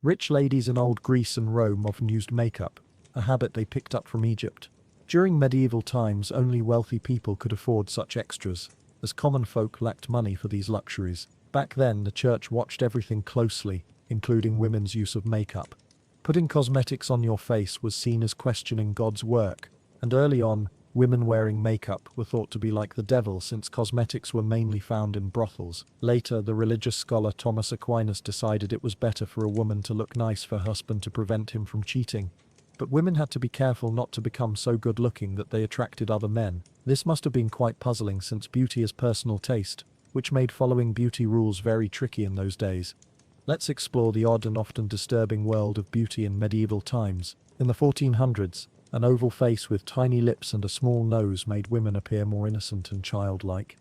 Rich ladies in old Greece and Rome often used makeup, a habit they picked up from Egypt. During medieval times, only wealthy people could afford such extras, as common folk lacked money for these luxuries. Back then, the church watched everything closely, including women's use of makeup. Putting cosmetics on your face was seen as questioning God's work, and early on, women wearing makeup were thought to be like the devil since cosmetics were mainly found in brothels. Later, the religious scholar Thomas Aquinas decided it was better for a woman to look nice for her husband to prevent him from cheating. But women had to be careful not to become so good-looking that they attracted other men. This must have been quite puzzling since beauty is personal taste, which made following beauty rules very tricky in those days. Let's explore the odd and often disturbing world of beauty in medieval times. In the 1400s, an oval face with tiny lips and a small nose made women appear more innocent and childlike.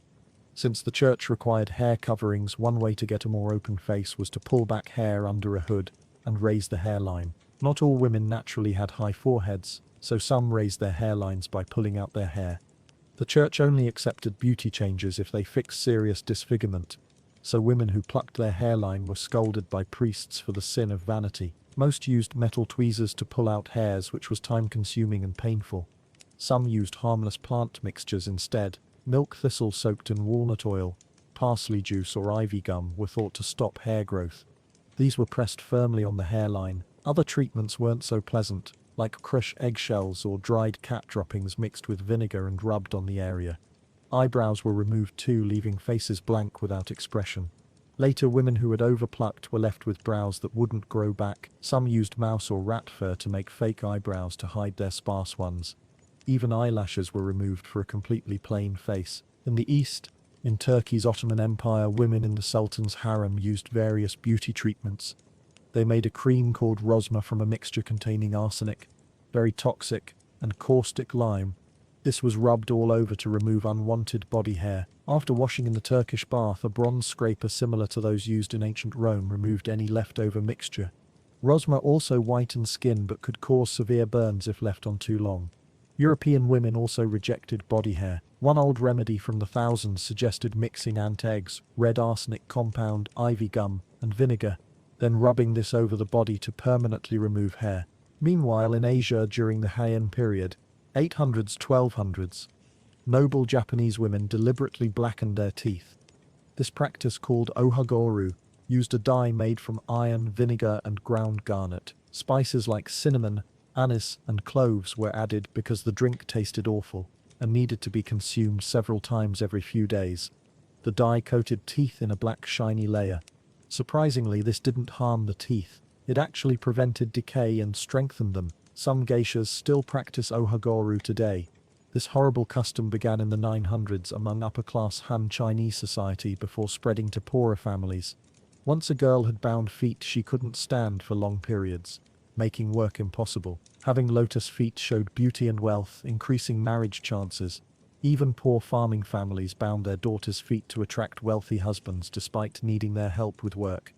Since the church required hair coverings, one way to get a more open face was to pull back hair under a hood and raise the hairline. Not all women naturally had high foreheads, so some raised their hairlines by pulling out their hair. The church only accepted beauty changes if they fixed serious disfigurement, so women who plucked their hairline were scolded by priests for the sin of vanity. Most used metal tweezers to pull out hairs, which was time-consuming and painful. Some used harmless plant mixtures instead. Milk thistle soaked in walnut oil, parsley juice or ivy gum were thought to stop hair growth. These were pressed firmly on the hairline. Other treatments weren't so pleasant, like crushed eggshells or dried cat droppings mixed with vinegar and rubbed on the area. Eyebrows were removed too, leaving faces blank without expression. Later, women who had overplucked were left with brows that wouldn't grow back. Some used mouse or rat fur to make fake eyebrows to hide their sparse ones. Even eyelashes were removed for a completely plain face. In the East, in Turkey's Ottoman Empire, women in the Sultan's harem used various beauty treatments. They made a cream called rosma from a mixture containing arsenic, very toxic, and caustic lime. This was rubbed all over to remove unwanted body hair. After washing in the Turkish bath, a bronze scraper similar to those used in ancient Rome removed any leftover mixture. Rosma also whitened skin but could cause severe burns if left on too long. European women also rejected body hair. One old remedy from the thousands suggested mixing ant eggs, red arsenic compound, ivy gum, and vinegar, then rubbing this over the body to permanently remove hair. Meanwhile, in Asia during the Heian period, 800s-1200s, noble Japanese women deliberately blackened their teeth. This practice, called ohagoru, used a dye made from iron, vinegar, and ground garnet. Spices like cinnamon, anise, and cloves were added because the drink tasted awful and needed to be consumed several times every few days. The dye coated teeth in a black shiny layer. Surprisingly, this didn't harm the teeth. It actually prevented decay and strengthened them. Some geishas still practice ohagoru today. This horrible custom began in the 900s among upper-class Han Chinese society before spreading to poorer families. Once a girl had bound feet, she couldn't stand for long periods, making work impossible. Having lotus feet showed beauty and wealth, increasing marriage chances. Even poor farming families bound their daughters' feet to attract wealthy husbands despite needing their help with work.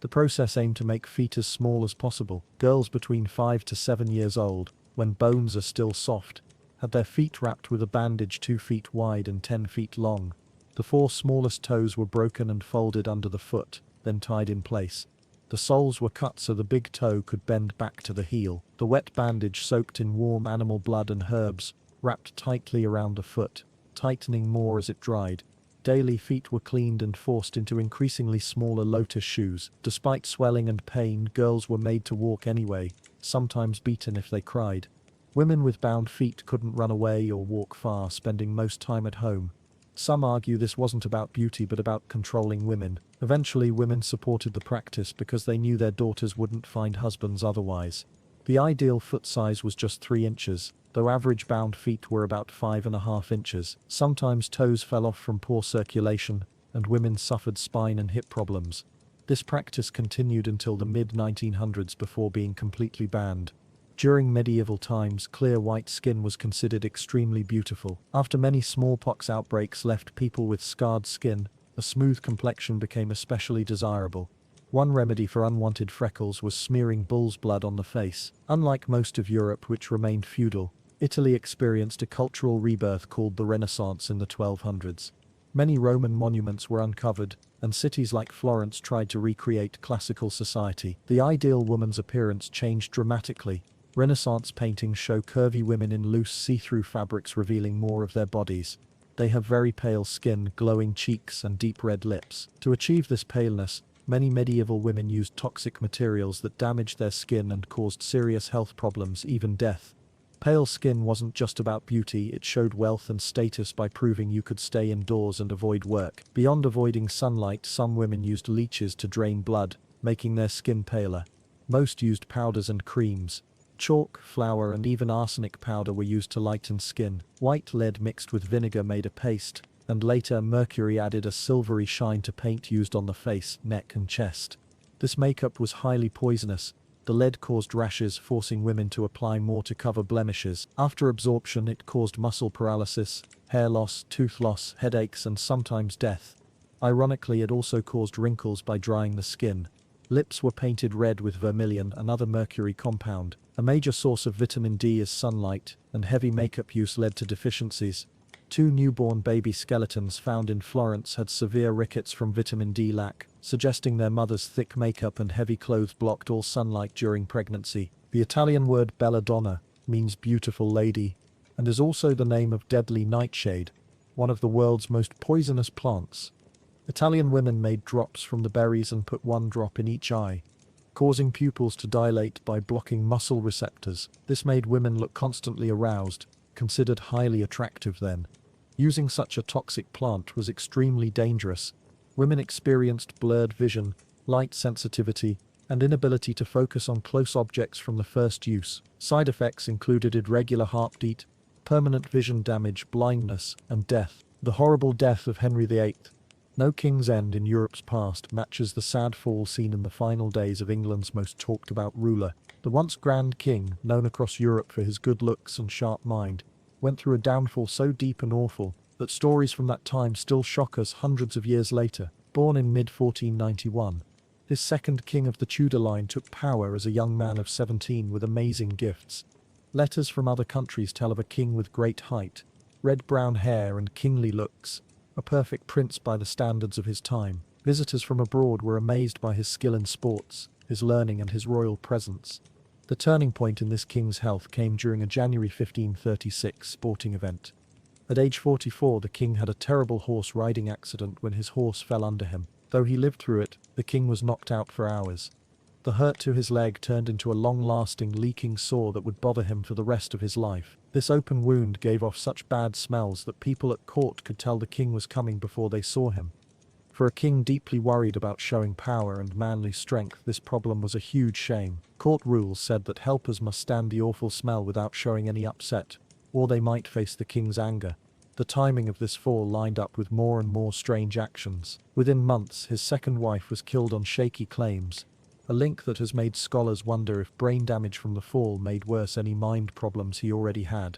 The process aimed to make feet as small as possible. Girls between 5 to 7 years old, when bones are still soft, had their feet wrapped with a bandage 2 feet wide and 10 feet long. The 4 smallest toes were broken and folded under the foot, then tied in place. The soles were cut so the big toe could bend back to the heel. The wet bandage, soaked in warm animal blood and herbs, wrapped tightly around the foot, tightening more as it dried. Daily, feet were cleaned and forced into increasingly smaller lotus shoes. Despite swelling and pain, girls were made to walk anyway, sometimes beaten if they cried. Women with bound feet couldn't run away or walk far, spending most time at home. Some argue this wasn't about beauty but about controlling women. Eventually, women supported the practice because they knew their daughters wouldn't find husbands otherwise. The ideal foot size was just 3 inches, though average bound feet were about 5.5 inches. Sometimes toes fell off from poor circulation, and women suffered spine and hip problems. This practice continued until the mid-1900s before being completely banned. During medieval times, clear white skin was considered extremely beautiful. After many smallpox outbreaks left people with scarred skin, a smooth complexion became especially desirable. One remedy for unwanted freckles was smearing bull's blood on the face. Unlike most of Europe, which remained feudal, Italy experienced a cultural rebirth called the Renaissance in the 1200s. Many Roman monuments were uncovered, and cities like Florence tried to recreate classical society. The ideal woman's appearance changed dramatically. Renaissance paintings show curvy women in loose see-through fabrics revealing more of their bodies. They have very pale skin, glowing cheeks, and deep red lips. To achieve this paleness, many medieval women used toxic materials that damaged their skin and caused serious health problems, even death. Pale skin wasn't just about beauty, it showed wealth and status by proving you could stay indoors and avoid work. Beyond avoiding sunlight, some women used leeches to drain blood, making their skin paler. Most used powders and creams. Chalk, flour, and even arsenic powder were used to lighten skin. White lead mixed with vinegar made a paste, and later mercury added a silvery shine to paint used on the face, neck, and chest. This makeup was highly poisonous. The lead caused rashes, forcing women to apply more to cover blemishes. After absorption, it caused muscle paralysis, hair loss, tooth loss, headaches, and sometimes death. Ironically, it also caused wrinkles by drying the skin. Lips were painted red with vermilion, another mercury compound. A major source of vitamin D is sunlight, and heavy makeup use led to deficiencies. 2 newborn baby skeletons found in Florence had severe rickets from vitamin D lack, suggesting their mother's thick makeup and heavy clothes blocked all sunlight during pregnancy. The Italian word belladonna means beautiful lady, and is also the name of deadly nightshade, one of the world's most poisonous plants. Italian women made drops from the berries and put 1 drop in each eye, causing pupils to dilate by blocking muscle receptors. This made women look constantly aroused, considered highly attractive then. Using such a toxic plant was extremely dangerous. Women experienced blurred vision, light sensitivity, and inability to focus on close objects from the first use. Side effects included irregular heartbeat, permanent vision damage, blindness, and death. The horrible death of Henry VIII. No king's end in Europe's past matches the sad fall seen in the final days of England's most talked about ruler. The once grand king, known across Europe for his good looks and sharp mind, went through a downfall so deep and awful that stories from that time still shock us hundreds of years later. Born in mid-1491, this second king of the Tudor line took power as a young man of 17 with amazing gifts. Letters from other countries tell of a king with great height, red-brown hair, and kingly looks, a perfect prince by the standards of his time. Visitors from abroad were amazed by his skill in sports, his learning, and his royal presence. The turning point in this king's health came during a January 1536 sporting event. At age 44, the king had a terrible horse riding accident when his horse fell under him. Though he lived through it, the king was knocked out for hours. The hurt to his leg turned into a long-lasting leaking sore that would bother him for the rest of his life. This open wound gave off such bad smells that people at court could tell the king was coming before they saw him. For a king deeply worried about showing power and manly strength, this problem was a huge shame. Court rules said that helpers must stand the awful smell without showing any upset, or they might face the king's anger. The timing of this fall lined up with more and more strange actions. Within months, his second wife was killed on shaky claims, a link that has made scholars wonder if brain damage from the fall made worse any mind problems he already had.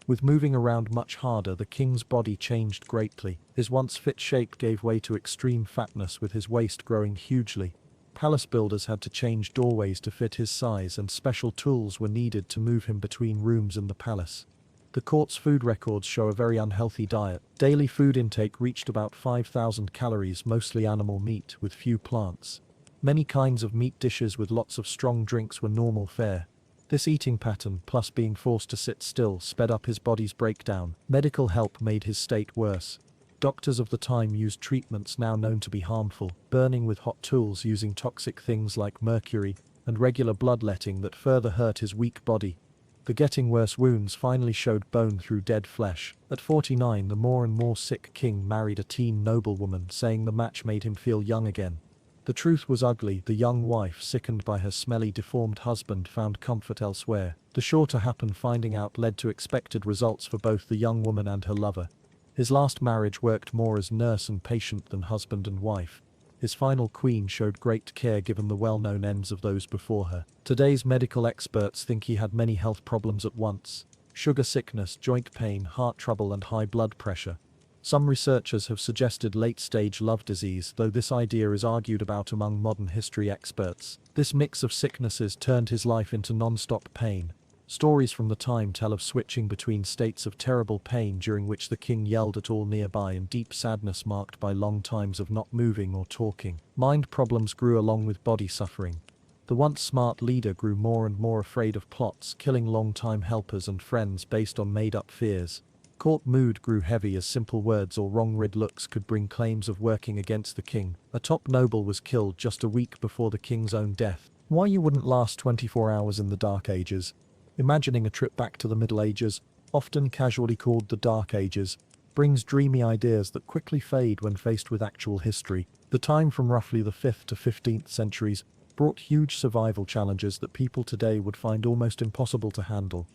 With moving around much harder, the king's body changed greatly. His once fit shape gave way to extreme fatness, with his waist growing hugely. Palace builders had to change doorways to fit his size, and special tools were needed to move him between rooms in the palace. The court's food records show a very unhealthy diet. Daily food intake reached about 5,000 calories, mostly animal meat with few plants. Many kinds of meat dishes with lots of strong drinks were normal fare. This eating pattern, plus being forced to sit still, sped up his body's breakdown. Medical help made his state worse. Doctors of the time used treatments now known to be harmful, burning with hot tools using toxic things like mercury, and regular bloodletting that further hurt his weak body. The getting worse wounds finally showed bone through dead flesh. At 49, the more and more sick king married a teen noblewoman, saying the match made him feel young again. The truth was ugly. The young wife, sickened by her smelly, deformed husband, found comfort elsewhere. The sure to happen finding out led to expected results for both the young woman and her lover. His last marriage worked more as nurse and patient than husband and wife. His final queen showed great care given the well-known ends of those before her. Today's medical experts think he had many health problems at once: sugar sickness, joint pain, heart trouble, and high blood pressure. Some researchers have suggested late-stage love disease, though this idea is argued about among modern history experts. This mix of sicknesses turned his life into non-stop pain. Stories from the time tell of switching between states of terrible pain during which the king yelled at all nearby and deep sadness marked by long times of not moving or talking. Mind problems grew along with body suffering. The once smart leader grew more and more afraid of plots, killing long-time helpers and friends based on made-up fears. Court mood grew heavy as simple words or wrong-read looks could bring claims of working against the king. A top noble was killed just a week before the king's own death. Why you wouldn't last 24 hours in the Dark Ages? Imagining a trip back to the Middle Ages, often casually called the Dark Ages, brings dreamy ideas that quickly fade when faced with actual history. The time from roughly the 5th to 15th centuries brought huge survival challenges that people today would find almost impossible to handle.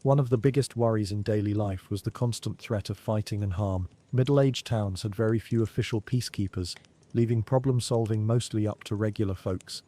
One of the biggest worries in daily life was the constant threat of fighting and harm. Middle-aged towns had very few official peacekeepers, leaving problem-solving mostly up to regular folks.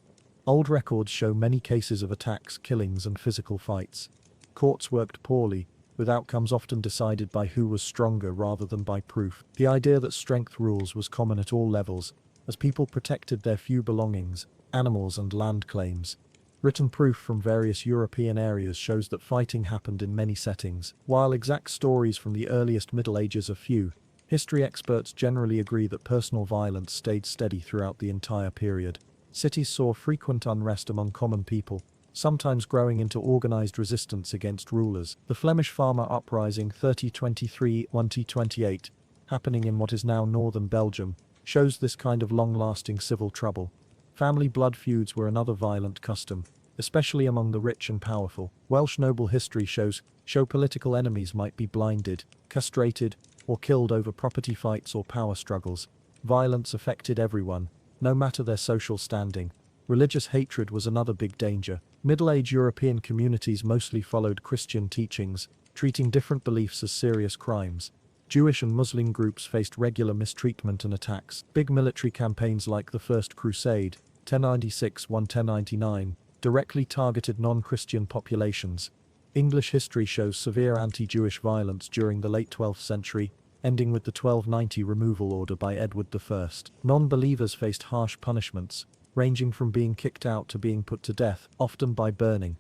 Old records show many cases of attacks, killings, and physical fights. Courts worked poorly, with outcomes often decided by who was stronger rather than by proof. The idea that strength rules was common at all levels, as people protected their few belongings, animals, and land claims. Written proof from various European areas shows that fighting happened in many settings. While exact stories from the earliest Middle Ages are few, history experts generally agree that personal violence stayed steady throughout the entire period. Cities saw frequent unrest among common people, sometimes growing into organized resistance against rulers. The Flemish farmer uprising 3023-128, happening in what is now northern Belgium, shows this kind of long-lasting civil trouble. Family blood feuds were another violent custom, especially among the rich and powerful. Welsh noble history show political enemies might be blinded, castrated, or killed over property fights or power struggles. Violence affected everyone, no matter their social standing. Religious hatred was another big danger. Middle-age European communities mostly followed Christian teachings, treating different beliefs as serious crimes. Jewish and Muslim groups faced regular mistreatment and attacks. Big military campaigns like the First Crusade, 1096-1099, directly targeted non-Christian populations. English history shows severe anti-Jewish violence during the late 12th century, ending with the 1290 removal order by Edward I. Non-believers faced harsh punishments, ranging from being kicked out to being put to death, often by burning.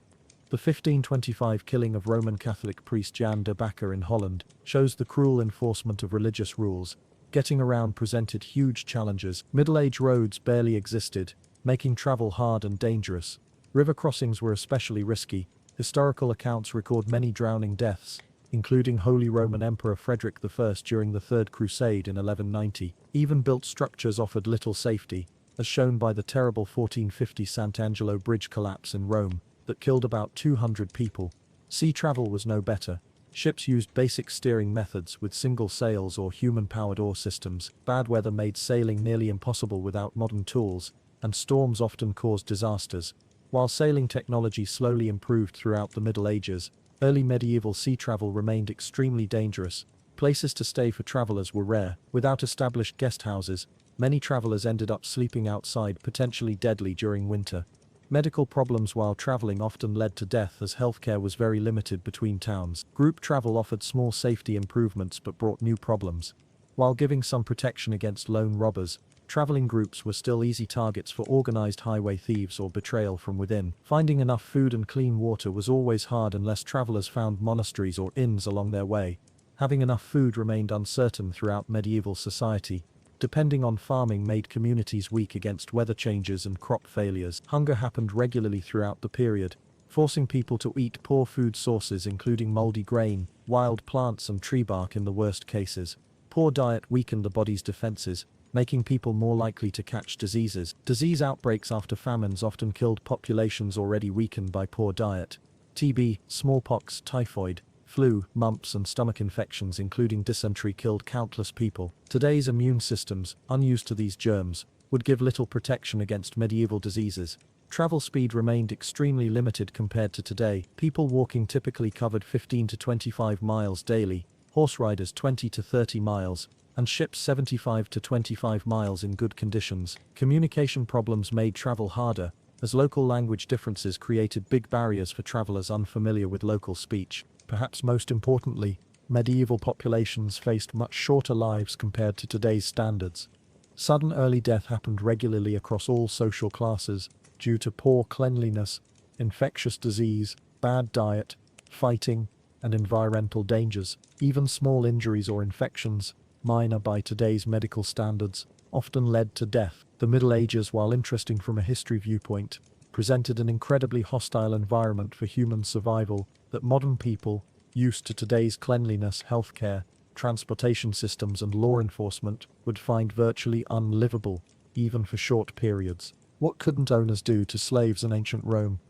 The 1525 killing of Roman Catholic priest Jan de Backer in Holland shows the cruel enforcement of religious rules. Getting around presented huge challenges. Middle-age roads barely existed, making travel hard and dangerous. River crossings were especially risky. Historical accounts record many drowning deaths, including Holy Roman Emperor Frederick I during the Third Crusade in 1190. Even built structures offered little safety, as shown by the terrible 1450 Sant'Angelo bridge collapse in Rome that killed about 200 people. Sea travel was no better. Ships used basic steering methods with single sails or human-powered oar systems. Bad weather made sailing nearly impossible without modern tools, and storms often caused disasters. While sailing technology slowly improved throughout the Middle Ages, early medieval sea travel remained extremely dangerous. Places to stay for travelers were rare. Without established guest houses, many travelers ended up sleeping outside, potentially deadly during winter. Medical problems while traveling often led to death as healthcare was very limited between towns. Group travel offered small safety improvements but brought new problems. While giving some protection against lone robbers, traveling groups were still easy targets for organized highway thieves or betrayal from within. Finding enough food and clean water was always hard unless travelers found monasteries or inns along their way. Having enough food remained uncertain throughout medieval society. Depending on farming made communities weak against weather changes and crop failures. Hunger happened regularly throughout the period, forcing people to eat poor food sources including moldy grain, wild plants and tree bark in the worst cases. Poor diet weakened the body's defenses, making people more likely to catch diseases. Disease outbreaks after famines often killed populations already weakened by poor diet. TB, smallpox, typhoid, flu, mumps and stomach infections including dysentery killed countless people. Today's immune systems, unused to these germs, would give little protection against medieval diseases. Travel speed remained extremely limited compared to today. People walking typically covered 15 to 25 miles daily, horse riders 20 to 30 miles, and ships 75 to 25 miles in good conditions. Communication problems made travel harder, as local language differences created big barriers for travelers unfamiliar with local speech. Perhaps most importantly, medieval populations faced much shorter lives compared to today's standards. Sudden early death happened regularly across all social classes due to poor cleanliness, infectious disease, bad diet, fighting, and environmental dangers. Even small injuries or infections, minor by today's medical standards, often led to death. The Middle Ages, while interesting from a history viewpoint, presented an incredibly hostile environment for human survival that modern people, used to today's cleanliness, healthcare, transportation systems and law enforcement, would find virtually unlivable, even for short periods. What couldn't owners do to slaves in ancient Rome?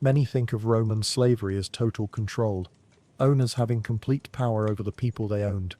Many think of Roman slavery as total control, owners having complete power over the people they owned.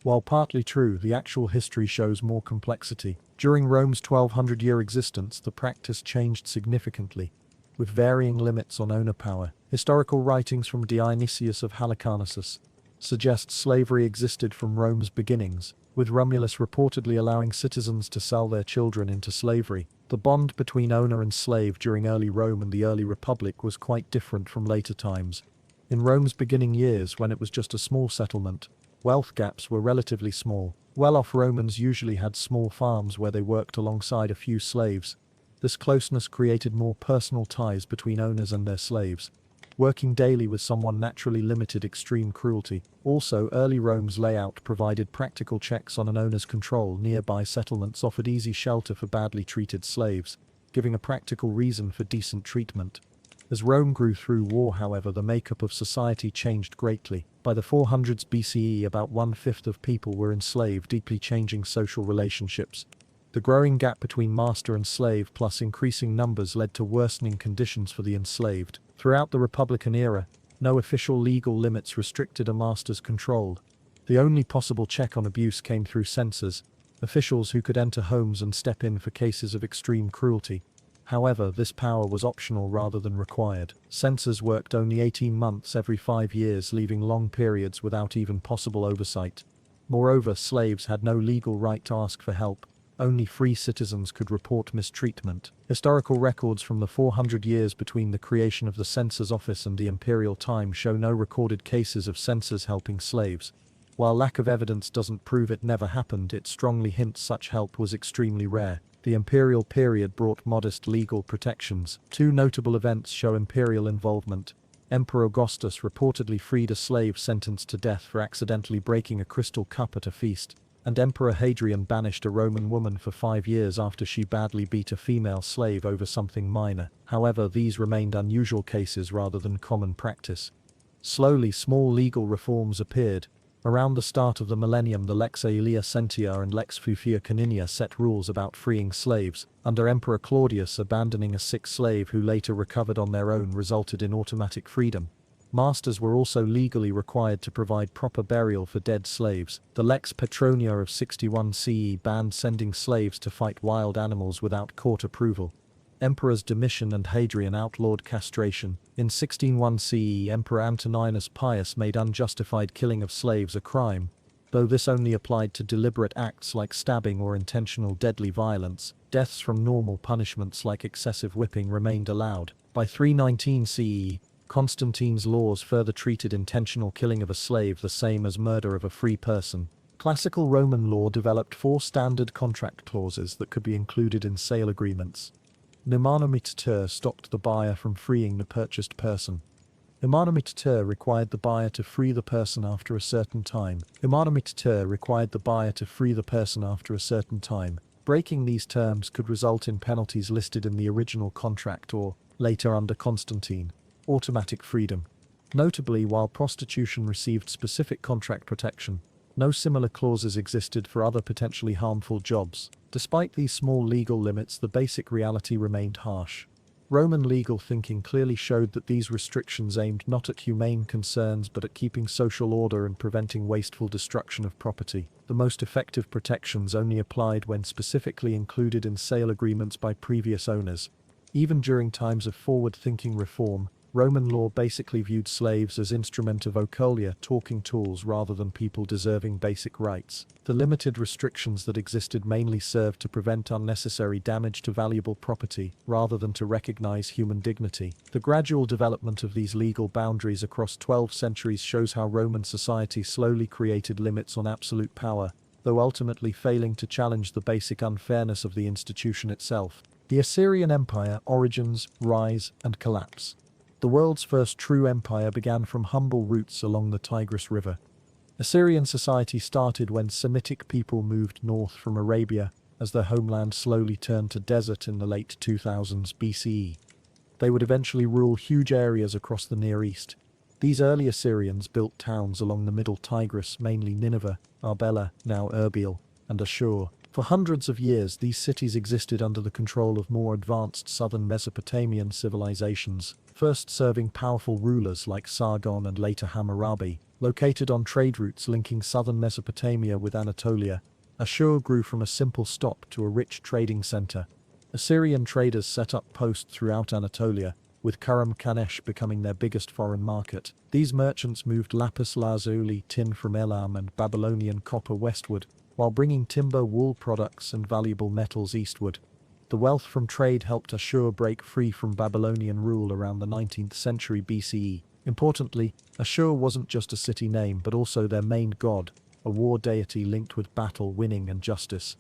While partly true, the actual history shows more complexity. During Rome's 1200-year existence, the practice changed significantly, with varying limits on owner power. Historical writings from Dionysius of Halicarnassus suggest slavery existed from Rome's beginnings, with Romulus reportedly allowing citizens to sell their children into slavery. The bond between owner and slave during early Rome and the early Republic was quite different from later times. In Rome's beginning years, when it was just a small settlement, wealth gaps were relatively small. Well-off Romans usually had small farms where they worked alongside a few slaves. This closeness created more personal ties between owners and their slaves. Working daily with someone naturally limited extreme cruelty. Also, early Rome's layout provided practical checks on an owner's control. Nearby settlements offered easy shelter for badly treated slaves, giving a practical reason for decent treatment. As Rome grew through war, however, the makeup of society changed greatly. By the 400s BCE, about 1/5 of people were enslaved, deeply changing social relationships. The growing gap between master and slave plus increasing numbers led to worsening conditions for the enslaved. Throughout the Republican era, no official legal limits restricted a master's control. The only possible check on abuse came through censors, officials who could enter homes and step in for cases of extreme cruelty. However, this power was optional rather than required. Censors worked only 18 months every 5 years, leaving long periods without even possible oversight. Moreover, slaves had no legal right to ask for help. Only free citizens could report mistreatment. Historical records from the 400 years between the creation of the censor's office and the imperial time show no recorded cases of censors helping slaves. While lack of evidence doesn't prove it never happened, it strongly hints such help was extremely rare. The imperial period brought modest legal protections. Two notable events show imperial involvement. Emperor Augustus reportedly freed a slave sentenced to death for accidentally breaking a crystal cup at a feast, and Emperor Hadrian banished a Roman woman for 5 years after she badly beat a female slave over something minor. However, these remained unusual cases rather than common practice. Slowly, small legal reforms appeared. Around the start of the millennium, the Lex Aelia Sentia and Lex Fufiia Caninia set rules about freeing slaves. Under Emperor Claudius, abandoning a sick slave who later recovered on their own resulted in automatic freedom. Masters were also legally required to provide proper burial for dead slaves. The Lex Petronia of 61 CE banned sending slaves to fight wild animals without court approval. Emperors Domitian and Hadrian outlawed castration. In 1601 CE, Emperor Antoninus Pius made unjustified killing of slaves a crime. Though this only applied to deliberate acts like stabbing or intentional deadly violence, deaths from normal punishments like excessive whipping remained allowed. By 319 CE, Constantine's laws further treated intentional killing of a slave the same as murder of a free person. Classical Roman law developed 4 standard contract clauses that could be included in sale agreements. Nomonomitateur stopped the buyer from freeing the purchased person. Nomonomitateur required the buyer to free the person after a certain time. Breaking these terms could result in penalties listed in the original contract or, later under Constantine, automatic freedom. Notably, while prostitution received specific contract protection, no similar clauses existed for other potentially harmful jobs. Despite these small legal limits, the basic reality remained harsh. Roman legal thinking clearly showed that these restrictions aimed not at humane concerns but at keeping social order and preventing wasteful destruction of property. The most effective protections only applied when specifically included in sale agreements by previous owners. Even during times of forward-thinking reform, Roman law basically viewed slaves as instrument of okolia, talking tools, rather than people deserving basic rights. The limited restrictions that existed mainly served to prevent unnecessary damage to valuable property, rather than to recognize human dignity. The gradual development of these legal boundaries across 12 centuries shows how Roman society slowly created limits on absolute power, though ultimately failing to challenge the basic unfairness of the institution itself. The Assyrian Empire: origins, rise, and collapse. The world's first true empire began from humble roots along the Tigris River. Assyrian society started when Semitic people moved north from Arabia as their homeland slowly turned to desert in the late 2000s BCE. They would eventually rule huge areas across the Near East. These early Assyrians built towns along the middle Tigris, mainly Nineveh, Arbela, now Erbil, and Ashur. For hundreds of years, these cities existed under the control of more advanced southern Mesopotamian civilizations, first serving powerful rulers like Sargon and later Hammurabi. Located on trade routes linking southern Mesopotamia with Anatolia, Ashur grew from a simple stop to a rich trading center. Assyrian traders set up posts throughout Anatolia, with Karam Kanesh becoming their biggest foreign market. These merchants moved lapis lazuli tin from Elam and Babylonian copper westward, while bringing timber, wool products and valuable metals eastward. The wealth from trade helped Ashur break free from Babylonian rule around the 19th century BCE. Importantly, Ashur wasn't just a city name but also their main god, a war deity linked with battle, winning and justice.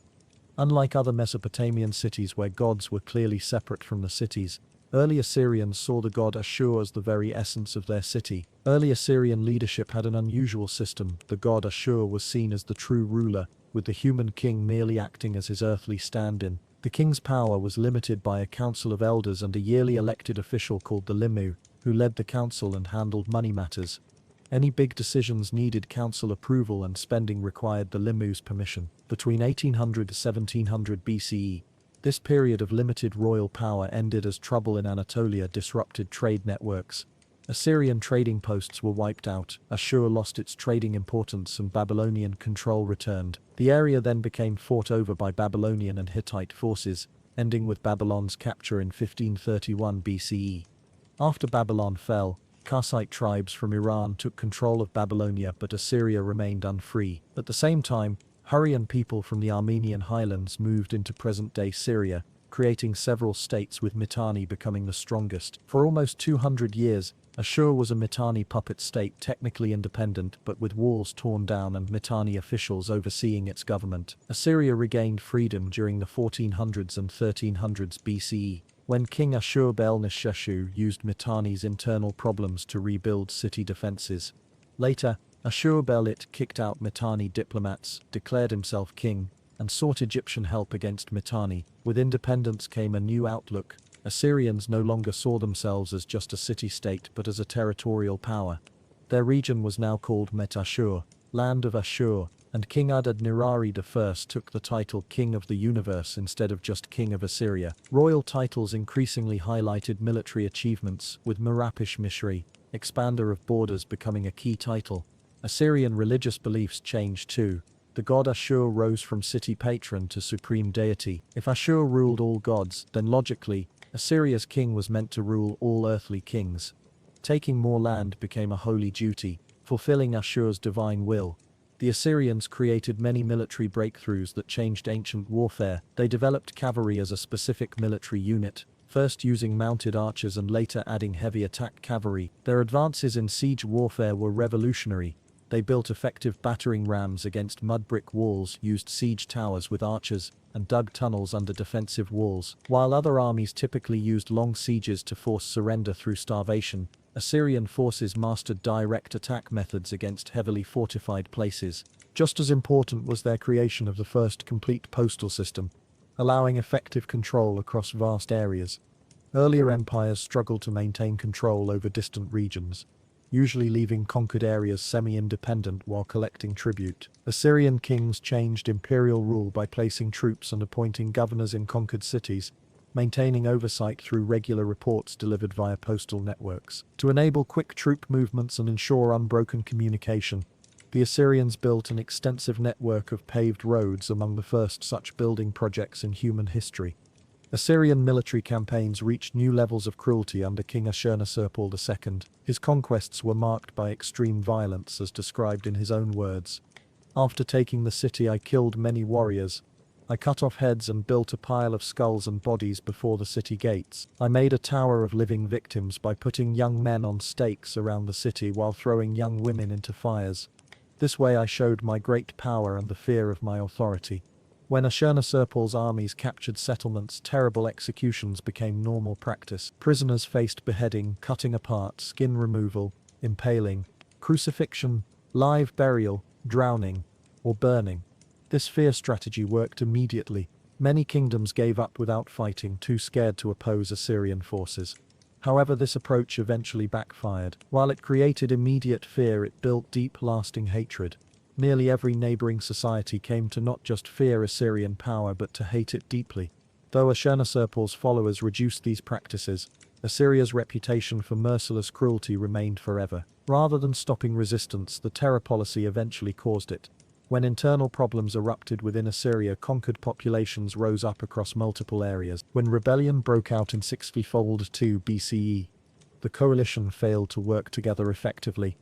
Unlike other Mesopotamian cities where gods were clearly separate from the cities, early Assyrians saw the god Ashur as the very essence of their city. Early Assyrian leadership had an unusual system. The god Ashur was seen as the true ruler, with the human king merely acting as his earthly stand-in. The king's power was limited by a council of elders and a yearly elected official called the Limu, who led the council and handled money matters. Any big decisions needed council approval and spending required the Limu's permission. Between 1800 to 1700 BCE, this period of limited royal power ended as trouble in Anatolia disrupted trade networks. Assyrian trading posts were wiped out, Ashur lost its trading importance and Babylonian control returned. The area then became fought over by Babylonian and Hittite forces, ending with Babylon's capture in 1531 BCE. After Babylon fell, Karsite tribes from Iran took control of Babylonia, but Assyria remained unfree. At the same time, Hurrian people from the Armenian highlands moved into present-day Syria, creating several states with Mitanni becoming the strongest. For almost 200 years, Ashur was a Mitanni puppet state, technically independent but with walls torn down and Mitanni officials overseeing its government. Assyria regained freedom during the 1400s and 1300s BCE, when King Ashur-bel-nisheshu used Mitanni's internal problems to rebuild city defenses. Later, Ashur-bel-it kicked out Mitanni diplomats, declared himself king, and sought Egyptian help against Mitanni. With independence came a new outlook. Assyrians no longer saw themselves as just a city-state but as a territorial power. Their region was now called Met-Ashur, Land of Ashur, and King Adad-nirari I took the title King of the Universe instead of just King of Assyria. Royal titles increasingly highlighted military achievements, with Merapish-Mishri, Expander of Borders, becoming a key title. Assyrian religious beliefs changed too. The god Ashur rose from city patron to supreme deity. If Ashur ruled all gods, then logically, Assyria's king was meant to rule all earthly kings. Taking more land became a holy duty, fulfilling Ashur's divine will. The Assyrians created many military breakthroughs that changed ancient warfare. They developed cavalry as a specific military unit, first using mounted archers and later adding heavy attack cavalry. Their advances in siege warfare were revolutionary. They built effective battering rams against mud brick walls, used siege towers with archers, and dug tunnels under defensive walls. While other armies typically used long sieges to force surrender through starvation, Assyrian forces mastered direct attack methods against heavily fortified places. Just as important was their creation of the first complete postal system, allowing effective control across vast areas. Earlier empires struggled to maintain control over distant regions, usually leaving conquered areas semi-independent while collecting tribute. Assyrian kings changed imperial rule by placing troops and appointing governors in conquered cities, maintaining oversight through regular reports delivered via postal networks. To enable quick troop movements and ensure unbroken communication, the Assyrians built an extensive network of paved roads, among the first such building projects in human history. Assyrian military campaigns reached new levels of cruelty under King Ashurnasirpal II. His conquests were marked by extreme violence, as described in his own words. "After taking the city, I killed many warriors. I cut off heads and built a pile of skulls and bodies before the city gates. I made a tower of living victims by putting young men on stakes around the city while throwing young women into fires. This way I showed my great power and the fear of my authority." When Ashurnasirpal's armies captured settlements, terrible executions became normal practice. Prisoners faced beheading, cutting apart, skin removal, impaling, crucifixion, live burial, drowning, or burning. This fear strategy worked immediately. Many kingdoms gave up without fighting, too scared to oppose Assyrian forces. However, this approach eventually backfired. While it created immediate fear, it built deep, lasting hatred. Nearly every neighboring society came to not just fear Assyrian power but to hate it deeply. Though Ashurnasirpal's followers reduced these practices, Assyria's reputation for merciless cruelty remained forever. Rather than stopping resistance, the terror policy eventually caused it. When internal problems erupted within Assyria, conquered populations rose up across multiple areas. When rebellion broke out in 642 BCE, the coalition failed to work together effectively.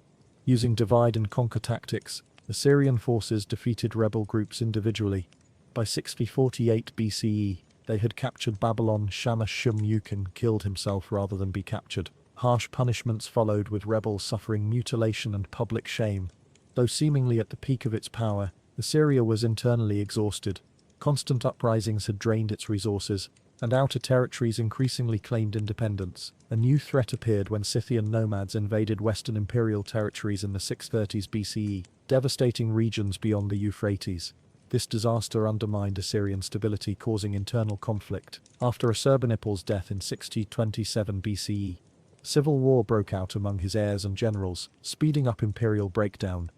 Using divide and conquer tactics, Assyrian forces defeated rebel groups individually. By 648 BCE, they had captured Babylon. Shamash-shum-ukin killed himself rather than be captured. Harsh punishments followed, with rebels suffering mutilation and public shame. Though seemingly at the peak of its power, Assyria was internally exhausted. Constant uprisings had drained its resources, and outer territories increasingly claimed independence. A new threat appeared when Scythian nomads invaded western imperial territories in the 630s BCE, devastating regions beyond the Euphrates. This disaster undermined Assyrian stability, causing internal conflict. After Assurbanipal's death in 627 BCE, civil war broke out among his heirs and generals, speeding up imperial breakdown.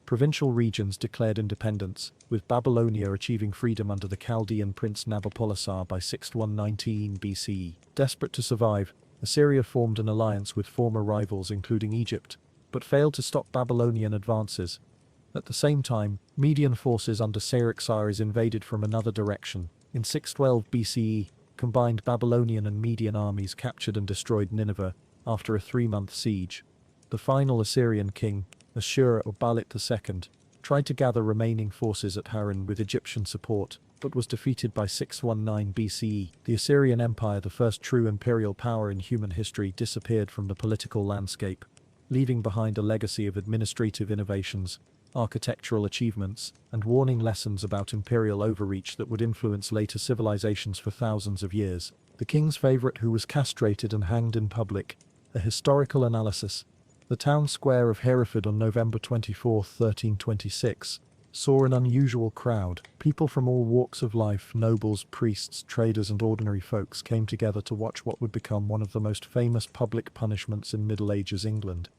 Provincial regions declared independence, with Babylonia achieving freedom under the Chaldean prince Nabopolassar by 6119 BCE. Desperate to survive, Assyria formed an alliance with former rivals including Egypt, but failed to stop Babylonian advances. At the same time, Median forces under Cyaxares invaded from another direction. In 612 BCE, combined Babylonian and Median armies captured and destroyed Nineveh after a 3-month siege. The final Assyrian king, Ashur-uballit II, tried to gather remaining forces at Harran with Egyptian support, but was defeated by 619 BCE. The Assyrian Empire, the first true imperial power in human history, disappeared from the political landscape, leaving behind a legacy of administrative innovations, architectural achievements, and warning lessons about imperial overreach that would influence later civilizations for thousands of years. The king's favorite, who was castrated and hanged in public. A historical analysis. The town square of Hereford on November 24, 1326, saw an unusual crowd. People from all walks of life, nobles, priests, traders, and ordinary folks came together to watch what would become one of the most famous public punishments in Middle Ages England.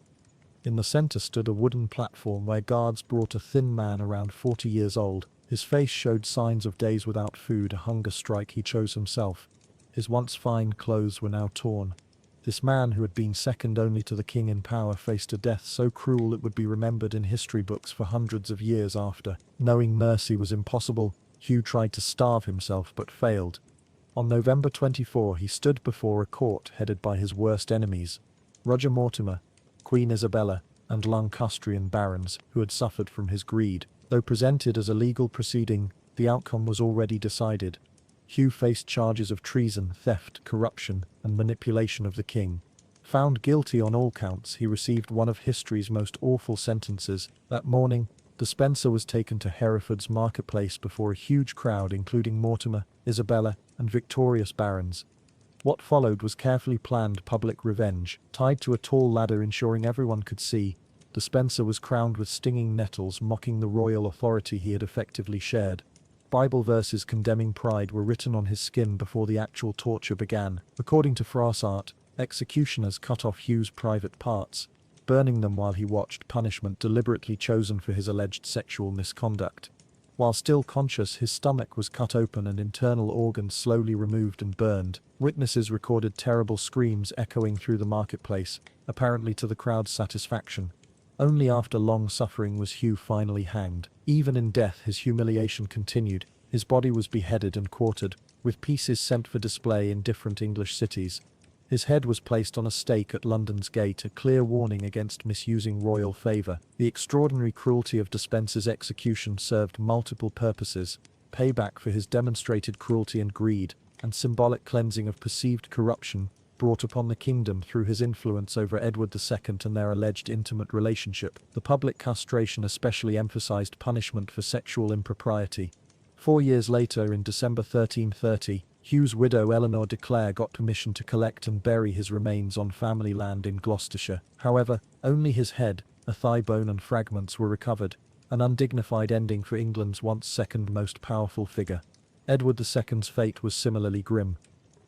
In the center stood a wooden platform where guards brought a thin man around 40 years old. His face showed signs of days without food, a hunger strike he chose himself. His once fine clothes were now torn. This man, who had been second only to the king in power, faced a death so cruel it would be remembered in history books for hundreds of years after. Knowing mercy was impossible, Hugh tried to starve himself but failed. On November 24, he stood before a court headed by his worst enemies, Roger Mortimer, Queen Isabella, and Lancastrian barons who had suffered from his greed. Though presented as a legal proceeding, the outcome was already decided. Hugh faced charges of treason, theft, corruption, and manipulation of the king. Found guilty on all counts, he received one of history's most awful sentences. That morning, Despenser was taken to Hereford's marketplace before a huge crowd including Mortimer, Isabella, and victorious barons. What followed was carefully planned public revenge. Tied to a tall ladder ensuring everyone could see, Despenser was crowned with stinging nettles, mocking the royal authority he had effectively shared. Bible verses condemning pride were written on his skin before the actual torture began. According to Froissart, executioners cut off Hugh's private parts, burning them while he watched, punishment deliberately chosen for his alleged sexual misconduct. While still conscious, his stomach was cut open and internal organs slowly removed and burned. Witnesses recorded terrible screams echoing through the marketplace, apparently to the crowd's satisfaction. Only after long suffering was Hugh finally hanged. Even in death, his humiliation continued. His body was beheaded and quartered, with pieces sent for display in different English cities. His head was placed on a stake at London's gate, a clear warning against misusing royal favour. The extraordinary cruelty of Despenser's execution served multiple purposes: payback for his demonstrated cruelty and greed, and symbolic cleansing of perceived corruption brought upon the kingdom through his influence over Edward II and their alleged intimate relationship. The public castration especially emphasized punishment for sexual impropriety. 4 years later, in December 1330, Hugh's widow Eleanor de Clare got permission to collect and bury his remains on family land in Gloucestershire. However, only his head, a thigh bone and fragments were recovered, an undignified ending for England's once second most powerful figure. Edward II's fate was similarly grim.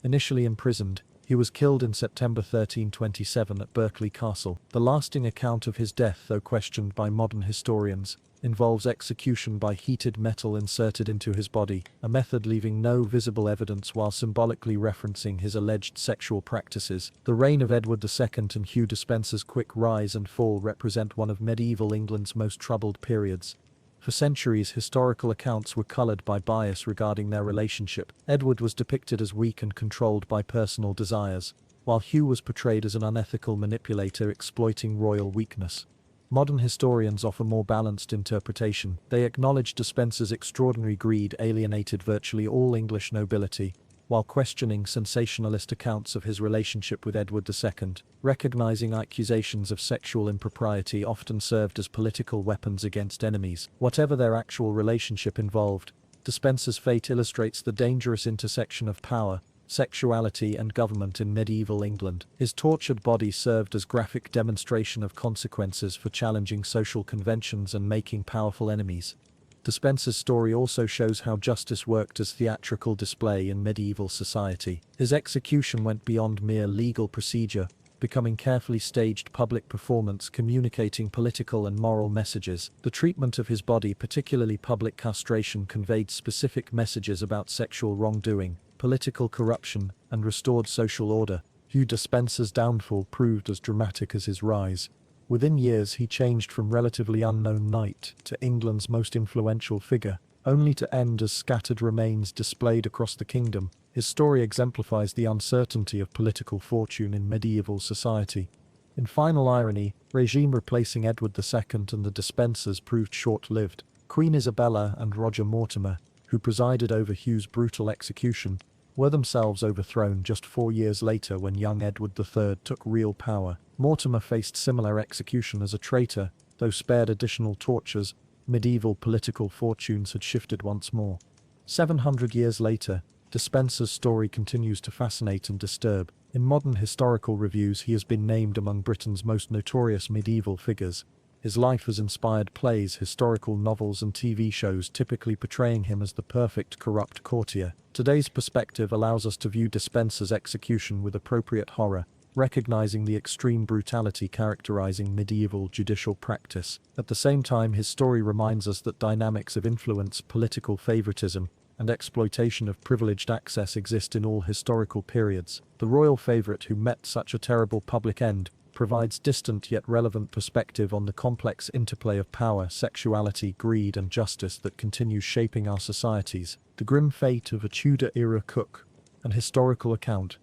Initially imprisoned, he was killed in September 1327 at Berkeley Castle. The lasting account of his death, though questioned by modern historians, involves execution by heated metal inserted into his body, a method leaving no visible evidence while symbolically referencing his alleged sexual practices. The reign of Edward II and Hugh Despenser's quick rise and fall represent one of medieval England's most troubled periods. For centuries, historical accounts were colored by bias regarding their relationship. Edward was depicted as weak and controlled by personal desires, while Hugh was portrayed as an unethical manipulator exploiting royal weakness. Modern historians offer more balanced interpretation. They acknowledge Despenser's extraordinary greed alienated virtually all English nobility, while questioning sensationalist accounts of his relationship with Edward II, recognizing accusations of sexual impropriety often served as political weapons against enemies. Whatever their actual relationship involved, Despenser's fate illustrates the dangerous intersection of power, sexuality and government in medieval England. His tortured body served as graphic demonstration of consequences for challenging social conventions and making powerful enemies. Despenser's story also shows how justice worked as theatrical display in medieval society. His execution went beyond mere legal procedure, becoming carefully staged public performance communicating political and moral messages. The treatment of his body, particularly public castration, conveyed specific messages about sexual wrongdoing, political corruption, and restored social order. Hugh Despenser's downfall proved as dramatic as his rise. Within years, he changed from relatively unknown knight to England's most influential figure, only to end as scattered remains displayed across the kingdom. His story exemplifies the uncertainty of political fortune in medieval society. In final irony, regime replacing Edward II and the Despensers proved short-lived. Queen Isabella and Roger Mortimer, who presided over Hugh's brutal execution, were themselves overthrown just 4 years later when young Edward III took real power. Mortimer faced similar execution as a traitor, though spared additional tortures. Medieval political fortunes had shifted once more. 700 years later, Despenser's story continues to fascinate and disturb. In modern historical reviews, he has been named among Britain's most notorious medieval figures. His life has inspired plays, historical novels and TV shows, typically portraying him as the perfect corrupt courtier. Today's perspective allows us to view Despenser's execution with appropriate horror, recognizing the extreme brutality characterizing medieval judicial practice. At the same time, his story reminds us that dynamics of influence, political favoritism, and exploitation of privileged access exist in all historical periods. The royal favorite who met such a terrible public end provides distant yet relevant perspective on the complex interplay of power, sexuality, greed, and justice that continues shaping our societies. The grim fate of a Tudor-era cook, an historical account.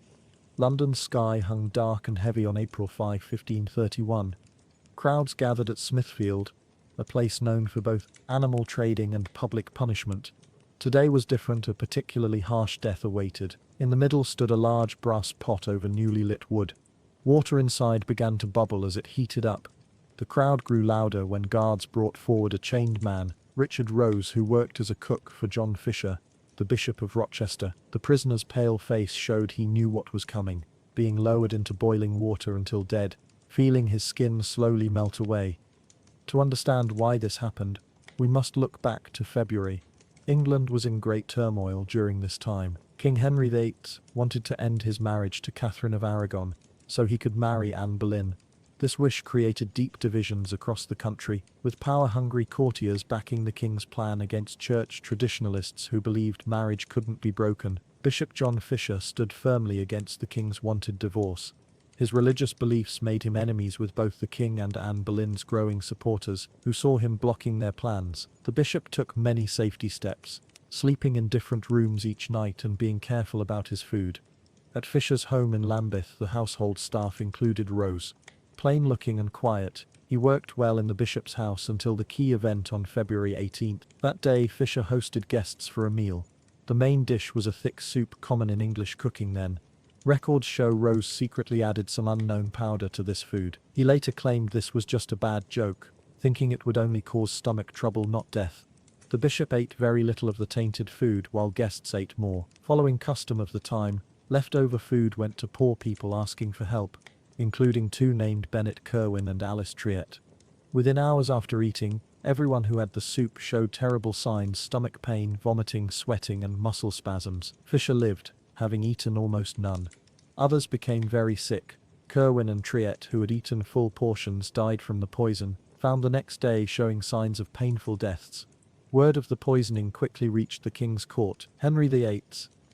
London's sky hung dark and heavy on April 5, 1531. Crowds gathered at Smithfield, a place known for both animal trading and public punishment. Today was different. A particularly harsh death awaited. In the middle stood a large brass pot over newly lit wood. Water inside began to bubble as it heated up. The crowd grew louder when guards brought forward a chained man, Richard Rose, who worked as a cook for John Fisher, the Bishop of Rochester. The prisoner's pale face showed he knew what was coming, being lowered into boiling water until dead, feeling his skin slowly melt away. To understand why this happened, we must look back to February. England was in great turmoil during this time. King Henry VIII wanted to end his marriage to Catherine of Aragon, so he could marry Anne Boleyn. This wish created deep divisions across the country, with power-hungry courtiers backing the king's plan against church traditionalists who believed marriage couldn't be broken. Bishop John Fisher stood firmly against the king's wanted divorce. His religious beliefs made him enemies with both the king and Anne Boleyn's growing supporters, who saw him blocking their plans. The bishop took many safety steps, sleeping in different rooms each night and being careful about his food. At Fisher's home in Lambeth, the household staff included Rose. Plain-looking and quiet, he worked well in the bishop's house until the key event on February 18th. That day, Fisher hosted guests for a meal. The main dish was a thick soup common in English cooking then. Records show Rose secretly added some unknown powder to this food. He later claimed this was just a bad joke, thinking it would only cause stomach trouble, not death. The bishop ate very little of the tainted food while guests ate more. Following custom of the time, leftover food went to poor people asking for help, including two named Bennett Kerwin and Alice Triet. Within hours after eating, everyone who had the soup showed terrible signs: stomach pain, vomiting, sweating, and muscle spasms. Fisher lived, having eaten almost none. Others became very sick. Kerwin and Triet, who had eaten full portions, died from the poison, found the next day showing signs of painful deaths. Word of the poisoning quickly reached the king's court. Henry VIII,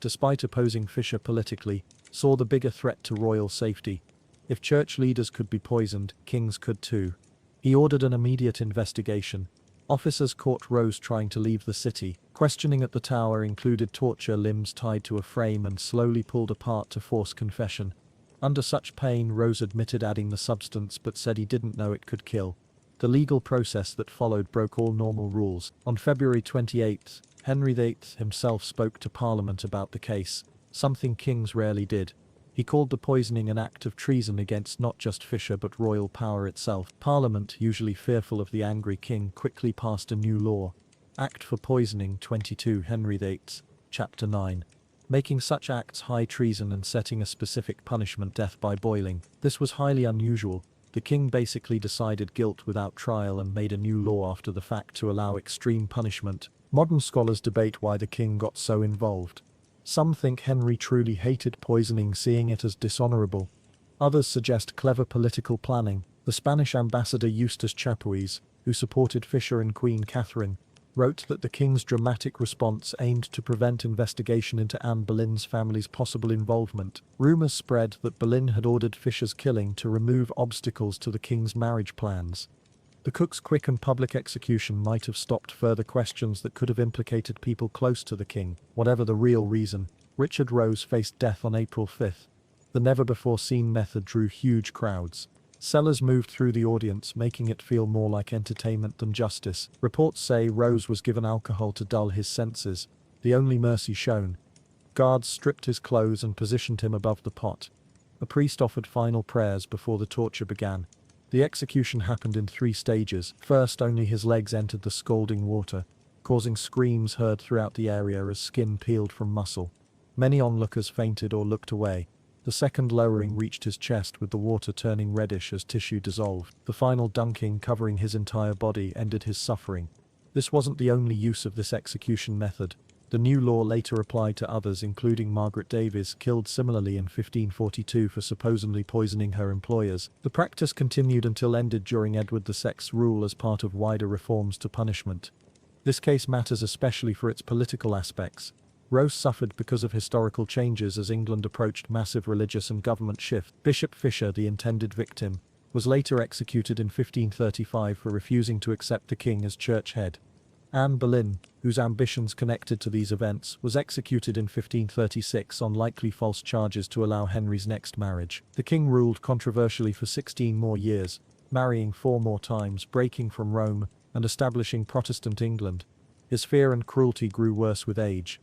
despite opposing Fisher politically, saw the bigger threat to royal safety. If church leaders could be poisoned, kings could too. He ordered an immediate investigation. Officers caught Rose trying to leave the city. Questioning at the Tower included torture, limbs tied to a frame and slowly pulled apart to force confession. Under such pain, Rose admitted adding the substance but said he didn't know it could kill. The legal process that followed broke all normal rules. On February 28, Henry VIII himself spoke to Parliament about the case, something kings rarely did. He called the poisoning an act of treason against not just Fisher but royal power itself. Parliament, usually fearful of the angry king, quickly passed a new law. Act for Poisoning 22 Henry VIII, Chapter 9. Making such acts high treason and setting a specific punishment: death by boiling. This was highly unusual. The king basically decided guilt without trial and made a new law after the fact to allow extreme punishment. Modern scholars debate why the king got so involved. Some think Henry truly hated poisoning, seeing it as dishonorable. Others suggest clever political planning. The Spanish ambassador Eustace Chapuis, who supported Fisher and Queen Catherine, wrote that the king's dramatic response aimed to prevent investigation into Anne Boleyn's family's possible involvement. Rumors spread that Boleyn had ordered Fisher's killing to remove obstacles to the king's marriage plans. The cook's quick and public execution might have stopped further questions that could have implicated people close to the king. Whatever the real reason, Richard Rose faced death on April 5. The never-before-seen method drew huge crowds. Sellers moved through the audience, making it feel more like entertainment than justice. Reports say Rose was given alcohol to dull his senses, the only mercy shown. Guards stripped his clothes and positioned him above the pot. A priest offered final prayers before the torture began. The execution happened in 3 stages. First, only his legs entered the scalding water, causing screams heard throughout the area as skin peeled from muscle. Many onlookers fainted or looked away. The second lowering reached his chest, with the water turning reddish as tissue dissolved. The final dunking, covering his entire body, ended his suffering. This wasn't the only use of this execution method. The new law later applied to others, including Margaret Davies, killed similarly in 1542 for supposedly poisoning her employers. The practice continued until ended during Edward VI's rule as part of wider reforms to punishment. This case matters especially for its political aspects. Rose suffered because of historical changes as England approached massive religious and government shift. Bishop Fisher, the intended victim, was later executed in 1535 for refusing to accept the king as church head. Anne Boleyn, whose ambitions connected to these events, was executed in 1536 on likely false charges to allow Henry's next marriage. The king ruled controversially for 16 more years, marrying 4 more times, breaking from Rome, and establishing Protestant England. His fear and cruelty grew worse with age.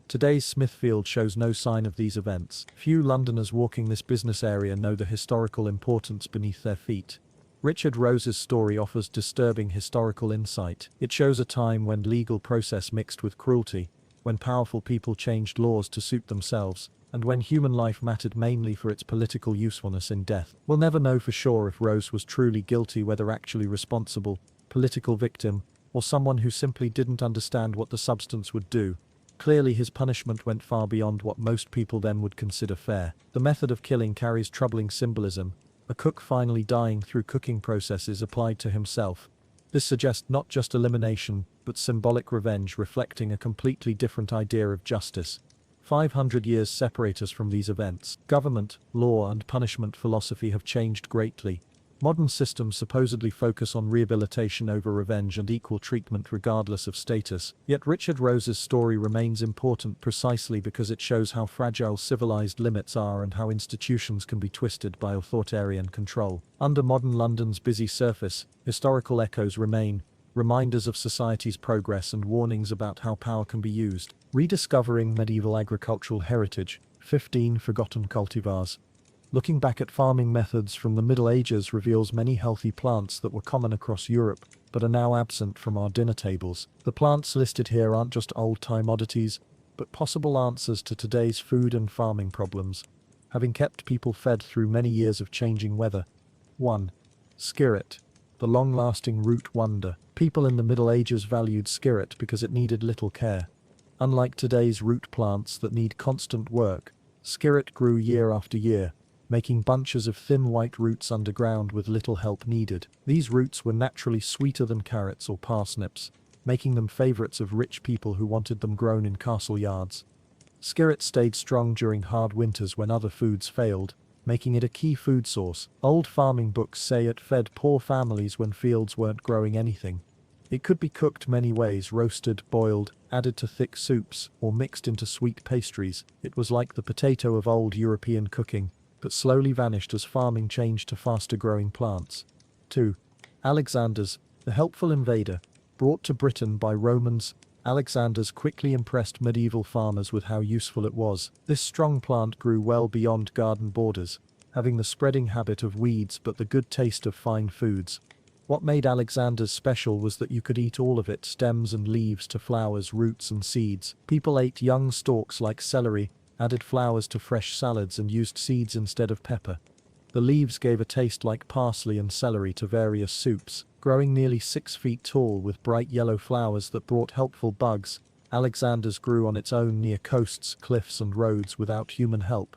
Today's Smithfield shows no sign of these events. Few Londoners walking this business area know the historical importance beneath their feet. Richard Rose's story offers disturbing historical insight. It shows a time when legal process mixed with cruelty, when powerful people changed laws to suit themselves, and when human life mattered mainly for its political usefulness in death. We'll never know for sure if Rose was truly guilty, whether actually responsible, political victim, or someone who simply didn't understand what the substance would do. Clearly his punishment went far beyond what most people then would consider fair. The method of killing carries troubling symbolism. A cook finally dying through cooking processes applied to himself. This suggests not just elimination, but symbolic revenge, reflecting a completely different idea of justice. 500 years separate us from these events. Government, law, and punishment philosophy have changed greatly. Modern systems supposedly focus on rehabilitation over revenge and equal treatment regardless of status. Yet Richard Rose's story remains important precisely because it shows how fragile civilized limits are and how institutions can be twisted by authoritarian control. Under modern London's busy surface, historical echoes remain, reminders of society's progress and warnings about how power can be used. Rediscovering medieval agricultural heritage. 15 forgotten cultivars. Looking back at farming methods from the Middle Ages reveals many healthy plants that were common across Europe, but are now absent from our dinner tables. The plants listed here aren't just old-time oddities, but possible answers to today's food and farming problems, having kept people fed through many years of changing weather. 1. Skirret, the long-lasting root wonder. People in the Middle Ages valued skirret because it needed little care. Unlike today's root plants that need constant work, skirret grew year after year, making bunches of thin white roots underground with little help needed. These roots were naturally sweeter than carrots or parsnips, making them favorites of rich people who wanted them grown in castle yards. Skirret stayed strong during hard winters when other foods failed, making it a key food source. Old farming books say it fed poor families when fields weren't growing anything. It could be cooked many ways: roasted, boiled, added to thick soups, or mixed into sweet pastries. It was like the potato of old European cooking, but slowly vanished as farming changed to faster-growing plants. 2. Alexander's, the helpful invader. Brought to Britain by Romans, Alexander's quickly impressed medieval farmers with how useful it was. This strong plant grew well beyond garden borders, having the spreading habit of weeds but the good taste of fine foods. What made Alexander's special was that you could eat all of it, stems and leaves to flowers, roots and seeds. People ate young stalks like celery, added flowers to fresh salads and used seeds instead of pepper. The leaves gave a taste like parsley and celery to various soups. Growing nearly 6 feet tall with bright yellow flowers that brought helpful bugs, Alexander's grew on its own near coasts, cliffs and roads without human help.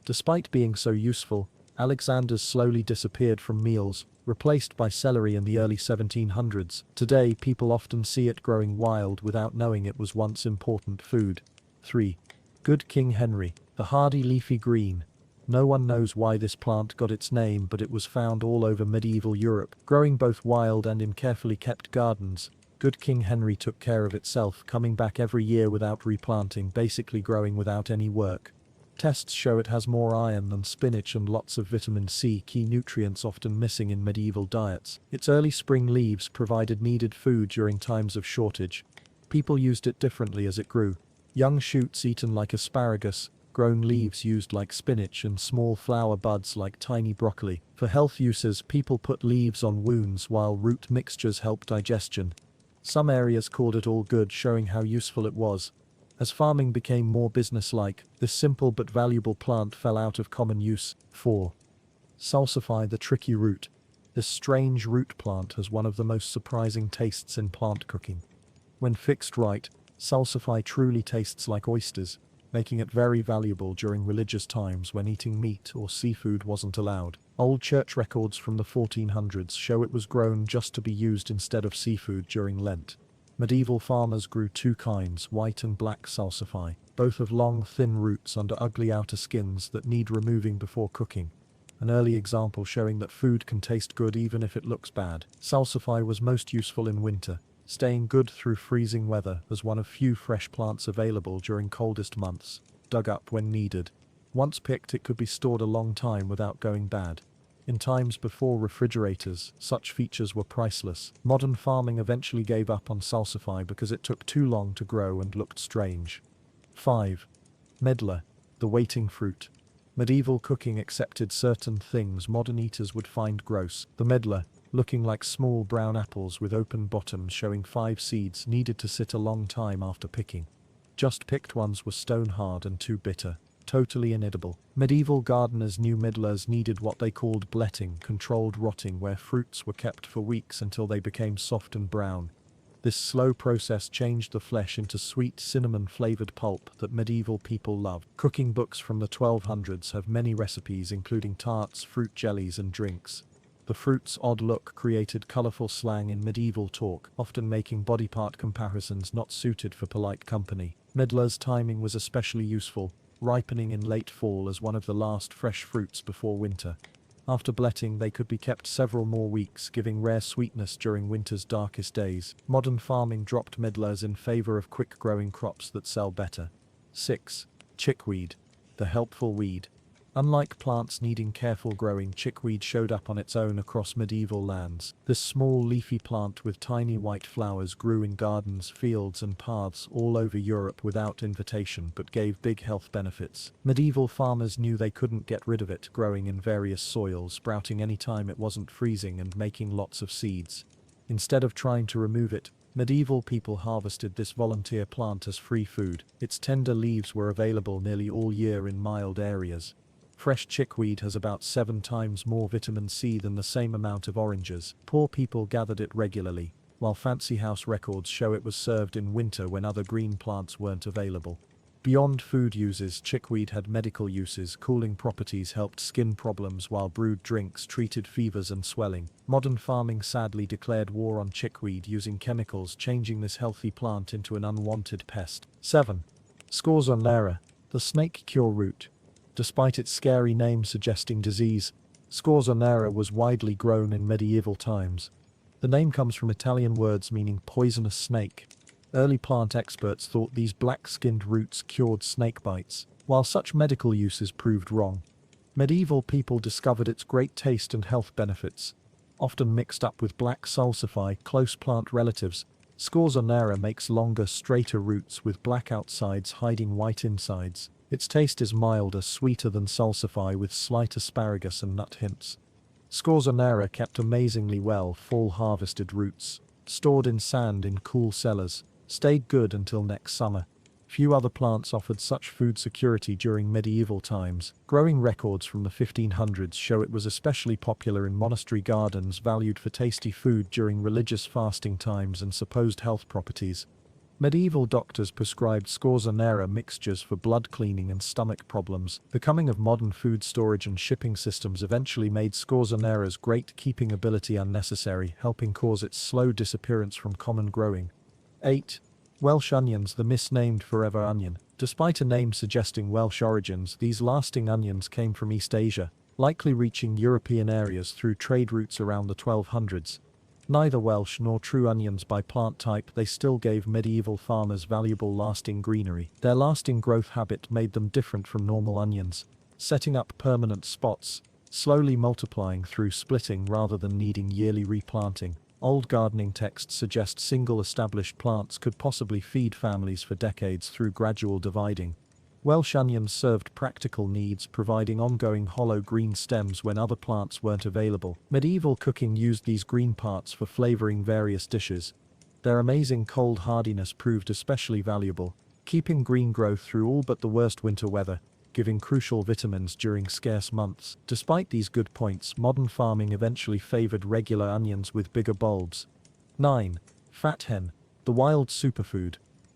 Despite being so useful, Alexander's slowly disappeared from meals, replaced by celery in the early 1700s. Today, people often see it growing wild without knowing it was once important food. 3. Good King Henry, the hardy leafy green. No one knows why this plant got its name, but it was found all over medieval Europe, growing both wild and in carefully kept gardens. Good King Henry took care of itself, coming back every year without replanting, basically growing without any work. Tests show it has more iron than spinach and lots of vitamin C, key nutrients often missing in medieval diets. Its early spring leaves provided needed food during times of shortage. People used it differently as it grew. Young shoots eaten like asparagus, grown leaves used like spinach, and small flower buds like tiny broccoli. For health uses, people put leaves on wounds while root mixtures help digestion. Some areas called it all good, showing how useful it was. As farming became more businesslike, this simple but valuable plant fell out of common use. 4. Salsify, the tricky root. This strange root plant has one of the most surprising tastes in plant cooking. When fixed right, salsify truly tastes like oysters, making it very valuable during religious times when eating meat or seafood wasn't allowed. Old church records from the 1400s show it was grown just to be used instead of seafood during Lent. Medieval farmers grew 2 kinds, white and black salsify. Both have long, thin roots under ugly outer skins that need removing before cooking. An early example showing that food can taste good even if it looks bad. Salsify was most useful in winter, staying good through freezing weather as one of few fresh plants available during coldest months, dug up when needed. Once picked, it could be stored a long time without going bad. In times before refrigerators, such features were priceless. Modern farming eventually gave up on salsify because it took too long to grow and looked strange. 5. Medlar, the waiting fruit. Medieval cooking accepted certain things modern eaters would find gross. The medlar, looking like small brown apples with open bottoms showing 5 seeds, needed to sit a long time after picking. Just picked ones were stone hard and too bitter, totally inedible. Medieval gardeners knew medlars needed what they called bletting, controlled rotting, where fruits were kept for weeks until they became soft and brown. This slow process changed the flesh into sweet cinnamon-flavored pulp that medieval people loved. Cooking books from the 1200s have many recipes including tarts, fruit jellies and drinks. The fruit's odd look created colorful slang in medieval talk, often making body part comparisons not suited for polite company. Medlar's timing was especially useful, ripening in late fall as one of the last fresh fruits before winter. After bletting, they could be kept several more weeks, giving rare sweetness during winter's darkest days. Modern farming dropped medlars in favor of quick-growing crops that sell better. 6. Chickweed, the helpful weed. Unlike plants needing careful growing, chickweed showed up on its own across medieval lands. This small leafy plant with tiny white flowers grew in gardens, fields and paths all over Europe without invitation, but gave big health benefits. Medieval farmers knew they couldn't get rid of it, growing in various soils, sprouting anytime it wasn't freezing and making lots of seeds. Instead of trying to remove it, medieval people harvested this volunteer plant as free food. Its tender leaves were available nearly all year in mild areas. Fresh chickweed has about 7 times more vitamin C than the same amount of oranges. Poor people gathered it regularly, while fancy house records show it was served in winter when other green plants weren't available. Beyond food uses, chickweed had medical uses. Cooling properties helped skin problems, while brewed drinks treated fevers and swelling. Modern farming sadly declared war on chickweed, using chemicals, changing this healthy plant into an unwanted pest. 7. Scorzonera, the snake cure root. Despite its scary name suggesting disease, scorzonera was widely grown in medieval times. The name comes from Italian words meaning poisonous snake. Early plant experts thought these black-skinned roots cured snake bites, while such medical uses proved wrong. Medieval people discovered its great taste and health benefits. Often mixed up with black salsify, close plant relatives, scorzonera makes longer, straighter roots with black outsides hiding white insides. Its taste is milder, sweeter than salsify, with slight asparagus and nut hints. Scorzonera kept amazingly well. Fall harvested roots, stored in sand in cool cellars, stayed good until next summer. Few other plants offered such food security during medieval times. Growing records from the 1500s show it was especially popular in monastery gardens, valued for tasty food during religious fasting times and supposed health properties. Medieval doctors prescribed scorzonera mixtures for blood cleaning and stomach problems. The coming of modern food storage and shipping systems eventually made scorzonera's great keeping ability unnecessary, helping cause its slow disappearance from common growing. 8. Welsh onions, the misnamed forever onion. Despite a name suggesting Welsh origins, these lasting onions came from East Asia, likely reaching European areas through trade routes around the 1200s. Neither Welsh nor true onions by plant type, they still gave medieval farmers valuable lasting greenery. Their lasting growth habit made them different from normal onions, setting up permanent spots, slowly multiplying through splitting rather than needing yearly replanting. Old gardening texts suggest single established plants could possibly feed families for decades through gradual dividing. Welsh onions served practical needs, providing ongoing hollow green stems when other plants weren't available. Medieval cooking used these green parts for flavoring various dishes. Their amazing cold hardiness proved especially valuable, keeping green growth through all but the worst winter weather, giving crucial vitamins during scarce months. Despite these good points, modern farming eventually favored regular onions with bigger bulbs. 9. Fat hen, the wild superfood.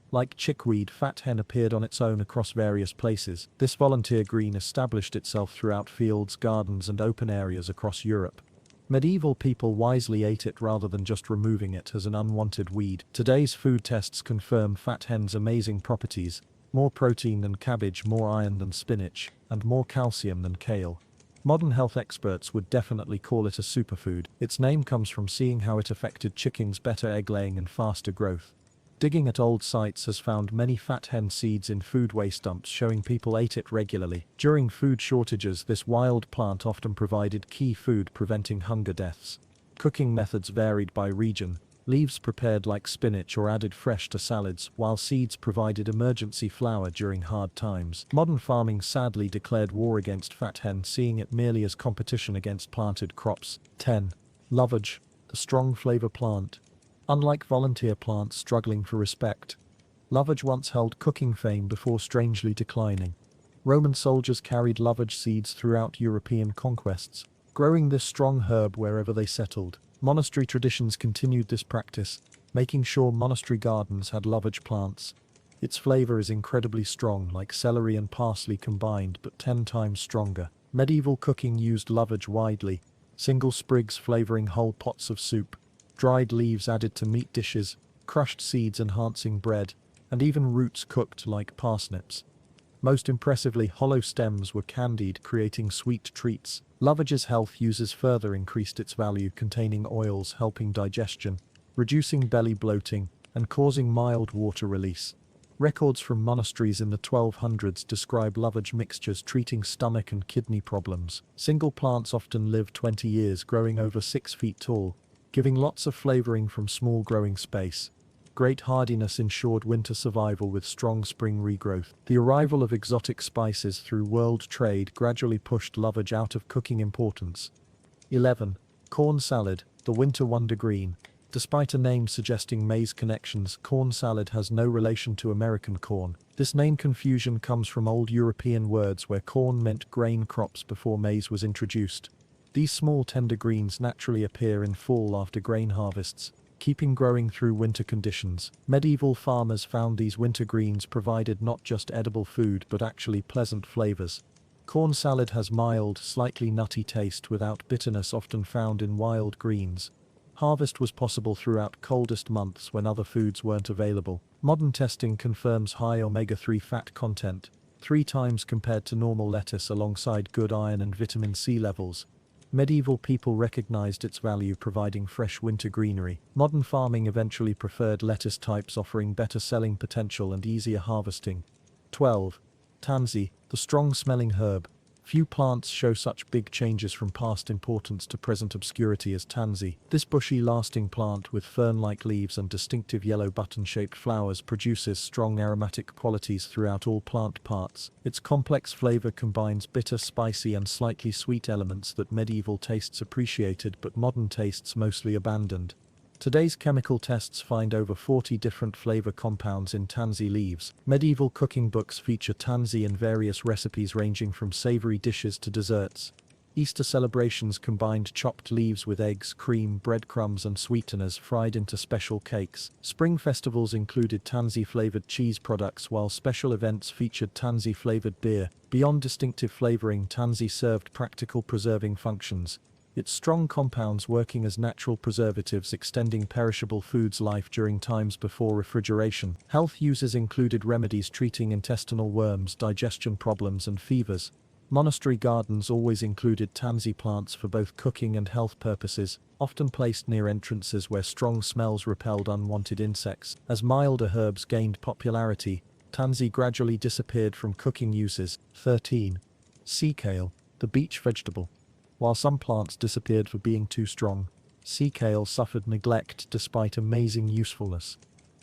Like chickweed, fat hen appeared on its own across various places. This volunteer green established itself throughout fields, gardens and open areas across Europe. Medieval people wisely ate it rather than just removing it as an unwanted weed. Today's food tests confirm fat hen's amazing properties: more protein than cabbage, more iron than spinach, and more calcium than kale. Modern health experts would definitely call it a superfood. Its name comes from seeing how it affected chickens' better egg laying and faster growth. Digging at old sites has found many fat hen seeds in food waste dumps, showing people ate it regularly. During food shortages, this wild plant often provided key food, preventing hunger deaths. Cooking methods varied by region. Leaves prepared like spinach or added fresh to salads, while seeds provided emergency flour during hard times. Modern farming sadly declared war against fat hen, seeing it merely as competition against planted crops. 10. Lovage, the strong flavor plant. Unlike volunteer plants struggling for respect, lovage once held cooking fame before strangely declining. Roman soldiers carried lovage seeds throughout European conquests, growing this strong herb wherever they settled. Monastery traditions continued this practice, making sure monastery gardens had lovage plants. Its flavor is incredibly strong, like celery and parsley combined, but 10 times stronger. Medieval cooking used lovage widely, single sprigs flavoring whole pots of soup, dried leaves added to meat dishes, crushed seeds enhancing bread, and even roots cooked like parsnips. Most impressively, hollow stems were candied, creating sweet treats. Lovage's health uses further increased its value, containing oils helping digestion, reducing belly bloating, and causing mild water release. Records from monasteries in the 1200s describe lovage mixtures treating stomach and kidney problems. Single plants often live 20 years, growing over 6 feet tall, giving lots of flavoring from small growing space. Great hardiness ensured winter survival with strong spring regrowth. The arrival of exotic spices through world trade gradually pushed lovage out of cooking importance. 11. Corn salad, the winter wonder green. Despite a name suggesting maize connections, corn salad has no relation to American corn. This name confusion comes from old European words where corn meant grain crops before maize was introduced. These small tender greens naturally appear in fall after grain harvests, keeping growing through winter conditions. Medieval farmers found these winter greens provided not just edible food but actually pleasant flavors. Corn salad has mild, slightly nutty taste without bitterness often found in wild greens. Harvest was possible throughout coldest months when other foods weren't available. Modern testing confirms high omega-3 fat content, 3 times compared to normal lettuce, alongside good iron and vitamin C levels. Medieval people recognized its value, providing fresh winter greenery. Modern farming eventually preferred lettuce types offering better selling potential and easier harvesting. 12. Tansy, the strong-smelling herb. Few plants show such big changes from past importance to present obscurity as tansy. This bushy, lasting plant with fern-like leaves and distinctive yellow button-shaped flowers produces strong aromatic qualities throughout all plant parts. Its complex flavor combines bitter, spicy, and slightly sweet elements that medieval tastes appreciated but modern tastes mostly abandoned. Today's chemical tests find over 40 different flavor compounds in tansy leaves. Medieval cooking books feature tansy in various recipes ranging from savory dishes to desserts. Easter celebrations combined chopped leaves with eggs, cream, breadcrumbs, and sweeteners fried into special cakes. Spring festivals included tansy-flavored cheese products, while special events featured tansy-flavored beer. Beyond distinctive flavoring, tansy served practical preserving functions, its strong compounds working as natural preservatives, extending perishable foods' life during times before refrigeration. Health uses included remedies treating intestinal worms, digestion problems, and fevers. Monastery gardens always included tansy plants for both cooking and health purposes, often placed near entrances where strong smells repelled unwanted insects. As milder herbs gained popularity, tansy gradually disappeared from cooking uses. 13. Sea kale, the beach vegetable. While some plants disappeared for being too strong, sea kale suffered neglect despite amazing usefulness.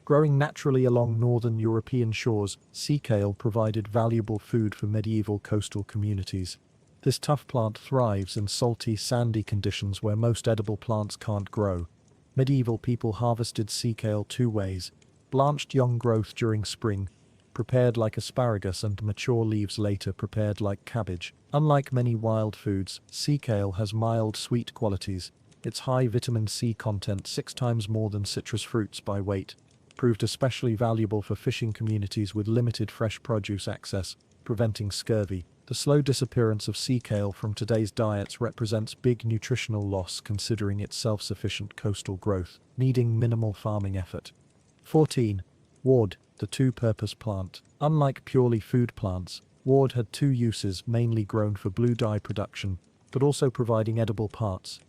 Growing naturally along northern European shores, sea kale provided valuable food for medieval coastal communities. This tough plant thrives in salty, sandy conditions where most edible plants can't grow. Medieval people harvested sea kale 2 ways: blanched young growth during spring, prepared like asparagus, and mature leaves later prepared like cabbage. Unlike many wild foods, sea kale has mild, sweet qualities. Its high vitamin C content, 6 times more than citrus fruits by weight, proved especially valuable for fishing communities with limited fresh produce access, preventing scurvy. The slow disappearance of sea kale from today's diets represents big nutritional loss considering its self-sufficient coastal growth, needing minimal farming effort. 14. Ward, the two-purpose plant. Unlike purely food plants, ward had 2 uses, mainly grown for blue dye production, but also providing edible parts.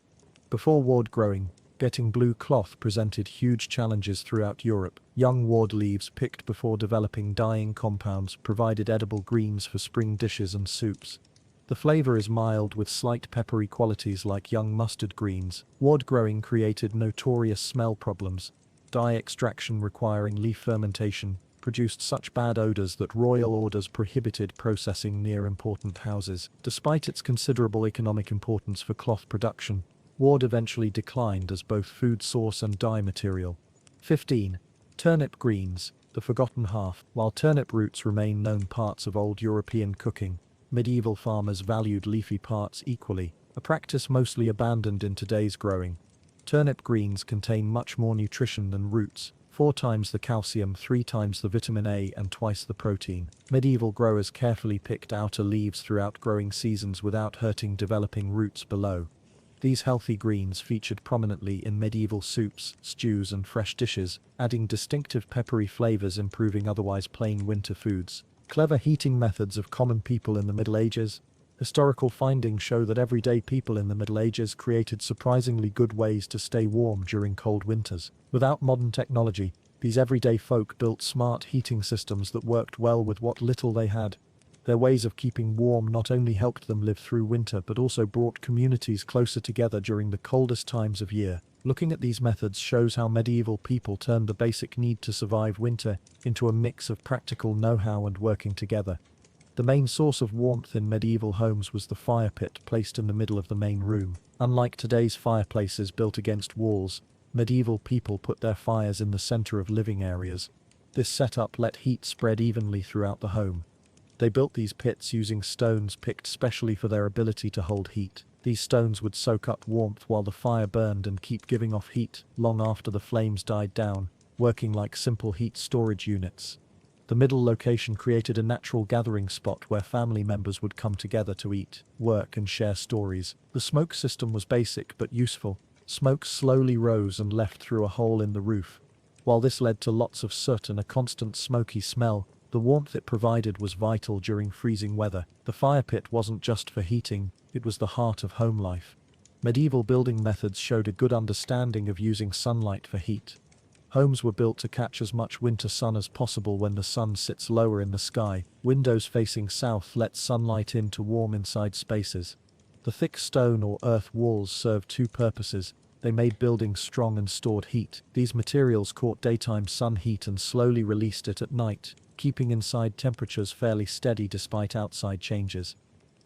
Before ward growing, getting blue cloth presented huge challenges throughout Europe. Young ward leaves picked before developing dyeing compounds provided edible greens for spring dishes and soups. The flavor is mild with slight peppery qualities like young mustard greens. Ward growing created notorious smell problems. Dye extraction requiring leaf fermentation produced such bad odors that royal orders prohibited processing near important houses. Despite its considerable economic importance for cloth production, ward eventually declined as both food source and dye material. 15. Turnip greens, the forgotten half. While turnip roots remain known parts of old European cooking, medieval farmers valued leafy parts equally, a practice mostly abandoned in today's growing. Turnip greens contain much more nutrition than roots, 4 times the calcium, 3 times the vitamin A, and twice the protein. Medieval growers carefully picked outer leaves throughout growing seasons without hurting developing roots below. These healthy greens featured prominently in medieval soups, stews, and fresh dishes, adding distinctive peppery flavors, improving otherwise plain winter foods. Clever heating methods of common people in the Middle Ages. Historical findings show that everyday people in the Middle Ages created surprisingly good ways to stay warm during cold winters. Without modern technology, These everyday folk built smart heating systems that worked well with what little they had. Their ways of keeping warm not only helped them live through winter but also brought communities closer together during the coldest times of year. Looking at these methods shows how medieval people turned the basic need to survive winter into a mix of practical know-how and working together. The main source of warmth in medieval homes was the fire pit placed in the middle of the main room. Unlike today's fireplaces built against walls, medieval people put their fires in the center of living areas. This setup let heat spread evenly throughout the home. They built these pits using stones picked specially for their ability to hold heat. These stones would soak up warmth while the fire burned and keep giving off heat long after the flames died down, working like simple heat storage units. The middle location created a natural gathering spot where family members would come together to eat, work, and share stories. The smoke system was basic but useful. Smoke slowly rose and left through a hole in the roof. While this led to lots of soot and a constant smoky smell, the warmth it provided was vital during freezing weather. The fire pit wasn't just for heating, it was the heart of home life. Medieval building methods showed a good understanding of using sunlight for heat. Homes were built to catch as much winter sun as possible when the sun sits lower in the sky. Windows facing south let sunlight in to warm inside spaces. The thick stone or earth walls served two purposes. They made buildings strong and stored heat. These materials caught daytime sun heat and slowly released it at night, keeping inside temperatures fairly steady despite outside changes.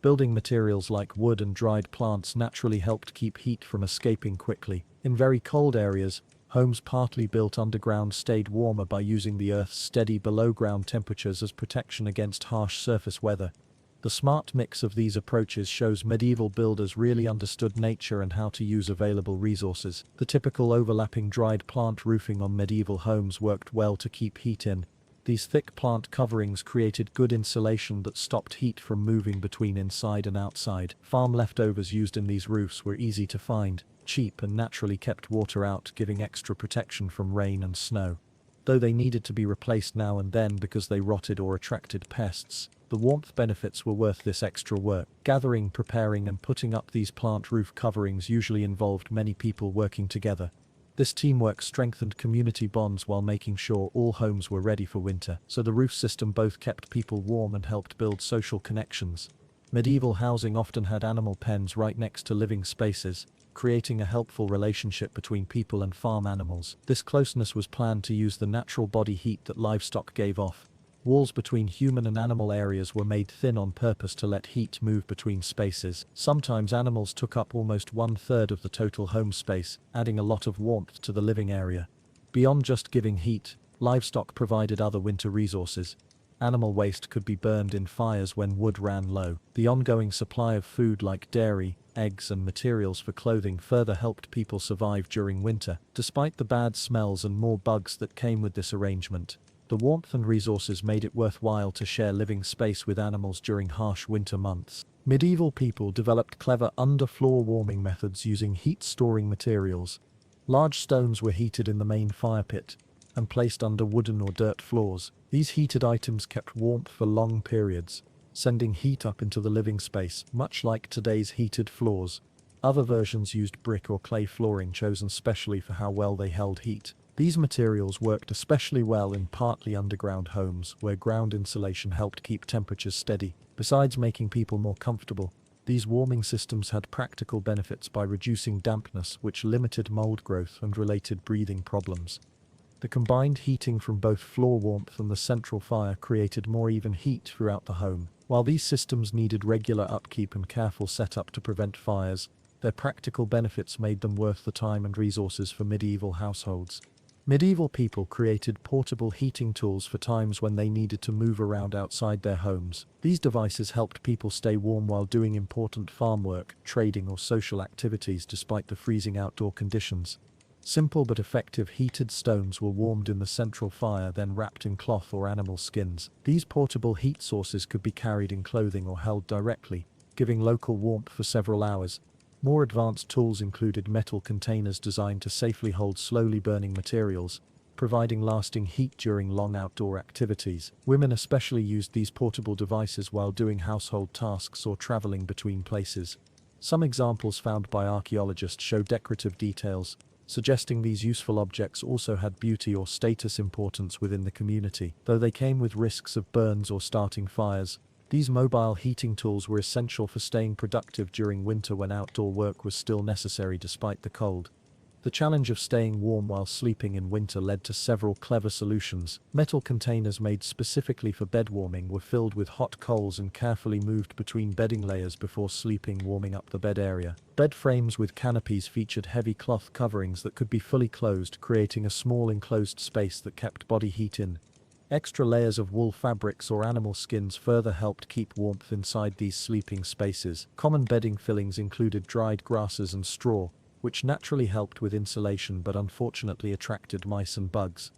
Building materials like wood and dried plants naturally helped keep heat from escaping quickly. In very cold areas, homes partly built underground stayed warmer by using the Earth's steady below-ground temperatures as protection against harsh surface weather. The smart mix of these approaches shows medieval builders really understood nature and how to use available resources. The typical overlapping dried plant roofing on medieval homes worked well to keep heat in. These thick plant coverings created good insulation that stopped heat from moving between inside and outside. Farm leftovers used in these roofs were easy to find, cheap, and naturally kept water out, giving extra protection from rain and snow. Though they needed to be replaced now and then because they rotted or attracted pests, the warmth benefits were worth this extra work. Gathering, preparing, and putting up these plant roof coverings usually involved many people working together. This teamwork strengthened community bonds while making sure all homes were ready for winter, so the roof system both kept people warm and helped build social connections. Medieval housing often had animal pens right next to living spaces, creating a helpful relationship between people and farm animals. This closeness was planned to use the natural body heat that livestock gave off. Walls between human and animal areas were made thin on purpose to let heat move between spaces. Sometimes animals took up almost 1/3 of the total home space, adding a lot of warmth to the living area. Beyond just giving heat, livestock provided other winter resources. Animal waste could be burned in fires when wood ran low. The ongoing supply of food like dairy, eggs, and materials for clothing further helped people survive during winter. Despite the bad smells and more bugs that came with this arrangement, the warmth and resources made it worthwhile to share living space with animals during harsh winter months. Medieval people developed clever underfloor warming methods using heat-storing materials. Large stones were heated in the main fire pit and placed under wooden or dirt floors. These heated items kept warmth for long periods, sending heat up into the living space, much like today's heated floors. Other versions used brick or clay flooring chosen specially for how well they held heat. These materials worked especially well in partly underground homes, where ground insulation helped keep temperatures steady. Besides making people more comfortable, these warming systems had practical benefits by reducing dampness, which limited mold growth and related breathing problems. The combined heating from both floor warmth and the central fire created more even heat throughout the home. While these systems needed regular upkeep and careful setup to prevent fires, their practical benefits made them worth the time and resources for medieval households. Medieval people created portable heating tools for times when they needed to move around outside their homes. These devices helped people stay warm while doing important farm work, trading, or social activities despite the freezing outdoor conditions. Simple but effective heated stones were warmed in the central fire, then wrapped in cloth or animal skins. These portable heat sources could be carried in clothing or held directly, giving local warmth for several hours. More advanced tools included metal containers designed to safely hold slowly burning materials, providing lasting heat during long outdoor activities. Women especially used these portable devices while doing household tasks or traveling between places. Some examples found by archaeologists show decorative details, suggesting these useful objects also had beauty or status importance within the community. Though they came with risks of burns or starting fires, these mobile heating tools were essential for staying productive during winter when outdoor work was still necessary despite the cold. The challenge of staying warm while sleeping in winter led to several clever solutions. Metal containers made specifically for bed warming were filled with hot coals and carefully moved between bedding layers before sleeping, warming up the bed area. Bed frames with canopies featured heavy cloth coverings that could be fully closed, creating a small enclosed space that kept body heat in. Extra layers of wool fabrics or animal skins further helped keep warmth inside these sleeping spaces. Common bedding fillings included dried grasses and straw, which naturally helped with insulation but unfortunately attracted mice and bugs.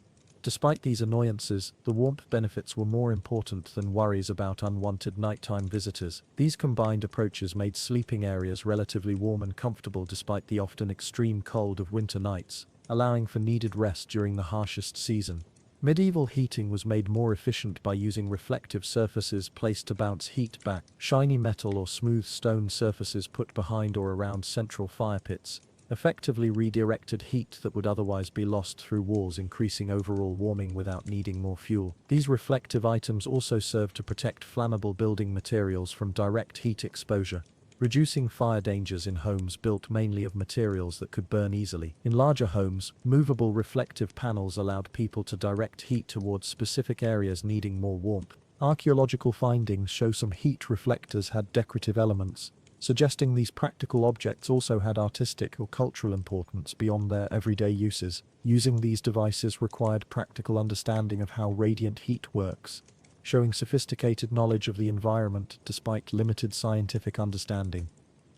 Despite these annoyances, the warmth benefits were more important than worries about unwanted nighttime visitors. These combined approaches made sleeping areas relatively warm and comfortable despite the often extreme cold of winter nights, allowing for needed rest during the harshest season. Medieval heating was made more efficient by using reflective surfaces placed to bounce heat back. Shiny metal or smooth stone surfaces put behind or around central fire pits effectively redirected heat that would otherwise be lost through walls, increasing overall warming without needing more fuel. These reflective items also serve to protect flammable building materials from direct heat exposure, reducing fire dangers in homes built mainly of materials that could burn easily. In larger homes, movable reflective panels allowed people to direct heat towards specific areas needing more warmth. Archaeological findings show some heat reflectors had decorative elements, suggesting these practical objects also had artistic or cultural importance beyond their everyday uses. Using these devices required practical understanding of how radiant heat works, showing sophisticated knowledge of the environment despite limited scientific understanding.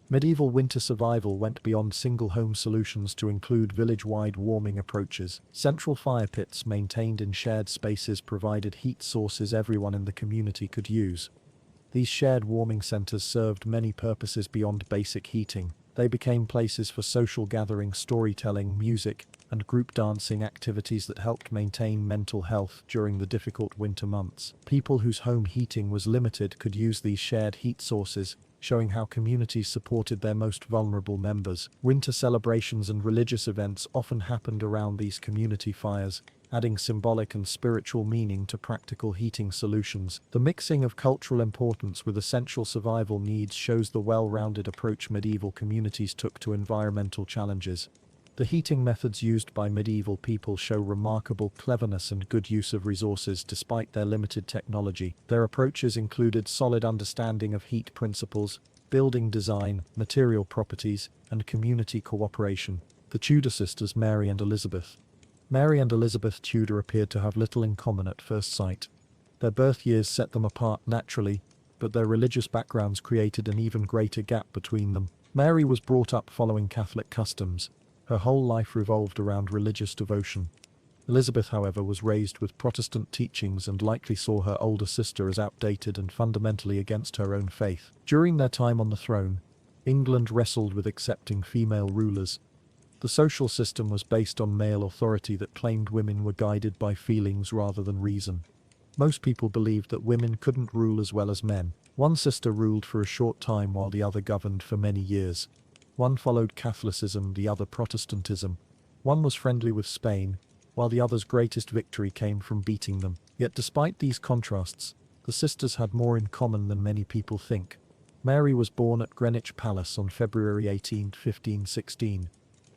Medieval winter survival went beyond single-home solutions to include village-wide warming approaches. Central fire pits maintained in shared spaces provided heat sources everyone in the community could use. These shared warming centers served many purposes beyond basic heating. They became places for social gathering, storytelling, music, and group dancing, activities that helped maintain mental health during the difficult winter months. People whose home heating was limited could use these shared heat sources, showing how communities supported their most vulnerable members. Winter celebrations and religious events often happened around these community fires, adding symbolic and spiritual meaning to practical heating solutions. The mixing of cultural importance with essential survival needs shows the well-rounded approach medieval communities took to environmental challenges. The heating methods used by medieval people show remarkable cleverness and good use of resources despite their limited technology. Their approaches included solid understanding of heat principles, building design, material properties, and community cooperation. The Tudor sisters Mary and Elizabeth. Mary and Elizabeth Tudor appeared to have little in common at first sight. Their birth years set them apart naturally, but their religious backgrounds created an even greater gap between them. Mary was brought up following Catholic customs. Her whole life revolved around religious devotion. Elizabeth, however, was raised with Protestant teachings and likely saw her older sister as outdated and fundamentally against her own faith. During their time on the throne, England wrestled with accepting female rulers. The social system was based on male authority that claimed women were guided by feelings rather than reason. Most people believed that women couldn't rule as well as men. One sister ruled for a short time while the other governed for many years. One followed Catholicism, the other Protestantism. One was friendly with Spain, while the other's greatest victory came from beating them. Yet despite these contrasts, the sisters had more in common than many people think. Mary was born at Greenwich Palace on February 18, 1516.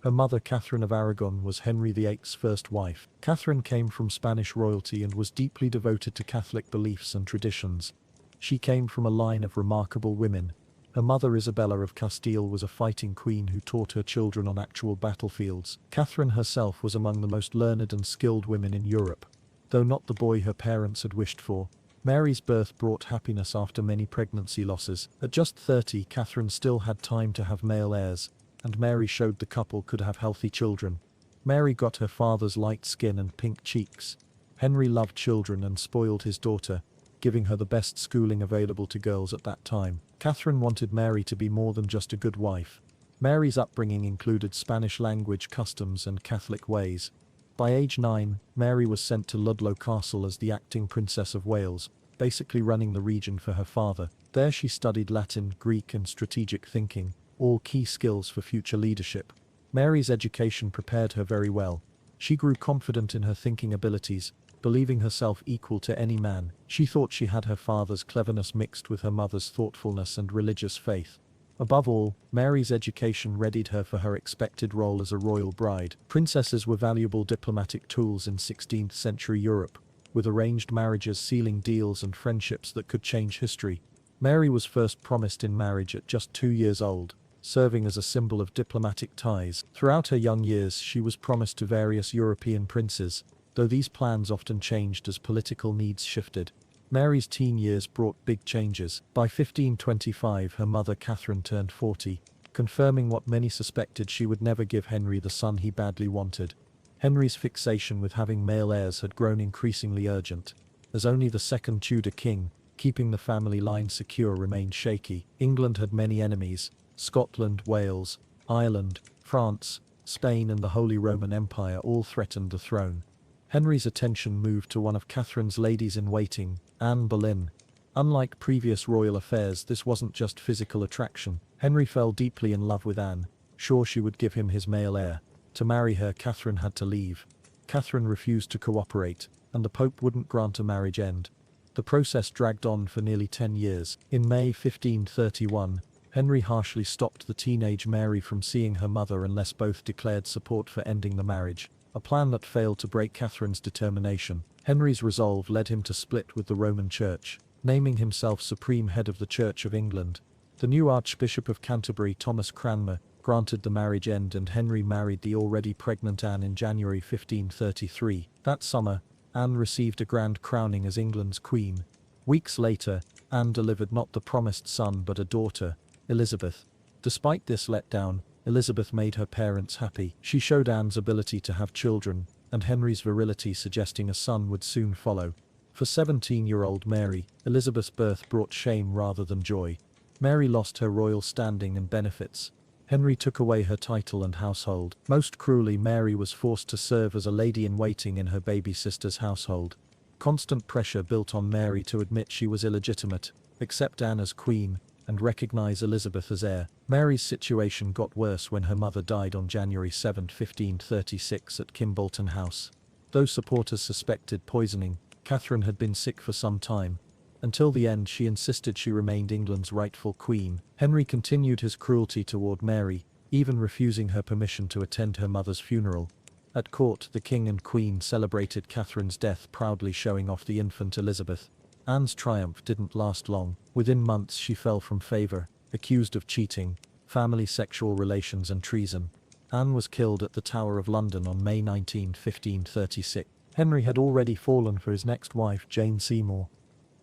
Her mother, Catherine of Aragon, was Henry VIII's first wife. Catherine came from Spanish royalty and was deeply devoted to Catholic beliefs and traditions. She came from a line of remarkable women. Her mother, Isabella of Castile, was a fighting queen who taught her children on actual battlefields. Catherine herself was among the most learned and skilled women in Europe, though not the boy her parents had wished for. Mary's birth brought happiness after many pregnancy losses. At just 30, Catherine still had time to have male heirs, and Mary showed the couple could have healthy children. Mary got her father's light skin and pink cheeks. Henry loved children and spoiled his daughter, giving her the best schooling available to girls at that time. Catherine wanted Mary to be more than just a good wife. Mary's upbringing included Spanish language, customs, and Catholic ways. By age 9, Mary was sent to Ludlow Castle as the acting Princess of Wales, basically running the region for her father. There she studied Latin, Greek, and strategic thinking, all key skills for future leadership. Mary's education prepared her very well. She grew confident in her thinking abilities, believing herself equal to any man. She thought she had her father's cleverness mixed with her mother's thoughtfulness and religious faith. Above all, Mary's education readied her for her expected role as a royal bride. Princesses were valuable diplomatic tools in 16th century Europe, with arranged marriages sealing deals and friendships that could change history. Mary was first promised in marriage at just 2 years old, serving as a symbol of diplomatic ties. Throughout her young years she was promised to various European princes, though these plans often changed as political needs shifted. Mary's teen years brought big changes. By 1525 her mother Catherine turned 40, confirming what many suspected: she would never give Henry the son he badly wanted. Henry's fixation with having male heirs had grown increasingly urgent. As only the second Tudor king, keeping the family line secure remained shaky. England had many enemies: Scotland, Wales, Ireland, France, Spain and the Holy Roman Empire all threatened the throne. Henry's attention moved to one of Catherine's ladies-in-waiting, Anne Boleyn. Unlike previous royal affairs, this wasn't just physical attraction. Henry fell deeply in love with Anne, sure she would give him his male heir. To marry her, Catherine had to leave. Catherine refused to cooperate, and the Pope wouldn't grant a marriage end. The process dragged on for nearly 10 years. In May 1531, Henry harshly stopped the teenage Mary from seeing her mother unless both declared support for ending the marriage, a plan that failed to break Catherine's determination. Henry's resolve led him to split with the Roman Church, naming himself supreme head of the Church of England. The new Archbishop of Canterbury, Thomas Cranmer, granted the marriage end and Henry married the already pregnant Anne in January 1533. That summer, Anne received a grand crowning as England's queen. Weeks later, Anne delivered not the promised son but a daughter, Elizabeth. Despite this letdown, Elizabeth made her parents happy. She showed Anne's ability to have children, and Henry's virility, suggesting a son would soon follow. For 17-year-old Mary, Elizabeth's birth brought shame rather than joy. Mary lost her royal standing and benefits. Henry took away her title and household. Most cruelly, Mary was forced to serve as a lady-in-waiting in her baby sister's household. Constant pressure built on Mary to admit she was illegitimate, accept Anne as queen, and recognize Elizabeth as heir. Mary's situation got worse when her mother died on January 7, 1536 at Kimbolton House. Though supporters suspected poisoning, Catherine had been sick for some time. Until the end she insisted she remained England's rightful queen. Henry continued his cruelty toward Mary, even refusing her permission to attend her mother's funeral. At court, the king and queen celebrated Catherine's death, proudly showing off the infant Elizabeth. Anne's triumph didn't last long. Within months she fell from favor, accused of cheating, family sexual relations and treason. Anne was killed at the Tower of London on May 19, 1536. Henry had already fallen for his next wife, Jane Seymour.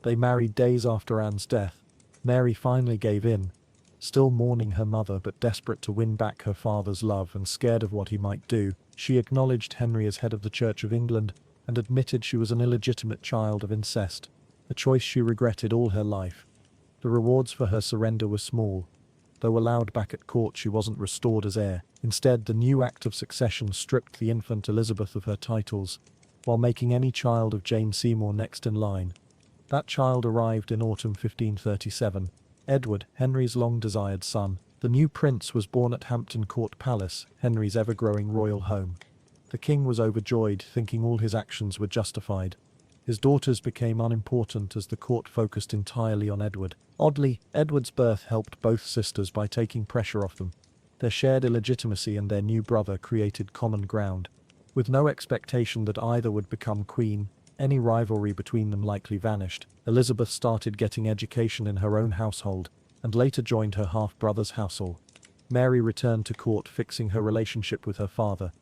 They married days after Anne's death. Mary finally gave in, still mourning her mother but desperate to win back her father's love and scared of what he might do. She acknowledged Henry as head of the Church of England and admitted she was an illegitimate child of incest, a choice she regretted all her life. The rewards for her surrender were small. Though allowed back at court, she wasn't restored as heir. Instead, the new Act of Succession stripped the infant Elizabeth of her titles, while making any child of Jane Seymour next in line. That child arrived in autumn 1537. Edward, Henry's long-desired son. The new prince was born at Hampton Court Palace, Henry's ever-growing royal home. The king was overjoyed, thinking all his actions were justified. His daughters became unimportant as the court focused entirely on Edward. Oddly, Edward's birth helped both sisters by taking pressure off them. Their shared illegitimacy and their new brother created common ground. With no expectation that either would become queen, any rivalry between them likely vanished. Elizabeth started getting education in her own household, and later joined her half-brother's household. Mary returned to court, fixing her relationship with her father.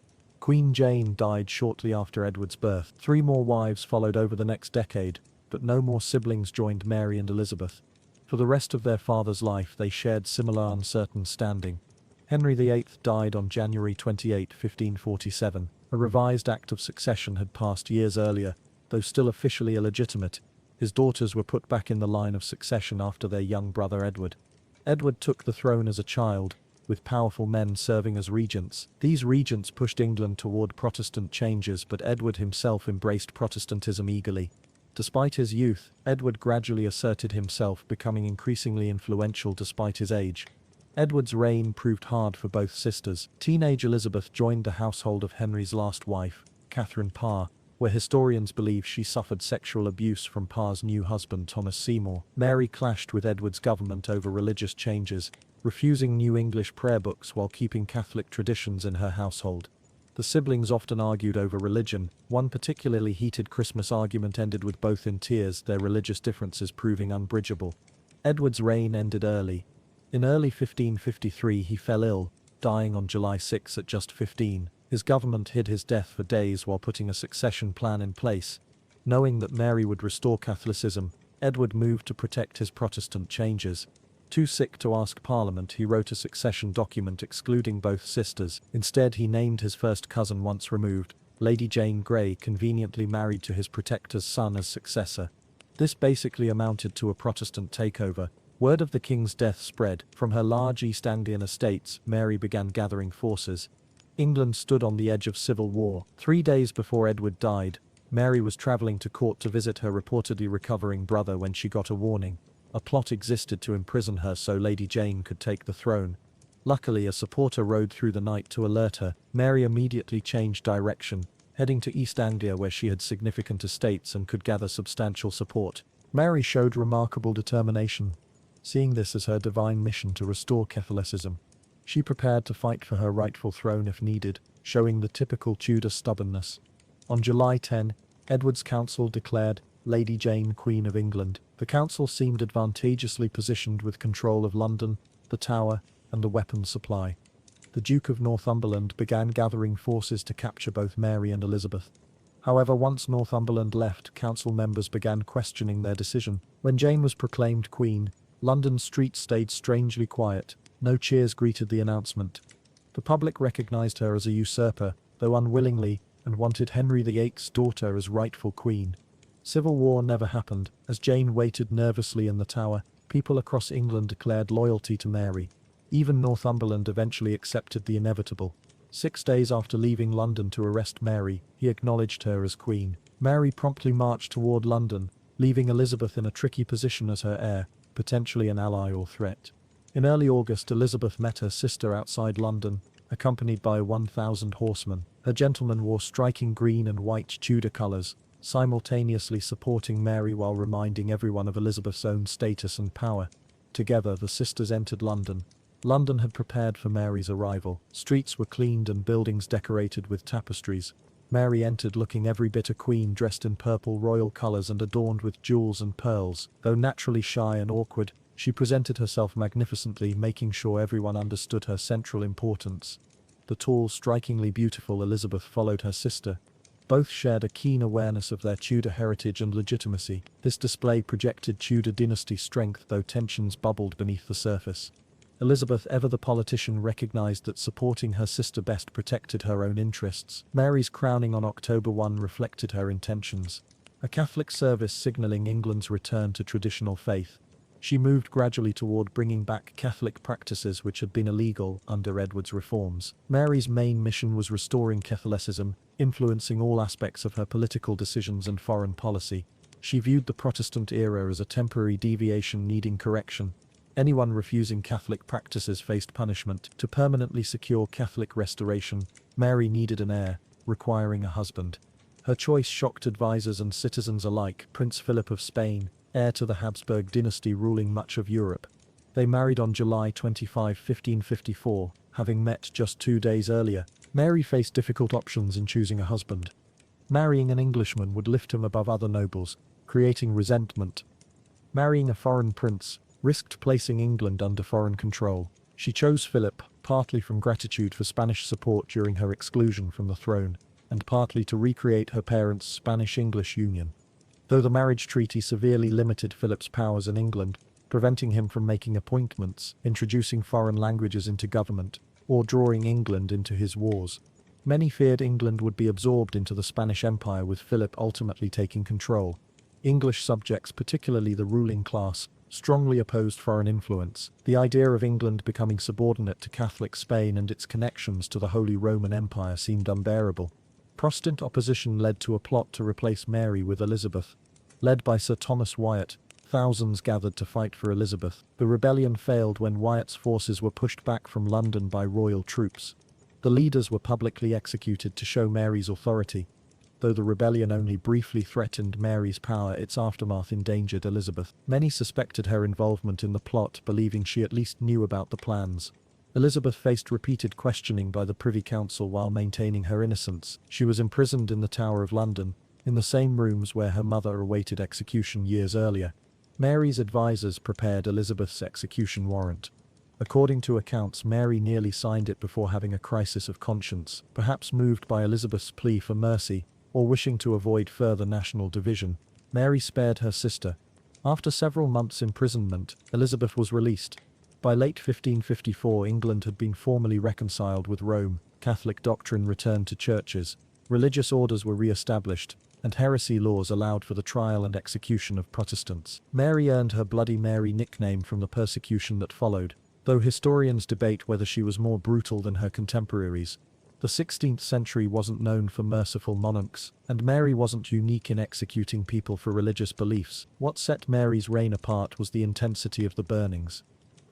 Queen Jane died shortly after Edward's birth. 3 more wives followed over the next decade, but no more siblings joined Mary and Elizabeth. For the rest of their father's life they shared similar uncertain standing. Henry VIII died on January 28, 1547. A revised Act of Succession had passed years earlier, though still officially illegitimate. His daughters were put back in the line of succession after their young brother Edward. Edward took the throne as a child, with powerful men serving as regents. These regents pushed England toward Protestant changes, but Edward himself embraced Protestantism eagerly. Despite his youth, Edward gradually asserted himself, becoming increasingly influential despite his age. Edward's reign proved hard for both sisters. Teenage Elizabeth joined the household of Henry's last wife, Catherine Parr, where historians believe she suffered sexual abuse from Parr's new husband Thomas Seymour. Mary clashed with Edward's government over religious changes, refusing new English prayer books while keeping Catholic traditions in her household. The siblings often argued over religion. One particularly heated Christmas argument ended with both in tears, their religious differences proving unbridgeable. Edward's reign ended early. In early 1553 he fell ill, dying on July 6 at just 15. His government hid his death for days while putting a succession plan in place. Knowing that Mary would restore Catholicism, Edward moved to protect his Protestant changes. Too sick to ask Parliament, he wrote a succession document excluding both sisters. Instead, he named his first cousin once removed, Lady Jane Grey, conveniently married to his protector's son, as successor. This basically amounted to a Protestant takeover. Word of the king's death spread. From her large East Anglian estates, Mary began gathering forces. England stood on the edge of civil war. 3 days before Edward died, Mary was traveling to court to visit her reportedly recovering brother when she got a warning. A plot existed to imprison her so Lady Jane could take the throne. Luckily, a supporter rode through the night to alert her. Mary immediately changed direction, heading to East Anglia where she had significant estates and could gather substantial support. Mary showed remarkable determination, seeing this as her divine mission to restore Catholicism. She prepared to fight for her rightful throne if needed, showing the typical Tudor stubbornness. On July 10, Edward's council declared Lady Jane Queen of England. The council seemed advantageously positioned with control of London, the Tower, and the weapons supply. The Duke of Northumberland began gathering forces to capture both Mary and Elizabeth. However, once Northumberland left, council members began questioning their decision. When Jane was proclaimed Queen, London's streets stayed strangely quiet. No cheers greeted the announcement. The public recognized her as a usurper, though unwillingly, and wanted Henry VIII's daughter as rightful queen. Civil war never happened. As Jane waited nervously in the Tower, people across England declared loyalty to Mary. Even Northumberland eventually accepted the inevitable. 6 days after leaving London to arrest Mary, he acknowledged her as queen. Mary promptly marched toward London, leaving Elizabeth in a tricky position as her heir, potentially an ally or threat. In early August, Elizabeth met her sister outside London, accompanied by 1,000 horsemen. Her gentlemen wore striking green and white Tudor colours, simultaneously supporting Mary while reminding everyone of Elizabeth's own status and power. Together, the sisters entered London. London had prepared for Mary's arrival. Streets were cleaned and buildings decorated with tapestries. Mary entered looking every bit a queen, dressed in purple royal colours and adorned with jewels and pearls. Though naturally shy and awkward, she presented herself magnificently, making sure everyone understood her central importance. The tall, strikingly beautiful Elizabeth followed her sister. Both shared a keen awareness of their Tudor heritage and legitimacy. This display projected Tudor dynasty strength, though tensions bubbled beneath the surface. Elizabeth, ever the politician, recognized that supporting her sister best protected her own interests. Mary's crowning on October 1 reflected her intentions. A Catholic service signaling England's return to traditional faith. She moved gradually toward bringing back Catholic practices which had been illegal under Edward's reforms. Mary's main mission was restoring Catholicism, influencing all aspects of her political decisions and foreign policy. She viewed the Protestant era as a temporary deviation needing correction. Anyone refusing Catholic practices faced punishment. To permanently secure Catholic restoration, Mary needed an heir, requiring a husband. Her choice shocked advisors and citizens alike. Prince Philip of Spain, heir to the Habsburg dynasty ruling much of Europe. They married on July 25, 1554, having met just 2 days earlier. Mary faced difficult options in choosing a husband. Marrying an Englishman would lift him above other nobles, creating resentment. Marrying a foreign prince risked placing England under foreign control. She chose Philip, partly from gratitude for Spanish support during her exclusion from the throne, and partly to recreate her parents' Spanish-English union. Though the marriage treaty severely limited Philip's powers in England, preventing him from making appointments, introducing foreign languages into government, or drawing England into his wars. Many feared England would be absorbed into the Spanish Empire, with Philip ultimately taking control. English subjects, particularly the ruling class, strongly opposed foreign influence. The idea of England becoming subordinate to Catholic Spain and its connections to the Holy Roman Empire seemed unbearable. Protestant opposition led to a plot to replace Mary with Elizabeth. Led by Sir Thomas Wyatt, Thousands gathered to fight for Elizabeth. The rebellion failed when Wyatt's forces were pushed back from London by royal troops. The leaders were publicly executed to show Mary's authority. Though the rebellion only briefly threatened Mary's power, its aftermath endangered Elizabeth. Many suspected her involvement in the plot, believing she at least knew about the plans. Elizabeth faced repeated questioning by the Privy Council while maintaining her innocence. She was imprisoned in the Tower of London, in the same rooms where her mother awaited execution years earlier. Mary's advisors prepared Elizabeth's execution warrant. According to accounts, Mary nearly signed it before having a crisis of conscience, perhaps moved by Elizabeth's plea for mercy, or wishing to avoid further national division. Mary spared her sister. After several months' imprisonment, Elizabeth was released. By late 1554, England had been formally reconciled with Rome, Catholic doctrine returned to churches, religious orders were re-established, and heresy laws allowed for the trial and execution of Protestants. Mary earned her Bloody Mary nickname from the persecution that followed, though historians debate whether she was more brutal than her contemporaries. The 16th century wasn't known for merciful monarchs, and Mary wasn't unique in executing people for religious beliefs. What set Mary's reign apart was the intensity of the burnings.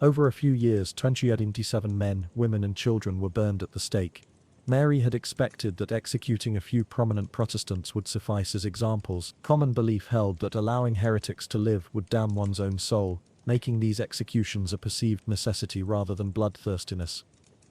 Over a few years, 27 men, women and children were burned at the stake. Mary had expected that executing a few prominent Protestants would suffice as examples. Common belief held that allowing heretics to live would damn one's own soul, making these executions a perceived necessity rather than bloodthirstiness.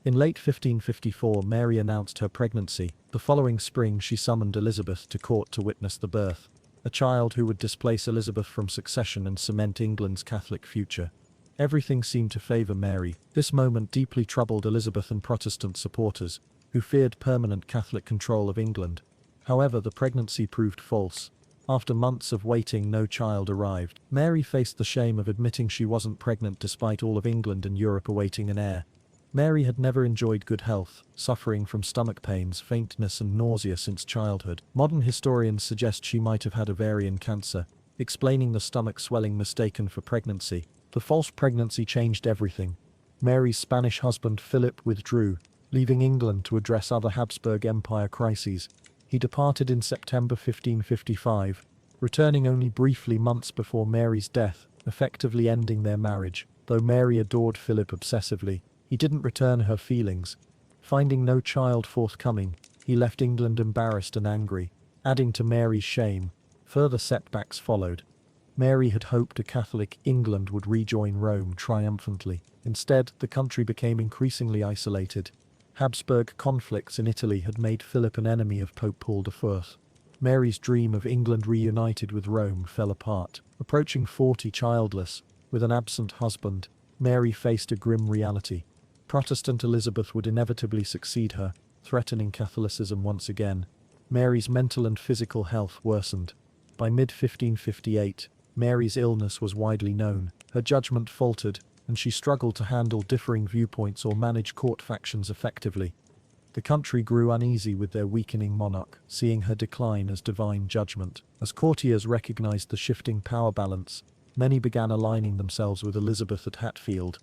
In late 1554, Mary announced her pregnancy. The following spring, she summoned Elizabeth to court to witness the birth, a child who would displace Elizabeth from succession and cement England's Catholic future. Everything seemed to favor Mary. This moment deeply troubled Elizabeth and Protestant supporters, who feared permanent Catholic control of England. However, the pregnancy proved false. After months of waiting, no child arrived. Mary faced the shame of admitting she wasn't pregnant despite all of England and Europe awaiting an heir. Mary had never enjoyed good health, suffering from stomach pains, faintness and nausea since childhood. Modern historians suggest she might have had ovarian cancer, explaining the stomach swelling mistaken for pregnancy. The false pregnancy changed everything. Mary's Spanish husband Philip withdrew, leaving England to address other Habsburg Empire crises. He departed in September 1555, returning only briefly months before Mary's death, effectively ending their marriage. Though Mary adored Philip obsessively, he didn't return her feelings. Finding no child forthcoming, he left England embarrassed and angry. Adding to Mary's shame, further setbacks followed. Mary had hoped a Catholic England would rejoin Rome triumphantly. Instead, the country became increasingly isolated. Habsburg conflicts in Italy had made Philip an enemy of Pope Paul IV. Mary's dream of England reunited with Rome fell apart. Approaching 40 childless, with an absent husband, Mary faced a grim reality. Protestant Elizabeth would inevitably succeed her, threatening Catholicism once again. Mary's mental and physical health worsened. By mid-1558, Mary's illness was widely known. Her judgment faltered, and she struggled to handle differing viewpoints or manage court factions effectively. The country grew uneasy with their weakening monarch, seeing her decline as divine judgment. As courtiers recognized the shifting power balance, many began aligning themselves with Elizabeth at Hatfield.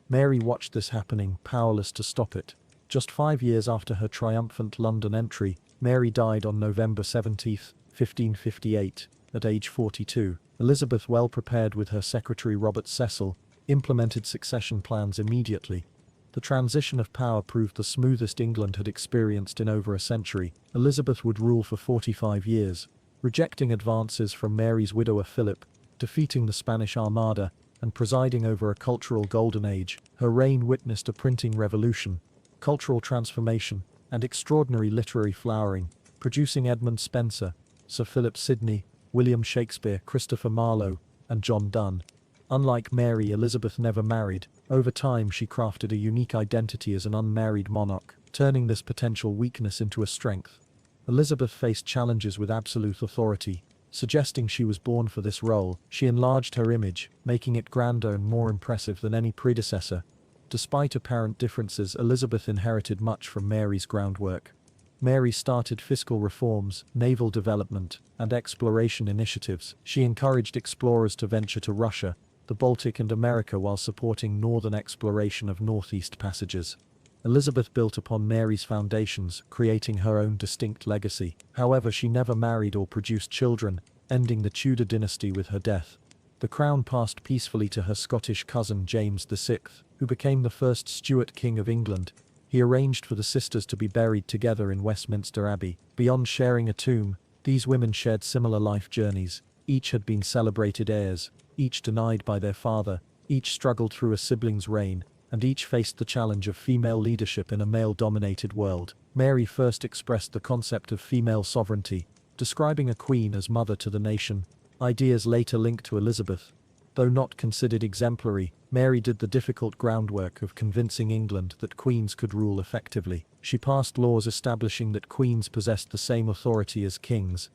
Mary watched this happening, powerless to stop it. Just 5 years after her triumphant London entry, Mary died on November 17, 1558, at age 42. Elizabeth, well prepared with her secretary Robert Cecil, implemented succession plans immediately. The transition of power proved the smoothest England had experienced in over a century. Elizabeth would rule for 45 years, rejecting advances from Mary's widower Philip, defeating the Spanish Armada, and presiding over a cultural golden age. Her reign witnessed a printing revolution, cultural transformation, and extraordinary literary flowering, producing Edmund Spenser, Sir Philip Sidney, William Shakespeare, Christopher Marlowe, and John Donne. Unlike Mary, Elizabeth never married. Over time, she crafted a unique identity as an unmarried monarch, turning this potential weakness into a strength. Elizabeth faced challenges with absolute authority, suggesting she was born for this role. She enlarged her image, making it grander and more impressive than any predecessor. Despite apparent differences, Elizabeth inherited much from Mary's groundwork. Mary started fiscal reforms, naval development, and exploration initiatives. She encouraged explorers to venture to Russia, the Baltic and America while supporting northern exploration of northeast passages. Elizabeth built upon Mary's foundations, creating her own distinct legacy. However, she never married or produced children, ending the Tudor dynasty with her death. The crown passed peacefully to her Scottish cousin James VI, who became the first Stuart King of England. He arranged for the sisters to be buried together in Westminster Abbey. Beyond sharing a tomb, these women shared similar life journeys. Each had been celebrated heirs, each denied by their father, each struggled through a sibling's reign, and each faced the challenge of female leadership in a male-dominated world. Mary first expressed the concept of female sovereignty, describing a queen as mother to the nation, ideas later linked to Elizabeth. Though not considered exemplary, Mary did the difficult groundwork of convincing England that queens could rule effectively. She passed laws establishing that queens possessed the same authority as kings,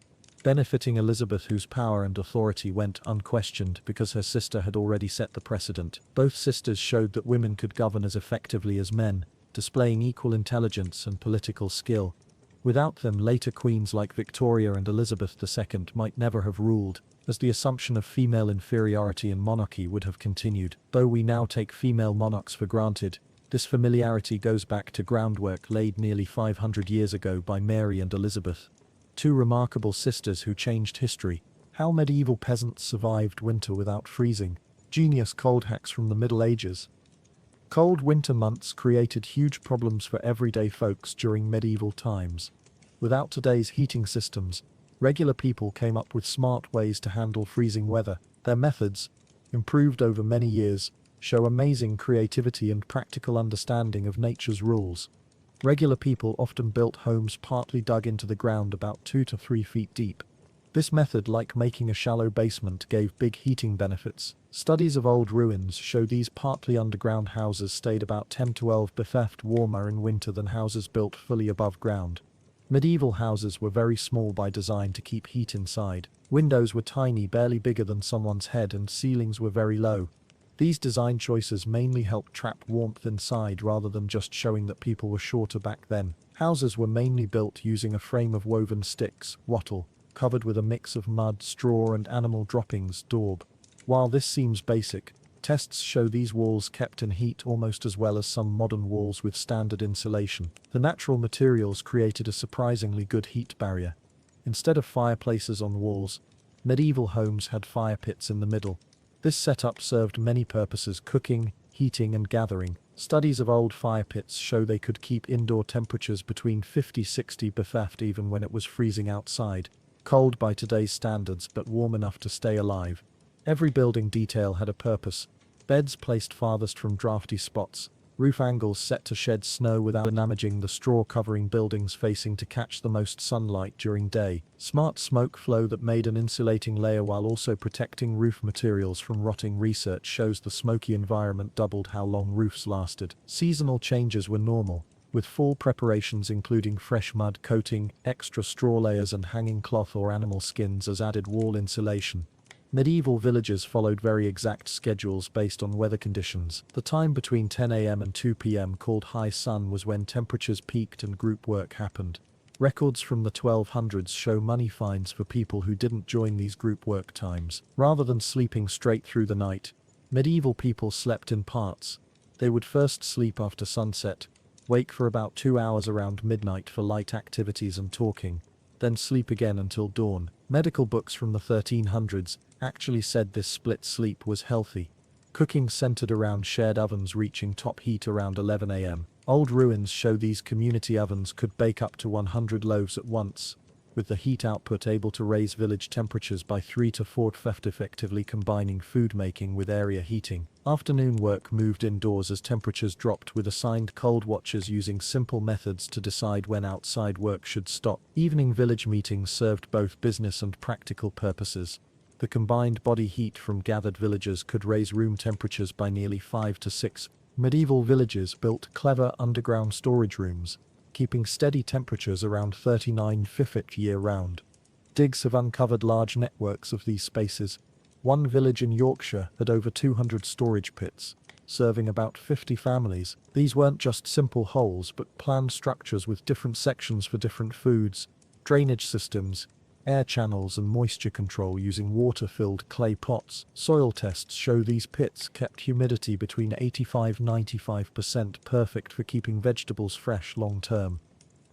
benefiting Elizabeth, whose power and authority went unquestioned because her sister had already set the precedent. Both sisters showed that women could govern as effectively as men, displaying equal intelligence and political skill. Without them, later queens like Victoria and Elizabeth II might never have ruled, as the assumption of female inferiority in monarchy would have continued. Though we now take female monarchs for granted, this familiarity goes back to groundwork laid nearly 500 years ago by Mary and Elizabeth, two remarkable sisters who changed history. How medieval peasants survived winter without freezing. Genius cold hacks from the Middle Ages. Cold winter months created huge problems for everyday folks during medieval times. Without today's heating systems, regular people came up with smart ways to handle freezing weather. Their methods, improved over many years, show amazing creativity and practical understanding of nature's rules. Regular people often built homes partly dug into the ground about 2 to 3 feet deep. This method, like making a shallow basement, gave big heating benefits. Studies of old ruins show these partly underground houses stayed about 10 to 12% warmer in winter than houses built fully above ground. Medieval houses were very small by design to keep heat inside. Windows were tiny, barely bigger than someone's head, and ceilings were very low. These design choices mainly helped trap warmth inside rather than just showing that people were shorter back then. Houses were mainly built using a frame of woven sticks, wattle, covered with a mix of mud, straw and animal droppings, daub. While this seems basic, tests show these walls kept in heat almost as well as some modern walls with standard insulation. The natural materials created a surprisingly good heat barrier. Instead of fireplaces on walls, medieval homes had fire pits in the middle. This setup served many purposes: cooking, heating and gathering. Studies of old fire pits show they could keep indoor temperatures between 50–60°F even when it was freezing outside. Cold by today's standards, but warm enough to stay alive. Every building detail had a purpose. Beds placed farthest from drafty spots. Roof angles set to shed snow without damaging the straw covering buildings facing to catch the most sunlight during day. Smart smoke flow that made an insulating layer while also protecting roof materials from rotting. Research shows the smoky environment doubled how long roofs lasted. Seasonal changes were normal, with fall preparations including fresh mud coating, extra straw layers and hanging cloth or animal skins as added wall insulation. Medieval villages followed very exact schedules based on weather conditions. The time between 10 a.m. and 2 p.m. called high sun was when temperatures peaked and group work happened. Records from the 1200s show money fines for people who didn't join these group work times. Rather than sleeping straight through the night, medieval people slept in parts. They would first sleep after sunset, wake for about 2 hours around midnight for light activities and talking, then sleep again until dawn. Medical books from the 1300s actually said this split sleep was healthy. Cooking centered around shared ovens reaching top heat around 11 a.m. Old ruins show these community ovens could bake up to 100 loaves at once, with the heat output able to raise village temperatures by 3 to 4°F, effectively combining food making with area heating. Afternoon work moved indoors as temperatures dropped, with assigned cold watchers using simple methods to decide when outside work should stop. Evening village meetings served both business and practical purposes. The combined body heat from gathered villagers could raise room temperatures by nearly 5 to 6. Medieval villages built clever underground storage rooms, keeping steady temperatures around 39°F year-round. Digs have uncovered large networks of these spaces. One village in Yorkshire had over 200 storage pits, serving about 50 families. These weren't just simple holes but planned structures with different sections for different foods, drainage systems, air channels and moisture control using water-filled clay pots. Soil tests show these pits kept humidity between 85–95%, perfect for keeping vegetables fresh long-term.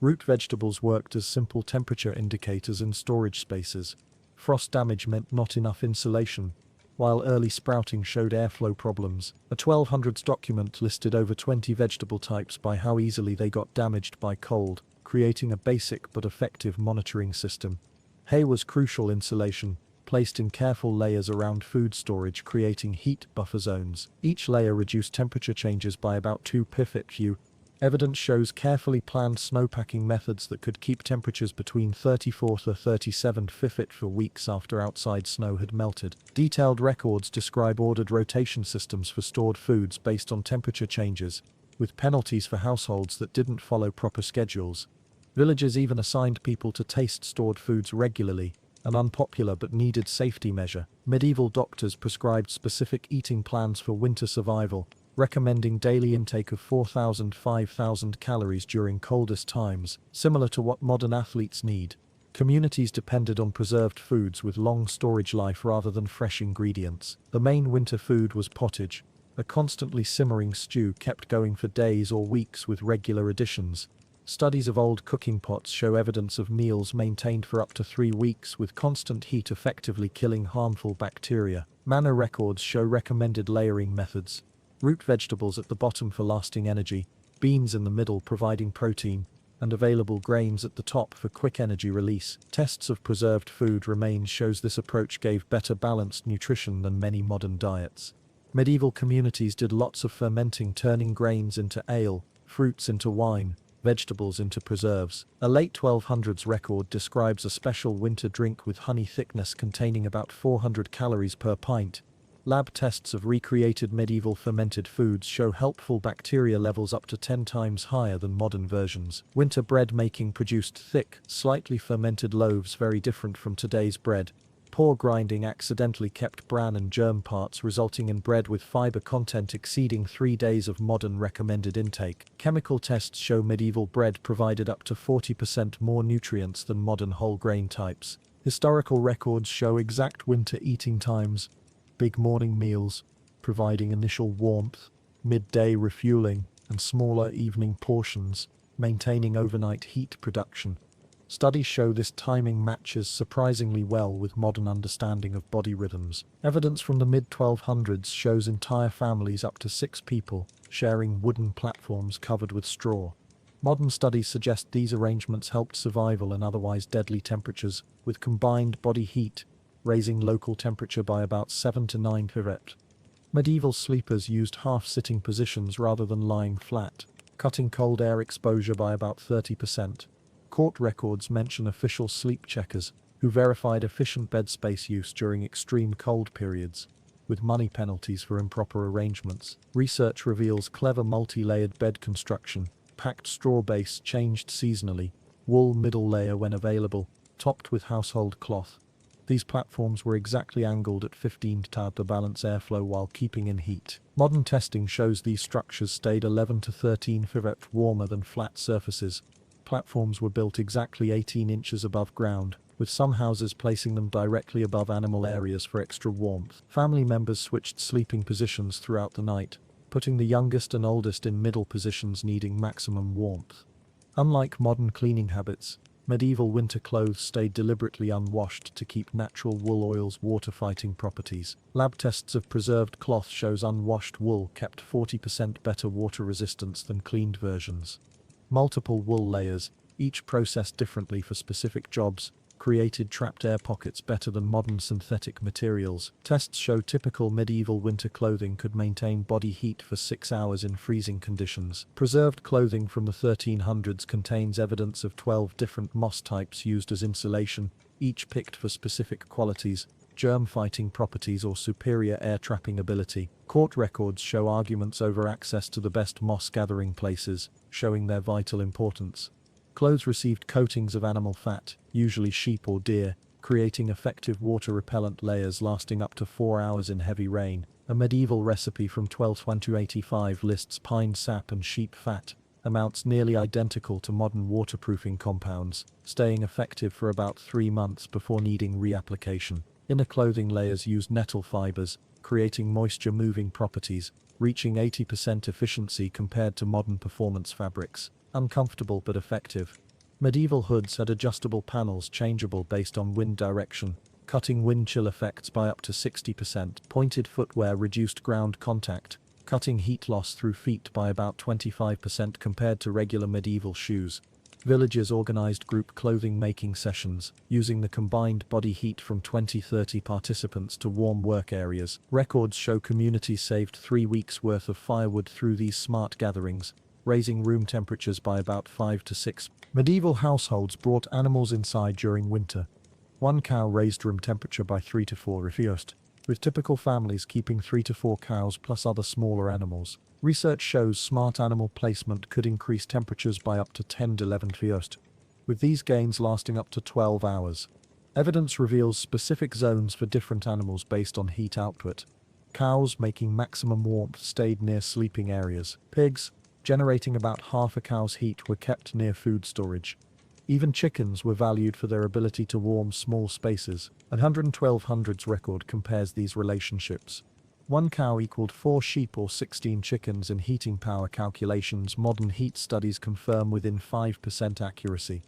Root vegetables worked as simple temperature indicators in storage spaces. Frost damage meant not enough insulation. while early sprouting showed airflow problems. A 1200s document listed over 20 vegetable types by how easily they got damaged by cold, creating a basic but effective monitoring system. Hay was crucial insulation, placed in careful layers around food storage, creating heat buffer zones. Each layer reduced temperature changes by about 2 pFU. Evidence shows carefully planned snowpacking methods that could keep temperatures between 34 to 37 pFit for weeks after outside snow had melted. Detailed records describe ordered rotation systems for stored foods based on temperature changes, with penalties for households that didn't follow proper schedules. Villages even assigned people to taste stored foods regularly, an unpopular but needed safety measure. Medieval doctors prescribed specific eating plans for winter survival, recommending daily intake of 4,000–5,000 calories during coldest times, similar to what modern athletes need. Communities depended on preserved foods with long storage life rather than fresh ingredients. The main winter food was pottage, a constantly simmering stew kept going for days or weeks with regular additions. Studies of old cooking pots show evidence of meals maintained for up to 3 weeks with constant heat effectively killing harmful bacteria. Manor records show recommended layering methods. Root vegetables at the bottom for lasting energy, beans in the middle providing protein, and available grains at the top for quick energy release. Tests of preserved food remains shows this approach gave better balanced nutrition than many modern diets. Medieval communities did lots of fermenting, turning grains into ale, fruits into wine, vegetables into preserves. A late 1200s record describes a special winter drink with honey thickness containing about 400 calories per pint. Lab tests of recreated medieval fermented foods show helpful bacteria levels up to 10 times higher than modern versions. Winter bread making produced thick, slightly fermented loaves very different from today's bread. Poor grinding accidentally kept bran and germ parts, resulting in bread with fiber content exceeding 3 days of modern recommended intake. Chemical tests show medieval bread provided up to 40% more nutrients than modern whole grain types. Historical records show exact winter eating times. Big morning meals, providing initial warmth, midday refueling, and smaller evening portions, maintaining overnight heat production. Studies show this timing matches surprisingly well with modern understanding of body rhythms. Evidence from the mid-1200s shows entire families up to 6 people sharing wooden platforms covered with straw. Modern studies suggest these arrangements helped survival in otherwise deadly temperatures, with combined body heat raising local temperature by about 7 to 9 pFit. Medieval sleepers used half-sitting positions rather than lying flat, cutting cold air exposure by about 30%. Court records mention official sleep checkers, who verified efficient bed space use during extreme cold periods, with money penalties for improper arrangements. Research reveals clever multi-layered bed construction, packed straw base changed seasonally, wool middle layer when available, topped with household cloth. These platforms were exactly angled at 15 to balance airflow while keeping in heat. Modern testing shows these structures stayed 11 to 13 pFit warmer than flat surfaces. Platforms were built exactly 18 inches above ground, with some houses placing them directly above animal areas for extra warmth. Family members switched sleeping positions throughout the night, putting the youngest and oldest in middle positions needing maximum warmth. Unlike modern cleaning habits, medieval winter clothes stayed deliberately unwashed to keep natural wool oil's water-fighting properties. Lab tests of preserved cloth shows unwashed wool kept 40% better water resistance than cleaned versions. Multiple wool layers, each processed differently for specific jobs, created trapped air pockets better than modern synthetic materials. Tests show typical medieval winter clothing could maintain body heat for 6 hours in freezing conditions. Preserved clothing from the 1300s contains evidence of 12 different moss types used as insulation, each picked for specific qualities, germ-fighting properties or superior air-trapping ability. Court records show arguments over access to the best moss-gathering places, showing their vital importance. Clothes received coatings of animal fat, usually sheep or deer, creating effective water-repellent layers lasting up to 4 hours in heavy rain. A medieval recipe from 1285 lists pine sap and sheep fat, amounts nearly identical to modern waterproofing compounds, staying effective for about 3 months before needing reapplication. Inner clothing layers used nettle fibers, creating moisture-moving properties, reaching 80% efficiency compared to modern performance fabrics. Uncomfortable but effective. Medieval hoods had adjustable panels changeable based on wind direction, cutting wind chill effects by up to 60%. Pointed footwear reduced ground contact, cutting heat loss through feet by about 25% compared to regular medieval shoes. Villagers organized group clothing making sessions, using the combined body heat from 20-30 participants to warm work areas. Records show communities saved 3 weeks' worth of firewood through these smart gatherings, raising room temperatures by about 5 to 6. Medieval households brought animals inside during winter. One cow raised room temperature by 3 to 4 degrees, with typical families keeping 3 to 4 cows plus other smaller animals. Research shows smart animal placement could increase temperatures by up to 10 to 11 degrees, with these gains lasting up to 12 hours. Evidence reveals specific zones for different animals based on heat output. Cows making maximum warmth stayed near sleeping areas. Pigs, generating about half a cow's heat, were kept near food storage. Even chickens were valued for their ability to warm small spaces. A 11200s record compares these relationships. 1 cow equaled 4 sheep or 16 chickens in heating power calculations. Modern heat studies confirm within 5% accuracy.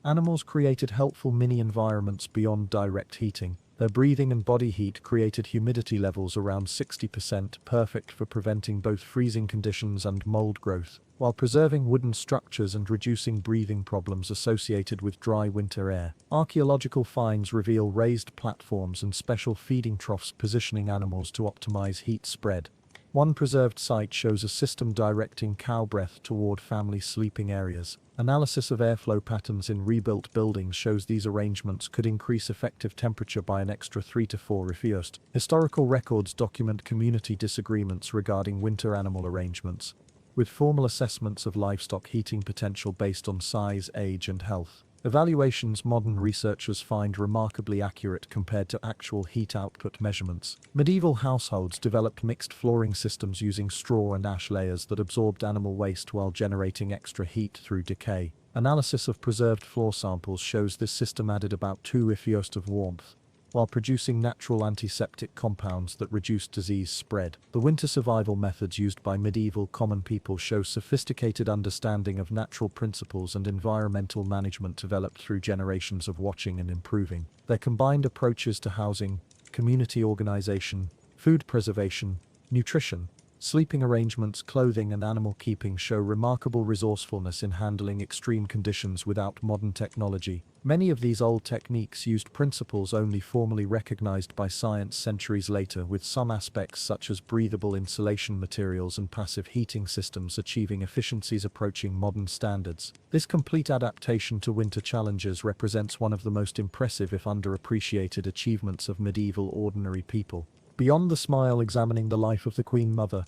Animals created helpful mini-environments beyond direct heating. Their breathing and body heat created humidity levels around 60%, perfect for preventing both freezing conditions and mold growth, while preserving wooden structures and reducing breathing problems associated with dry winter air. Archaeological finds reveal raised platforms and special feeding troughs positioning animals to optimize heat spread. One preserved site shows a system directing cow breath toward family sleeping areas. Analysis of airflow patterns in rebuilt buildings shows these arrangements could increase effective temperature by an extra 3 to 4 degrees. Historical records document community disagreements regarding winter animal arrangements, with formal assessments of livestock heating potential based on size, age, and health. Evaluations modern researchers find remarkably accurate compared to actual heat output measurements. Medieval households developed mixed flooring systems using straw and ash layers that absorbed animal waste while generating extra heat through decay. Analysis of preserved floor samples shows this system added about 2 degrees of warmth, while producing natural antiseptic compounds that reduced disease spread. The winter survival methods used by medieval common people show sophisticated understanding of natural principles and environmental management developed through generations of watching and improving. Their combined approaches to housing, community organization, food preservation, nutrition, sleeping arrangements, clothing, and animal keeping show remarkable resourcefulness in handling extreme conditions without modern technology. Many of these old techniques used principles only formally recognized by science centuries later, with some aspects such as breathable insulation materials and passive heating systems achieving efficiencies approaching modern standards. This complete adaptation to winter challenges represents one of the most impressive if underappreciated achievements of medieval ordinary people. Beyond the smile examining the life of the Queen Mother,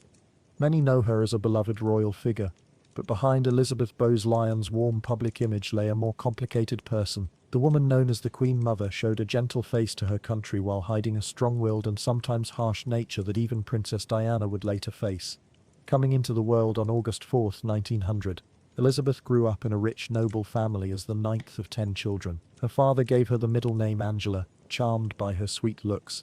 many know her as a beloved royal figure, but behind Elizabeth Bowes-Lyon's warm public image lay a more complicated person. The woman known as the Queen Mother showed a gentle face to her country while hiding a strong-willed and sometimes harsh nature that even Princess Diana would later face. Coming into the world on August 4, 1900, Elizabeth grew up in a rich, noble family as the 9th of 10 children. Her father gave her the middle name Angela, charmed by her sweet looks.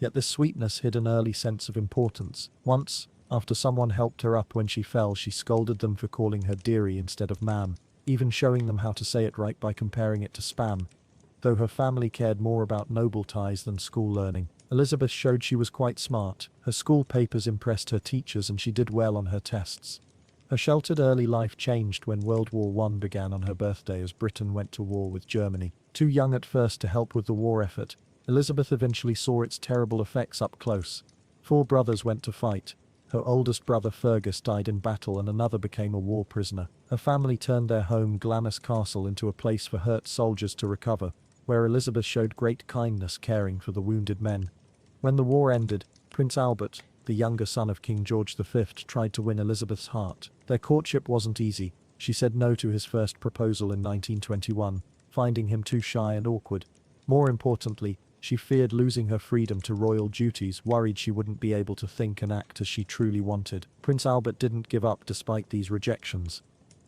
Yet this sweetness hid an early sense of importance. Once, after someone helped her up when she fell, she scolded them for calling her dearie instead of ma'am, even showing them how to say it right by comparing it to spam. Though her family cared more about noble ties than school learning, Elizabeth showed she was quite smart. Her school papers impressed her teachers and she did well on her tests. Her sheltered early life changed when World War I began on her birthday as Britain went to war with Germany. Too young at first to help with the war effort, Elizabeth eventually saw its terrible effects up close. 4 brothers went to fight. Her oldest brother Fergus died in battle and another became a war prisoner. Her family turned their home Glamis Castle into a place for hurt soldiers to recover, where Elizabeth showed great kindness caring for the wounded men. When the war ended, Prince Albert, the younger son of King George V, tried to win Elizabeth's heart. Their courtship wasn't easy. She said no to his first proposal in 1921, finding him too shy and awkward. More importantly, she feared losing her freedom to royal duties, worried she wouldn't be able to think and act as she truly wanted. Prince Albert didn't give up despite these rejections.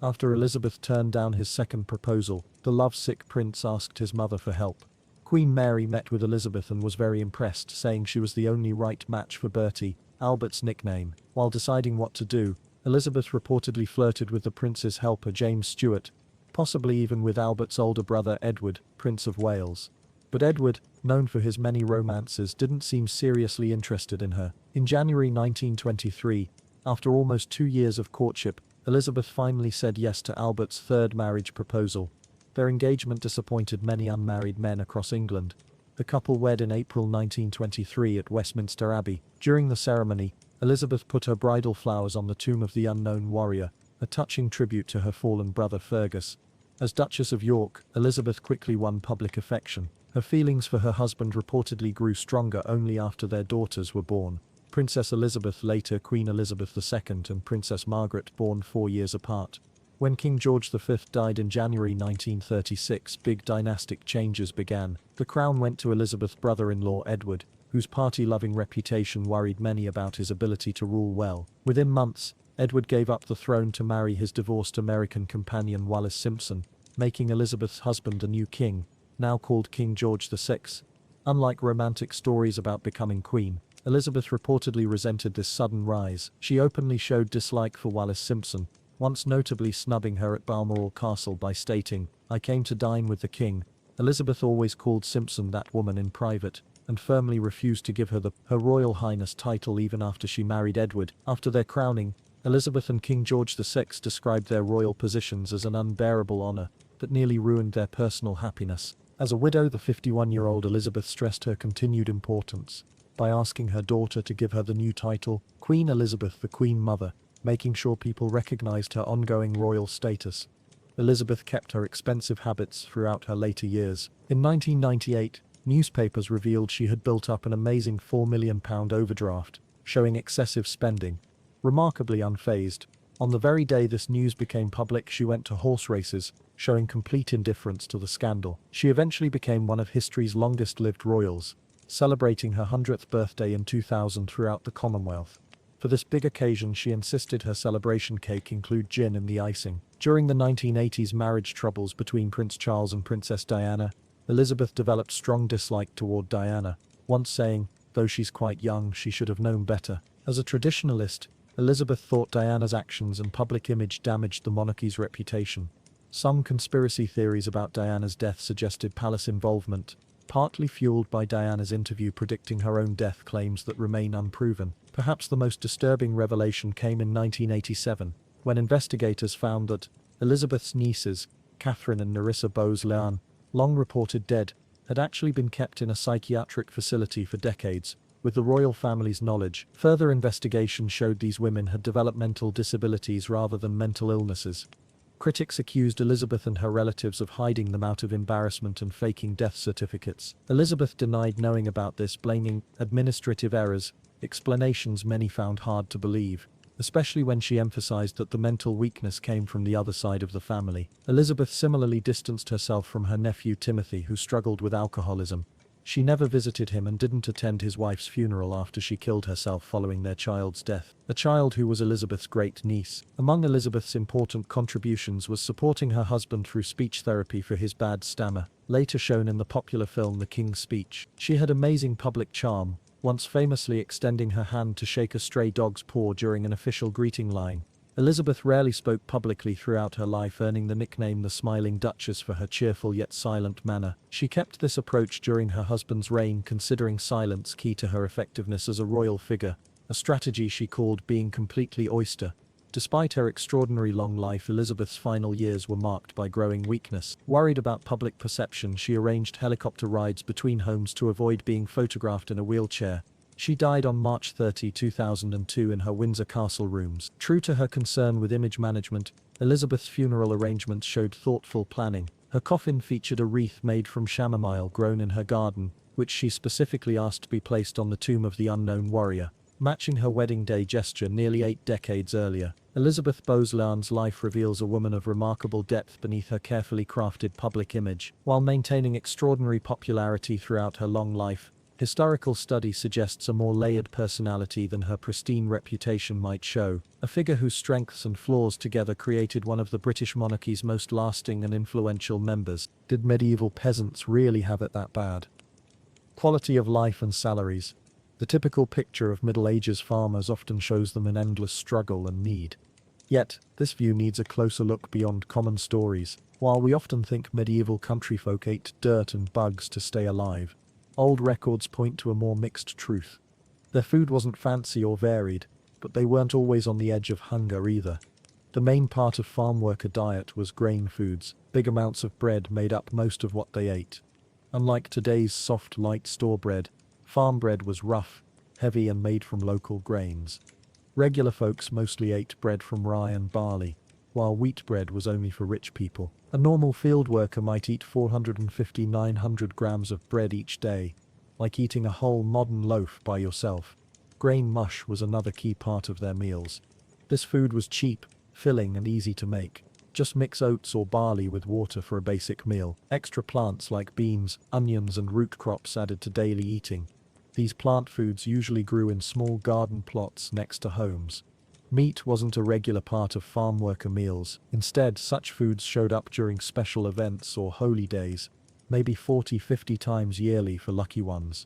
After Elizabeth turned down his second proposal, the lovesick prince asked his mother for help. Queen Mary met with Elizabeth and was very impressed, saying she was the only right match for Bertie, Albert's nickname. While deciding what to do, Elizabeth reportedly flirted with the prince's helper James Stewart, possibly even with Albert's older brother Edward, Prince of Wales. But Edward, known for his many romances, didn't seem seriously interested in her. In January 1923, after almost 2 years of courtship, Elizabeth finally said yes to Albert's third marriage proposal. Their engagement disappointed many unmarried men across England. The couple wed in April 1923 at Westminster Abbey. During the ceremony, Elizabeth put her bridal flowers on the tomb of the unknown warrior, a touching tribute to her fallen brother Fergus. As Duchess of York, Elizabeth quickly won public affection. Her feelings for her husband reportedly grew stronger only after their daughters were born. Princess Elizabeth, later Queen Elizabeth II, and Princess Margaret, born 4 years apart. When King George V died in January 1936, big dynastic changes began. The crown went to Elizabeth's brother-in-law Edward, whose party-loving reputation worried many about his ability to rule well. Within months, Edward gave up the throne to marry his divorced American companion Wallis Simpson, making Elizabeth's husband a new king, now called King George VI. Unlike romantic stories about becoming queen, Elizabeth reportedly resented this sudden rise. She openly showed dislike for Wallis Simpson, once notably snubbing her at Balmoral Castle by stating, "I came to dine with the king." Elizabeth always called Simpson that woman in private, and firmly refused to give her Her Royal Highness title even after she married Edward. After their crowning, Elizabeth and King George VI described their royal positions as an unbearable honor that nearly ruined their personal happiness. As a widow, the 51-year-old Elizabeth stressed her continued importance by asking her daughter to give her the new title, Queen Elizabeth the Queen Mother, making sure people recognized her ongoing royal status. Elizabeth kept her expensive habits throughout her later years. In 1998, newspapers revealed she had built up an amazing £4 million overdraft, showing excessive spending. Remarkably unfazed, on the very day this news became public, she went to horse races, showing complete indifference to the scandal. She eventually became one of history's longest-lived royals, celebrating her 100th birthday in 2000 throughout the Commonwealth. For this big occasion, she insisted her celebration cake include gin in the icing. During the 1980s marriage troubles between Prince Charles and Princess Diana, Elizabeth developed strong dislike toward Diana, once saying, though she's quite young, she should have known better. As a traditionalist, Elizabeth thought Diana's actions and public image damaged the monarchy's reputation. Some conspiracy theories about Diana's death suggested palace involvement, partly fueled by Diana's interview predicting her own death, claims that remain unproven. Perhaps the most disturbing revelation came in 1987, when investigators found that Elizabeth's nieces, Catherine and Nerissa Bowes-Lyon, long reported dead, had actually been kept in a psychiatric facility for decades. With the royal family's knowledge, further investigation showed these women had developmental disabilities rather than mental illnesses. Critics accused Elizabeth and her relatives of hiding them out of embarrassment and faking death certificates. Elizabeth denied knowing about this, blaming administrative errors, explanations many found hard to believe, especially when she emphasized that the mental weakness came from the other side of the family. Elizabeth similarly distanced herself from her nephew Timothy, who struggled with alcoholism. She never visited him and didn't attend his wife's funeral after she killed herself following their child's death, a child who was Elizabeth's great niece. Among Elizabeth's important contributions was supporting her husband through speech therapy for his bad stammer, later shown in the popular film The King's Speech. She had amazing public charm, once famously extending her hand to shake a stray dog's paw during an official greeting line. Elizabeth rarely spoke publicly throughout her life, earning the nickname the Smiling Duchess for her cheerful yet silent manner. She kept this approach during her husband's reign, considering silence key to her effectiveness as a royal figure, a strategy she called being completely oyster. Despite her extraordinary long life, Elizabeth's final years were marked by growing weakness. Worried about public perception, she arranged helicopter rides between homes to avoid being photographed in a wheelchair. She died on March 30, 2002 in her Windsor Castle rooms. True to her concern with image management, Elizabeth's funeral arrangements showed thoughtful planning. Her coffin featured a wreath made from chamomile grown in her garden, which she specifically asked to be placed on the tomb of the unknown warrior, matching her wedding day gesture nearly 8 decades earlier. Elizabeth Bowes-Lyon's life reveals a woman of remarkable depth beneath her carefully crafted public image. While maintaining extraordinary popularity throughout her long life, historical study suggests a more layered personality than her pristine reputation might show, a figure whose strengths and flaws together created one of the British monarchy's most lasting and influential members. Did medieval peasants really have it that bad? Quality of life and salaries. The typical picture of Middle Ages farmers often shows them in endless struggle and need. Yet, this view needs a closer look beyond common stories. While we often think medieval country folk ate dirt and bugs to stay alive, old records point to a more mixed truth. Their food wasn't fancy or varied, but they weren't always on the edge of hunger either. The main part of farm worker diet was grain foods. Big amounts of bread made up most of what they ate. Unlike today's soft, light store bread, farm bread was rough, heavy and made from local grains. Regular folks mostly ate bread from rye and barley, while wheat bread was only for rich people. A normal field worker might eat 450–900 grams of bread each day, like eating a whole modern loaf by yourself. Grain mush was another key part of their meals. This food was cheap, filling and easy to make. Just mix oats or barley with water for a basic meal. Extra plants like beans, onions and root crops added to daily eating. These plant foods usually grew in small garden plots next to homes. Meat wasn't a regular part of farm worker meals. Instead, such foods showed up during special events or holy days, maybe 40–50 times yearly for lucky ones.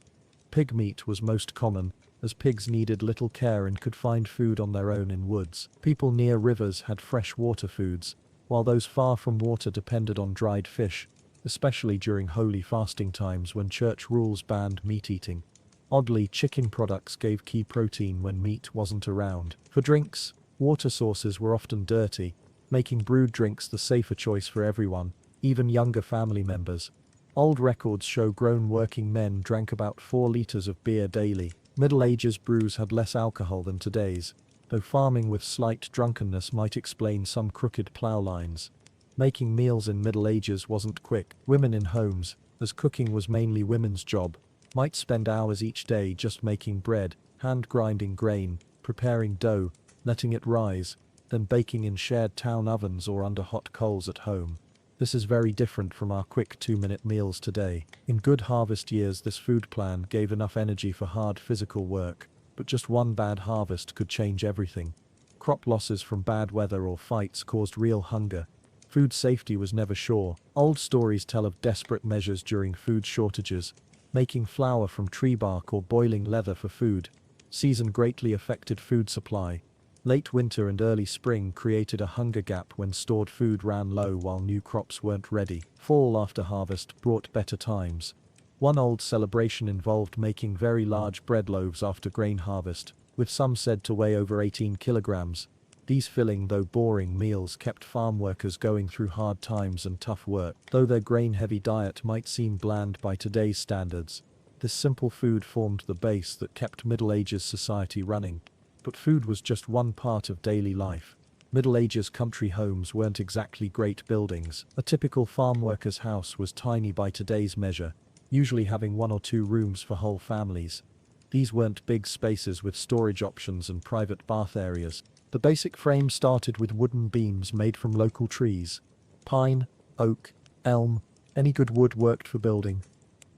Pig meat was most common, as pigs needed little care and could find food on their own in woods. People near rivers had fresh water foods, while those far from water depended on dried fish, especially during holy fasting times when church rules banned meat eating. Oddly, chicken products gave key protein when meat wasn't around. For drinks, water sources were often dirty, making brewed drinks the safer choice for everyone, even younger family members. Old records show grown working men drank about 4 liters of beer daily. Middle Ages brews had less alcohol than today's, though farming with slight drunkenness might explain some crooked plough lines. Making meals in Middle Ages wasn't quick. Women in homes, as cooking was mainly women's job, might spend hours each day just making bread, hand grinding grain, preparing dough, letting it rise, then baking in shared town ovens or under hot coals at home. This is very different from our quick 2-minute meals today. In good harvest years, this food plan gave enough energy for hard physical work, but just one bad harvest could change everything. Crop losses from bad weather or fights caused real hunger. Food safety was never sure. Old stories tell of desperate measures during food shortages, making flour from tree bark or boiling leather for food. Season greatly affected food supply. Late winter and early spring created a hunger gap when stored food ran low while new crops weren't ready. Fall after harvest brought better times. One old celebration involved making very large bread loaves after grain harvest, with some said to weigh over 18 kilograms. These filling though boring meals kept farm workers going through hard times and tough work. Though their grain-heavy diet might seem bland by today's standards, this simple food formed the base that kept Middle Ages society running. But food was just one part of daily life. Middle Ages country homes weren't exactly great buildings. A typical farm worker's house was tiny by today's measure, usually having 1 or 2 rooms for whole families. These weren't big spaces with storage options and private bath areas. The basic frame started with wooden beams made from local trees. Pine, oak, elm, any good wood worked for building.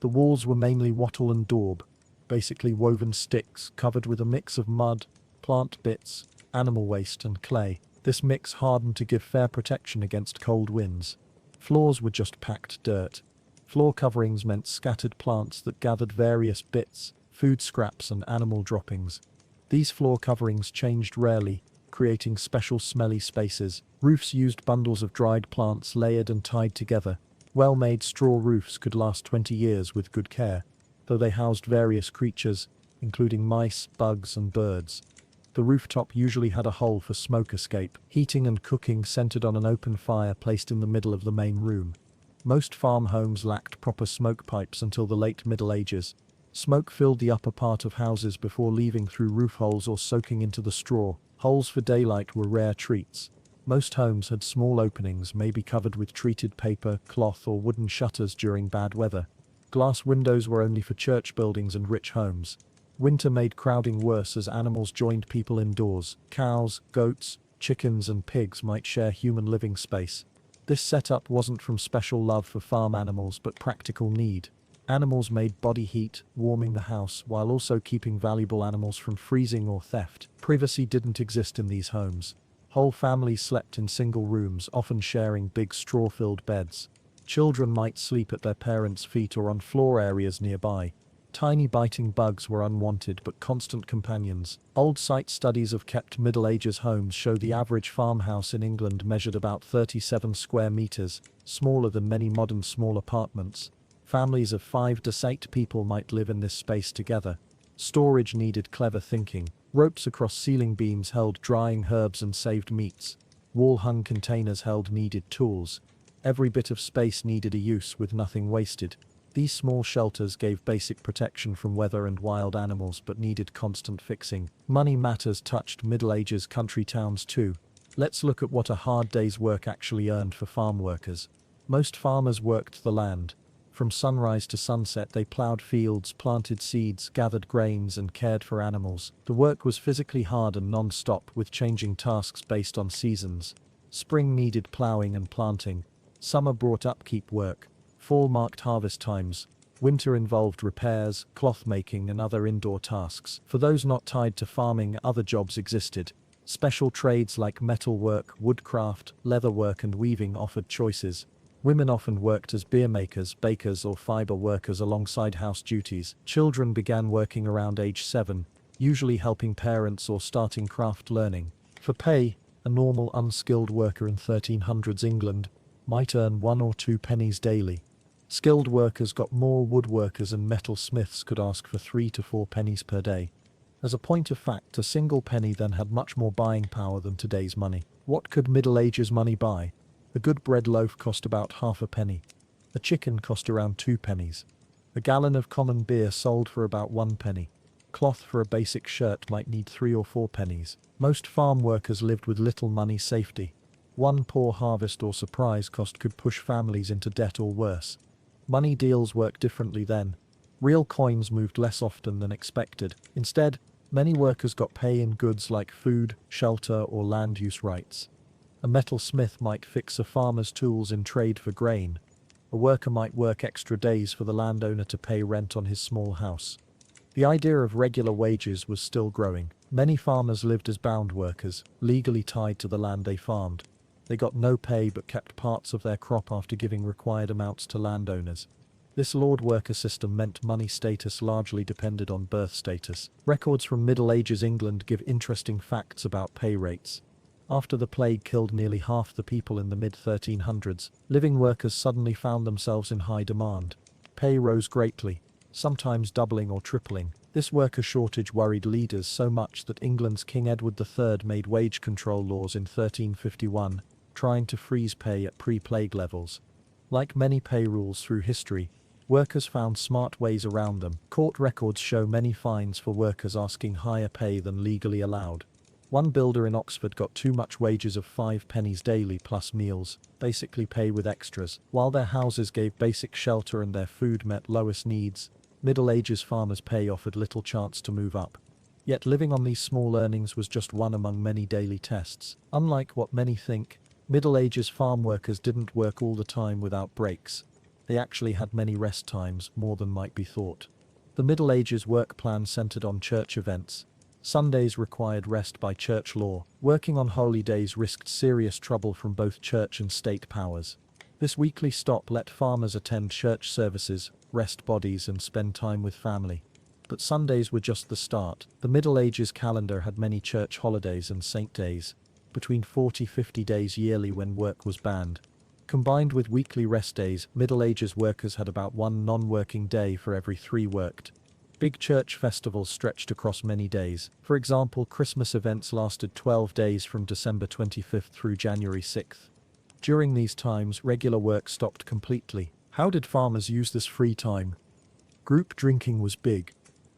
The walls were mainly wattle and daub, basically woven sticks covered with a mix of mud, plant bits, animal waste and clay. This mix hardened to give fair protection against cold winds. Floors were just packed dirt. Floor coverings meant scattered plants that gathered various bits, food scraps and animal droppings. These floor coverings changed rarely, creating special smelly spaces. Roofs used bundles of dried plants layered and tied together. Well-made straw roofs could last 20 years with good care, though they housed various creatures, including mice, bugs and birds. The rooftop usually had a hole for smoke escape. Heating and cooking centered on an open fire placed in the middle of the main room. Most farm homes lacked proper smoke pipes until the late Middle Ages. Smoke filled the upper part of houses before leaving through roof holes or soaking into the straw. Holes for daylight were rare treats. Most homes had small openings, maybe covered with treated paper, cloth or wooden shutters during bad weather. Glass windows were only for church buildings and rich homes. Winter made crowding worse as animals joined people indoors. Cows, goats, chickens and pigs might share human living space. This setup wasn't from special love for farm animals but practical need. Animals made body heat, warming the house while also keeping valuable animals from freezing or theft. Privacy didn't exist in these homes. Whole families slept in single rooms, often sharing big straw-filled beds. Children might sleep at their parents' feet or on floor areas nearby. Tiny biting bugs were unwanted but constant companions. Old site studies of kept Middle Ages homes show the average farmhouse in England measured about 37 square meters. smaller than many modern small apartments. Families of 5 to 8 people might live in this space together. Storage needed clever thinking. Ropes across ceiling beams held drying herbs and saved meats. Wall-hung containers held needed tools. Every bit of space needed a use with nothing wasted. These small shelters gave basic protection from weather and wild animals but needed constant fixing. Money matters touched Middle Ages country towns too. Let's look at what a hard day's work actually earned for farm workers. Most farmers worked the land. From sunrise to sunset they plowed fields, planted seeds, gathered grains and cared for animals. The work was physically hard and non-stop with changing tasks based on seasons. Spring needed plowing and planting. Summer brought upkeep work. Fall marked harvest times. Winter involved repairs, cloth making and other indoor tasks. For those not tied to farming, other jobs existed. Special trades like metal work, woodcraft, leather work and weaving offered choices. Women often worked as beer makers, bakers or fiber workers alongside house duties. Children began working around age 7, usually helping parents or starting craft learning. For pay, a normal unskilled worker in 1300s England might earn 1 or 2 pennies daily. Skilled workers got more, woodworkers and metal smiths could ask for 3 to 4 pennies per day. As a point of fact, a single penny then had much more buying power than today's money. What could Middle Ages money buy? A good bread loaf cost about half a penny. A chicken cost around 2 pennies. A gallon of common beer sold for about 1 penny. Cloth for a basic shirt might need 3 or 4 pennies. Most farm workers lived with little money safety. One poor harvest or surprise cost could push families into debt or worse. Money deals worked differently then. Real coins moved less often than expected. Instead, many workers got pay in goods like food, shelter or land use rights. A metal smith might fix a farmer's tools in trade for grain. A worker might work extra days for the landowner to pay rent on his small house. The idea of regular wages was still growing. Many farmers lived as bound workers, legally tied to the land they farmed. They got no pay but kept parts of their crop after giving required amounts to landowners. This lord worker system meant money status largely depended on birth status. Records from Middle Ages England give interesting facts about pay rates. After the plague killed nearly half the people in the mid-1300s, living workers suddenly found themselves in high demand. Pay rose greatly, sometimes doubling or tripling. This worker shortage worried leaders so much that England's King Edward III made wage control laws in 1351, trying to freeze pay at pre-plague levels. Like many pay rules through history, workers found smart ways around them. Court records show many fines for workers asking higher pay than legally allowed. One builder in Oxford got too much wages of 5 pennies daily plus meals, basically pay with extras. While their houses gave basic shelter and their food met lowest needs, Middle Ages farmers' pay offered little chance to move up. Yet living on these small earnings was just one among many daily tests. Unlike what many think, Middle Ages farm workers didn't work all the time without breaks. They actually had many rest times, more than might be thought. The Middle Ages work plan centered on church events. Sundays required rest by church law. Working on holy days risked serious trouble from both church and state powers. This weekly stop let farmers attend church services, rest bodies and spend time with family. But Sundays were just the start. The Middle Ages calendar had many church holidays and saint days, between 40-50 days yearly when work was banned. Combined with weekly rest days, Middle Ages workers had about 1 non-working day for every 3 worked. Big church festivals stretched across many days. For example, Christmas events lasted 12 days from December 25th through January 6th. During these times, regular work stopped completely. How did farmers use this free time? Group drinking was big.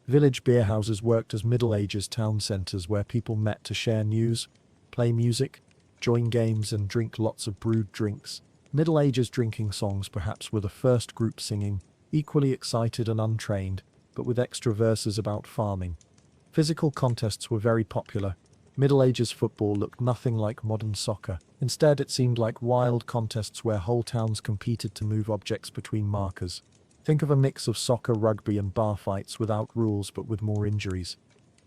Village beerhouses worked as Middle Ages town centers where people met to share news, play music, join games and drink lots of brewed drinks. Middle Ages drinking songs perhaps were the first group singing, equally excited and untrained, but with extra verses about farming. Physical contests were very popular. Middle Ages football looked nothing like modern soccer. Instead, it seemed like wild contests where whole towns competed to move objects between markers. Think of a mix of soccer, rugby and bar fights without rules but with more injuries.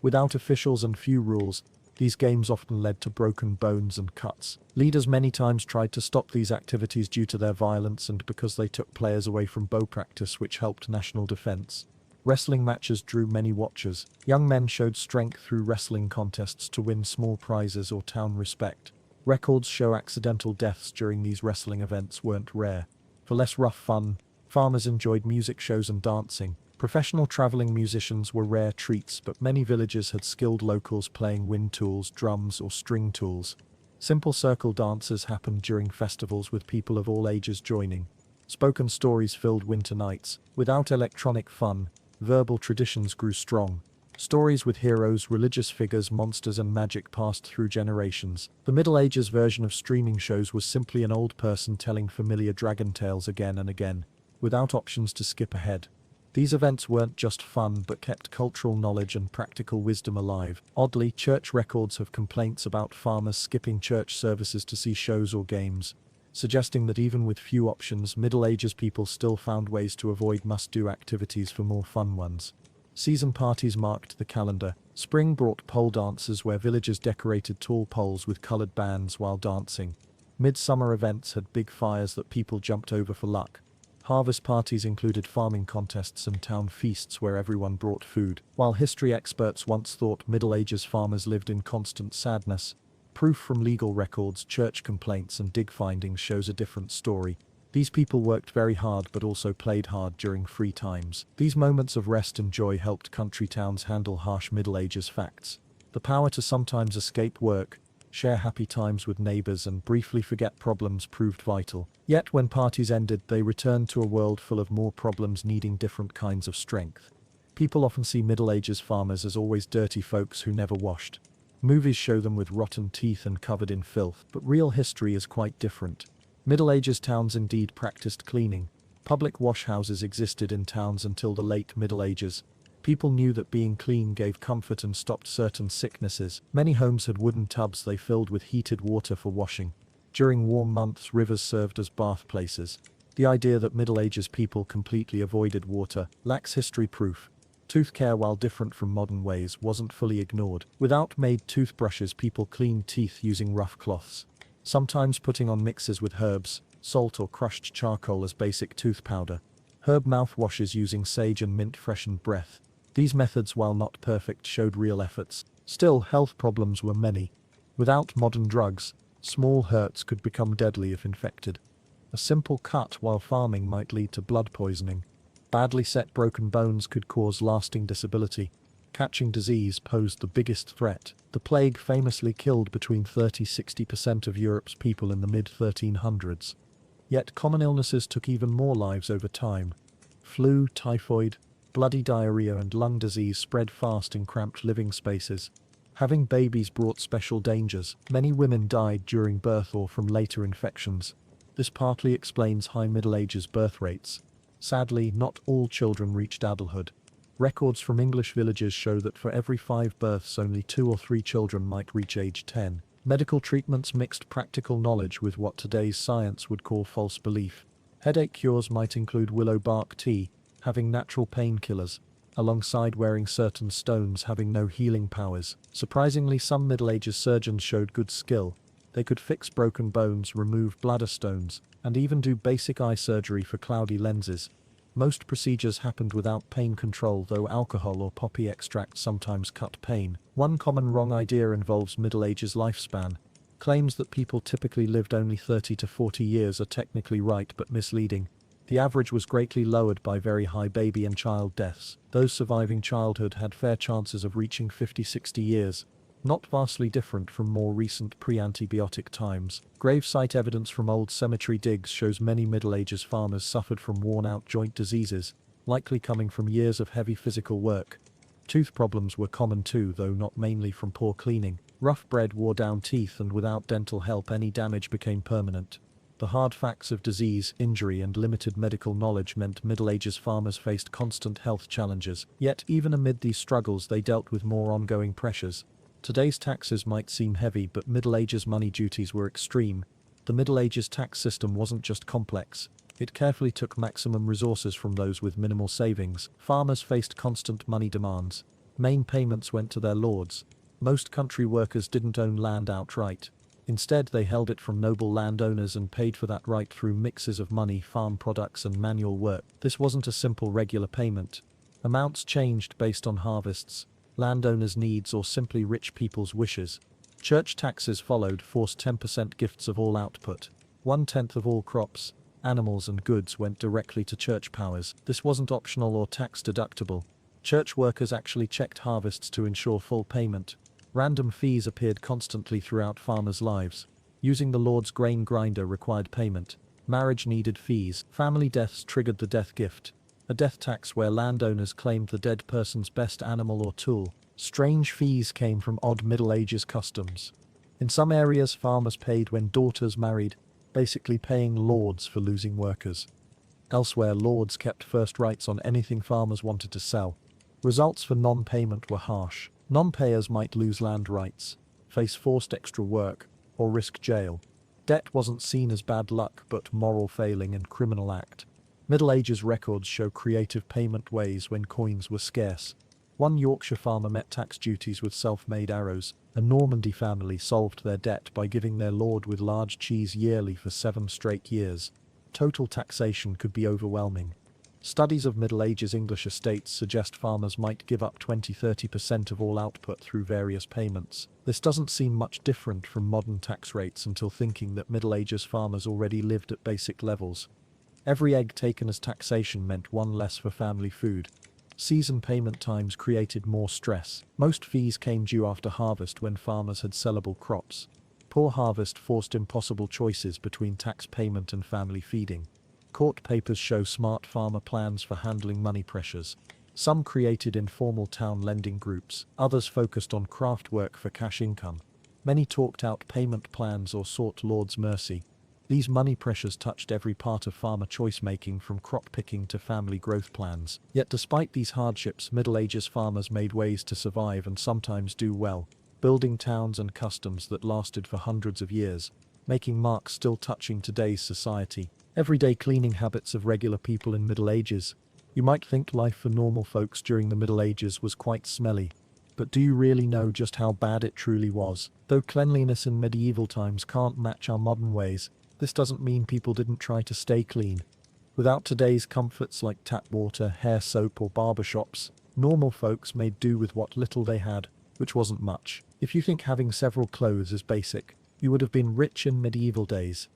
Without officials and few rules, these games often led to broken bones and cuts. Leaders many times tried to stop these activities due to their violence and because they took players away from bow practice, which helped national defense. Wrestling matches drew many watchers. Young men showed strength through wrestling contests to win small prizes or town respect. Records show accidental deaths during these wrestling events weren't rare. For less rough fun, farmers enjoyed music shows and dancing. Professional traveling musicians were rare treats, but many villages had skilled locals playing wind tools, drums, or string tools. Simple circle dances happened during festivals with people of all ages joining. Spoken stories filled winter nights. Without electronic fun, verbal traditions grew strong. Stories with heroes, religious figures, monsters, and magic passed through generations. The Middle Ages version of streaming shows was simply an old person telling familiar dragon tales again and again, without options to skip ahead. These events weren't just fun but kept cultural knowledge and practical wisdom alive. Oddly, church records have complaints about farmers skipping church services to see shows or games, suggesting that even with few options, Middle Ages people still found ways to avoid must-do activities for more fun ones. Season parties marked the calendar. Spring brought pole dances where villagers decorated tall poles with colored bands while dancing. Midsummer events had big fires that people jumped over for luck. Harvest parties included farming contests and town feasts where everyone brought food. While history experts once thought Middle Ages farmers lived in constant sadness, proof from legal records, church complaints, and dig findings shows a different story. These people worked very hard but also played hard during free times. These moments of rest and joy helped country towns handle harsh Middle Ages facts. The power to sometimes escape work, share happy times with neighbors, and briefly forget problems proved vital. Yet when parties ended, they returned to a world full of more problems needing different kinds of strength. People often see Middle Ages farmers as always dirty folks who never washed. Movies show them with rotten teeth and covered in filth, but real history is quite different. Middle Ages towns indeed practiced cleaning. Public washhouses existed in towns until the late Middle Ages. People knew that being clean gave comfort and stopped certain sicknesses. Many homes had wooden tubs they filled with heated water for washing. During warm months, rivers served as bath places. The idea that Middle Ages people completely avoided water lacks history proof. Tooth care, while different from modern ways, wasn't fully ignored. Without made toothbrushes, people cleaned teeth using rough cloths, sometimes putting on mixes with herbs, salt, or crushed charcoal as basic tooth powder. Herb mouthwashes using sage and mint freshened breath. These methods, while not perfect, showed real efforts. Still, health problems were many. Without modern drugs, small hurts could become deadly if infected. A simple cut while farming might lead to blood poisoning. Badly set broken bones could cause lasting disability. Catching disease posed the biggest threat. The plague famously killed between 30–60% of Europe's people in the mid-1300s. Yet common illnesses took even more lives over time. Flu, typhoid, bloody diarrhea, and lung disease spread fast in cramped living spaces. Having babies brought special dangers. Many women died during birth or from later infections. This partly explains high Middle Ages birth rates. Sadly, not all children reached adulthood. Records from English villages show that for every 5 births, only 2 or 3 children might reach age 10. Medical treatments mixed practical knowledge with what today's science would call false belief. Headache cures might include willow bark tea, having natural painkillers, alongside wearing certain stones having no healing powers. Surprisingly, some Middle Ages surgeons showed good skill. They could fix broken bones, remove bladder stones, and even do basic eye surgery for cloudy lenses. Most procedures happened without pain control, though alcohol or poppy extract sometimes cut pain. One common wrong idea involves Middle Ages lifespan. Claims that people typically lived only 30 to 40 years are technically right but misleading. The average was greatly lowered by very high baby and child deaths. Those surviving childhood had fair chances of reaching 50–60 years. Not vastly different from more recent pre-antibiotic times. Gravesite evidence from old cemetery digs shows many Middle Ages farmers suffered from worn-out joint diseases, likely coming from years of heavy physical work. Tooth problems were common too, though not mainly from poor cleaning. Rough bread wore down teeth, and without dental help any damage became permanent. The hard facts of disease, injury, and limited medical knowledge meant Middle Ages farmers faced constant health challenges. Yet even amid these struggles they dealt with more ongoing pressures. Today's taxes might seem heavy, but Middle Ages money duties were extreme. The Middle Ages tax system wasn't just complex. It carefully took maximum resources from those with minimal savings. Farmers faced constant money demands. Main payments went to their lords. Most country workers didn't own land outright. Instead, they held it from noble landowners and paid for that right through mixes of money, farm products, and manual work. This wasn't a simple regular payment. Amounts changed based on harvests, landowners' needs, or simply rich people's wishes. Church taxes followed, forced 10% gifts of all output. 1/10 of all crops, animals and goods went directly to church powers. This wasn't optional or tax deductible. Church workers actually checked harvests to ensure full payment. Random fees appeared constantly throughout farmers' lives. Using the Lord's grain grinder required payment. Marriage needed fees. Family deaths triggered the death gift. A death tax where landowners claimed the dead person's best animal or tool. Strange fees came from odd Middle Ages customs. In some areas, farmers paid when daughters married, basically paying lords for losing workers. Elsewhere, lords kept first rights on anything farmers wanted to sell. Results for non-payment were harsh. Non-payers might lose land rights, face forced extra work, or risk jail. Debt wasn't seen as bad luck but moral failing and criminal act. Middle Ages records show creative payment ways when coins were scarce. One Yorkshire farmer met tax duties with self-made arrows. A Normandy family solved their debt by giving their lord with large cheese yearly for 7 straight years. Total taxation could be overwhelming. Studies of Middle Ages English estates suggest farmers might give up 20–30% of all output through various payments. This doesn't seem much different from modern tax rates until thinking that Middle Ages farmers already lived at basic levels. Every egg taken as taxation meant one less for family food. Season payment times created more stress. Most fees came due after harvest when farmers had sellable crops. Poor harvest forced impossible choices between tax payment and family feeding. Court papers show smart farmer plans for handling money pressures. Some created informal town lending groups, others focused on craft work for cash income. Many talked out payment plans or sought Lord's mercy. These money pressures touched every part of farmer choice-making from crop picking to family growth plans. Yet despite these hardships, Middle Ages farmers made ways to survive and sometimes do well, building towns and customs that lasted for hundreds of years, making marks still touching today's society. Everyday cleaning habits of regular people in Middle Ages. You might think life for normal folks during the Middle Ages was quite smelly. But do you really know just how bad it truly was? Though cleanliness in medieval times can't match our modern ways, this doesn't mean people didn't try to stay clean. Without today's comforts like tap water, hair soap or barbershops, normal folks made do with what little they had, which wasn't much. If you think having several clothes is basic, you would have been rich in medieval days.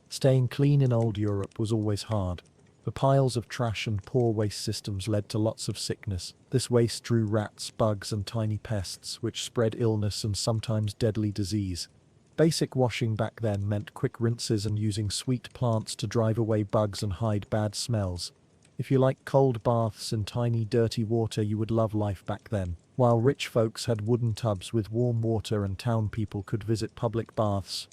Staying clean in old Europe was always hard. The piles of trash and poor waste systems led to lots of sickness. This waste drew rats, bugs and tiny pests, which spread illness and sometimes deadly disease. Basic washing back then meant quick rinses and using sweet plants to drive away bugs and hide bad smells. If you like cold baths in tiny dirty water, you would love life back then. While rich folks had wooden tubs with warm water and town people could visit public baths,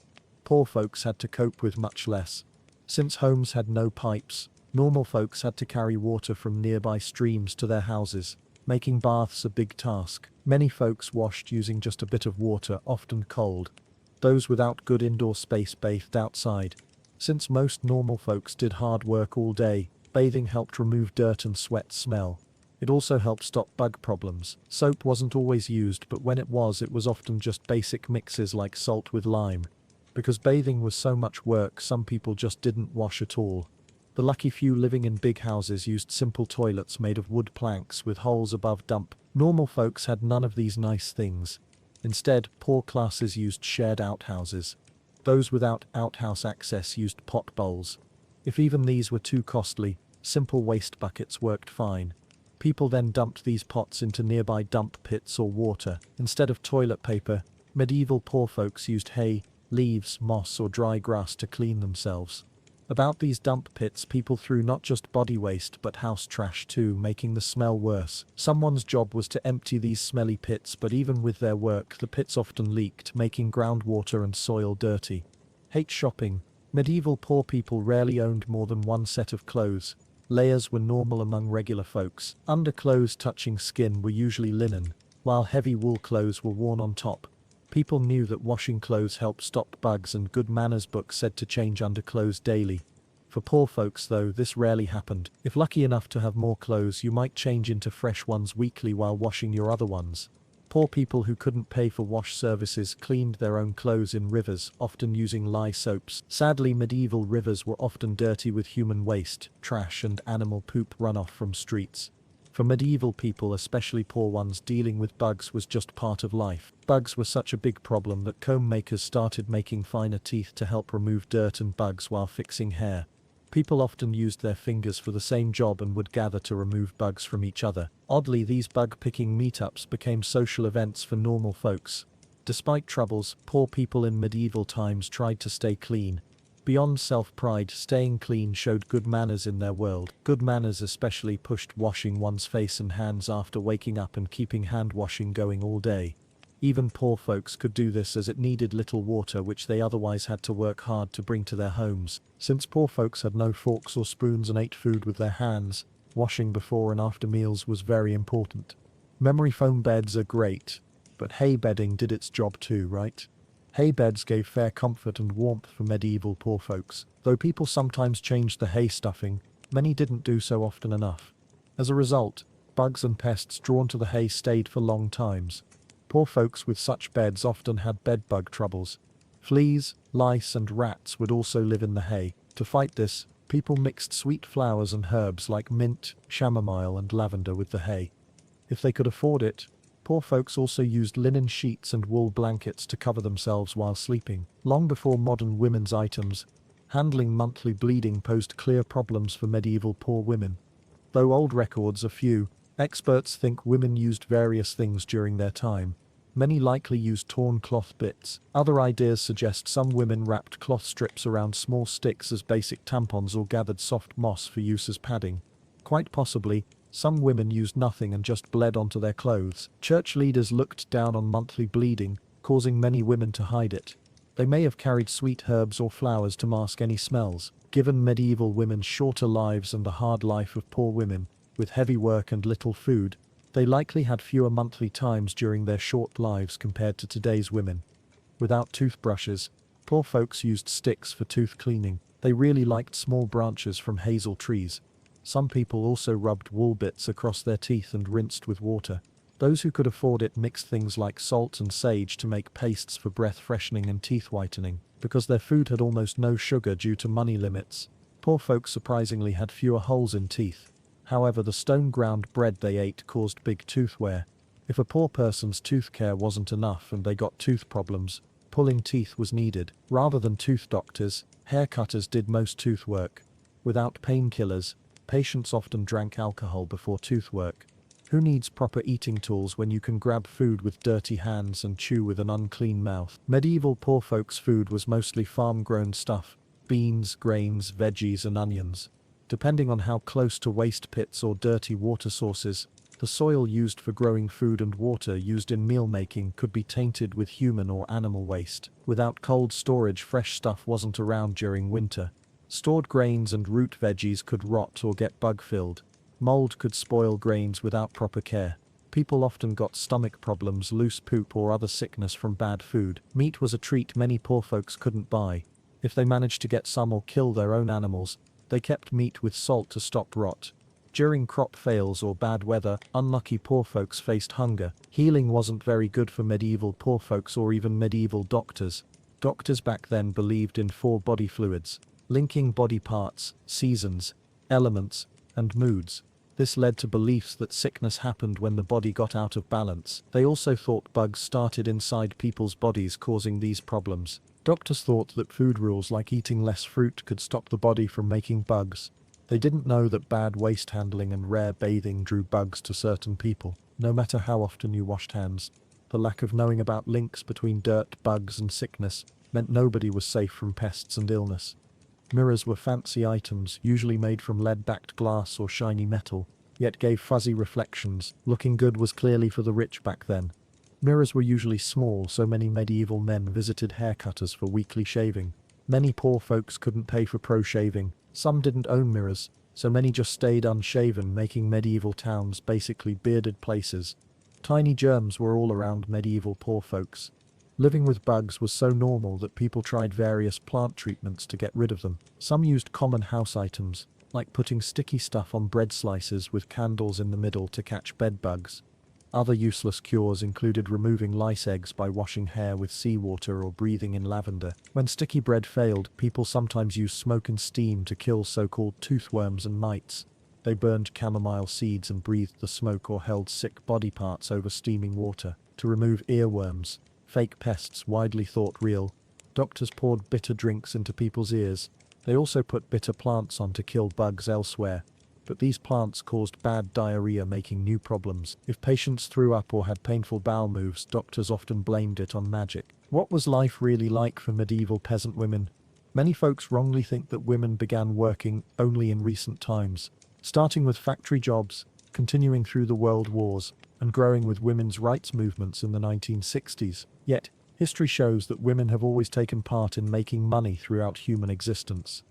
poor folks had to cope with much less. Since homes had no pipes, normal folks had to carry water from nearby streams to their houses, making baths a big task. Many folks washed using just a bit of water, often cold. Those without good indoor space bathed outside. Since most normal folks did hard work all day, bathing helped remove dirt and sweat smell. It also helped stop bug problems. Soap wasn't always used, but when it was often just basic mixes like salt with lime. Because bathing was so much work, some people just didn't wash at all. The lucky few living in big houses used simple toilets made of wood planks with holes above dump. Normal folks had none of these nice things. Instead, poor classes used shared outhouses. Those without outhouse access used pot bowls. If even these were too costly, simple waste buckets worked fine. People then dumped these pots into nearby dump pits or water. Instead of toilet paper, medieval poor folks used hay, leaves, moss or dry grass to clean themselves. About these dump pits, people threw not just body waste but house trash too, making the smell worse. Someone's job was to empty these smelly pits, but even with their work, the pits often leaked, making groundwater and soil dirty. Hate shopping. Medieval poor people rarely owned more than one set of clothes. Layers were normal among regular folks. Underclothes touching skin were usually linen, while heavy wool clothes were worn on top. People knew that washing clothes helped stop bugs, and good manners books said to change underclothes daily. For poor folks though, this rarely happened. If lucky enough to have more clothes, you might change into fresh ones weekly while washing your other ones. Poor people who couldn't pay for wash services cleaned their own clothes in rivers, often using lye soaps. Sadly, medieval rivers were often dirty with human waste, trash and animal poop runoff from streets. For medieval people, especially poor ones, dealing with bugs was just part of life. Bugs were such a big problem that comb makers started making finer teeth to help remove dirt and bugs while fixing hair. People often used their fingers for the same job and would gather to remove bugs from each other. Oddly, these bug-picking meetups became social events for normal folks. Despite troubles, poor people in medieval times tried to stay clean. Beyond self-pride, staying clean showed good manners in their world. Good manners especially pushed washing one's face and hands after waking up and keeping hand washing going all day. Even poor folks could do this as it needed little water, which they otherwise had to work hard to bring to their homes. Since poor folks had no forks or spoons and ate food with their hands, washing before and after meals was very important. Memory foam beds are great, but hay bedding did its job too, right? Hay beds gave fair comfort and warmth for medieval poor folks. Though people sometimes changed the hay stuffing, many didn't do so often enough. As a result, bugs and pests drawn to the hay stayed for long times. Poor folks with such beds often had bedbug troubles. Fleas, lice and rats would also live in the hay. To fight this, people mixed sweet flowers and herbs like mint, chamomile and lavender with the hay. If they could afford it, poor folks also used linen sheets and wool blankets to cover themselves while sleeping. Long before modern women's items, handling monthly bleeding posed clear problems for medieval poor women. Though old records are few, experts think women used various things during their time. Many likely used torn cloth bits. Other ideas suggest some women wrapped cloth strips around small sticks as basic tampons or gathered soft moss for use as padding. Quite possibly, some women used nothing and just bled onto their clothes. Church leaders looked down on monthly bleeding, causing many women to hide it. They may have carried sweet herbs or flowers to mask any smells. Given medieval women's shorter lives and the hard life of poor women, with heavy work and little food, they likely had fewer monthly times during their short lives compared to today's women. Without toothbrushes, poor folks used sticks for tooth cleaning. They really liked small branches from hazel trees. Some people also rubbed wool bits across their teeth and rinsed with water. Those who could afford it mixed things like salt and sage to make pastes for breath freshening and teeth whitening. Because their food had almost no sugar due to money limits, poor folks surprisingly had fewer holes in teeth. However, the stone-ground bread they ate caused big tooth wear. If a poor person's tooth care wasn't enough and they got tooth problems, pulling teeth was needed. Rather than tooth doctors, haircutters did most tooth work. Without painkillers, patients often drank alcohol before tooth work. Who needs proper eating tools when you can grab food with dirty hands and chew with an unclean mouth? Medieval poor folks' food was mostly farm-grown stuff: beans, grains, veggies and onions. Depending on how close to waste pits or dirty water sources, the soil used for growing food and water used in meal making could be tainted with human or animal waste. Without cold storage, fresh stuff wasn't around during winter. Stored grains and root veggies could rot or get bug-filled. Mold could spoil grains without proper care. People often got stomach problems, loose poop or other sickness from bad food. Meat was a treat many poor folks couldn't buy. If they managed to get some or kill their own animals, they kept meat with salt to stop rot. During crop fails or bad weather, unlucky poor folks faced hunger. Healing wasn't very good for medieval poor folks or even medieval doctors. Doctors back then believed in 4 body fluids, linking body parts, seasons, elements, and moods. This led to beliefs that sickness happened when the body got out of balance. They also thought bugs started inside people's bodies, causing these problems. Doctors thought that food rules like eating less fruit could stop the body from making bugs. They didn't know that bad waste handling and rare bathing drew bugs to certain people, no matter how often you washed hands. The lack of knowing about links between dirt, bugs and sickness meant nobody was safe from pests and illness. Mirrors were fancy items, usually made from lead-backed glass or shiny metal, yet gave fuzzy reflections. Looking good was clearly for the rich back then. Mirrors were usually small, so many medieval men visited haircutters for weekly shaving. Many poor folks couldn't pay for pro shaving. Some didn't own mirrors, so many just stayed unshaven, making medieval towns basically bearded places. Tiny germs were all around medieval poor folks. Living with bugs was so normal that people tried various plant treatments to get rid of them. Some used common house items, like putting sticky stuff on bread slices with candles in the middle to catch bed bugs. Other useless cures included removing lice eggs by washing hair with seawater or breathing in lavender. When sticky bread failed, people sometimes used smoke and steam to kill so-called toothworms and mites. They burned chamomile seeds and breathed the smoke or held sick body parts over steaming water to remove earworms, fake pests widely thought real. Doctors poured bitter drinks into people's ears. They also put bitter plants on to kill bugs elsewhere. But these plants caused bad diarrhea, making new problems. If patients threw up or had painful bowel moves, doctors often blamed it on magic. What was life really like for medieval peasant women? Many folks wrongly think that women began working only in recent times, starting with factory jobs, continuing through the world wars, and growing with women's rights movements in the 1960s. Yet, history shows that women have always taken part in making money throughout human existence.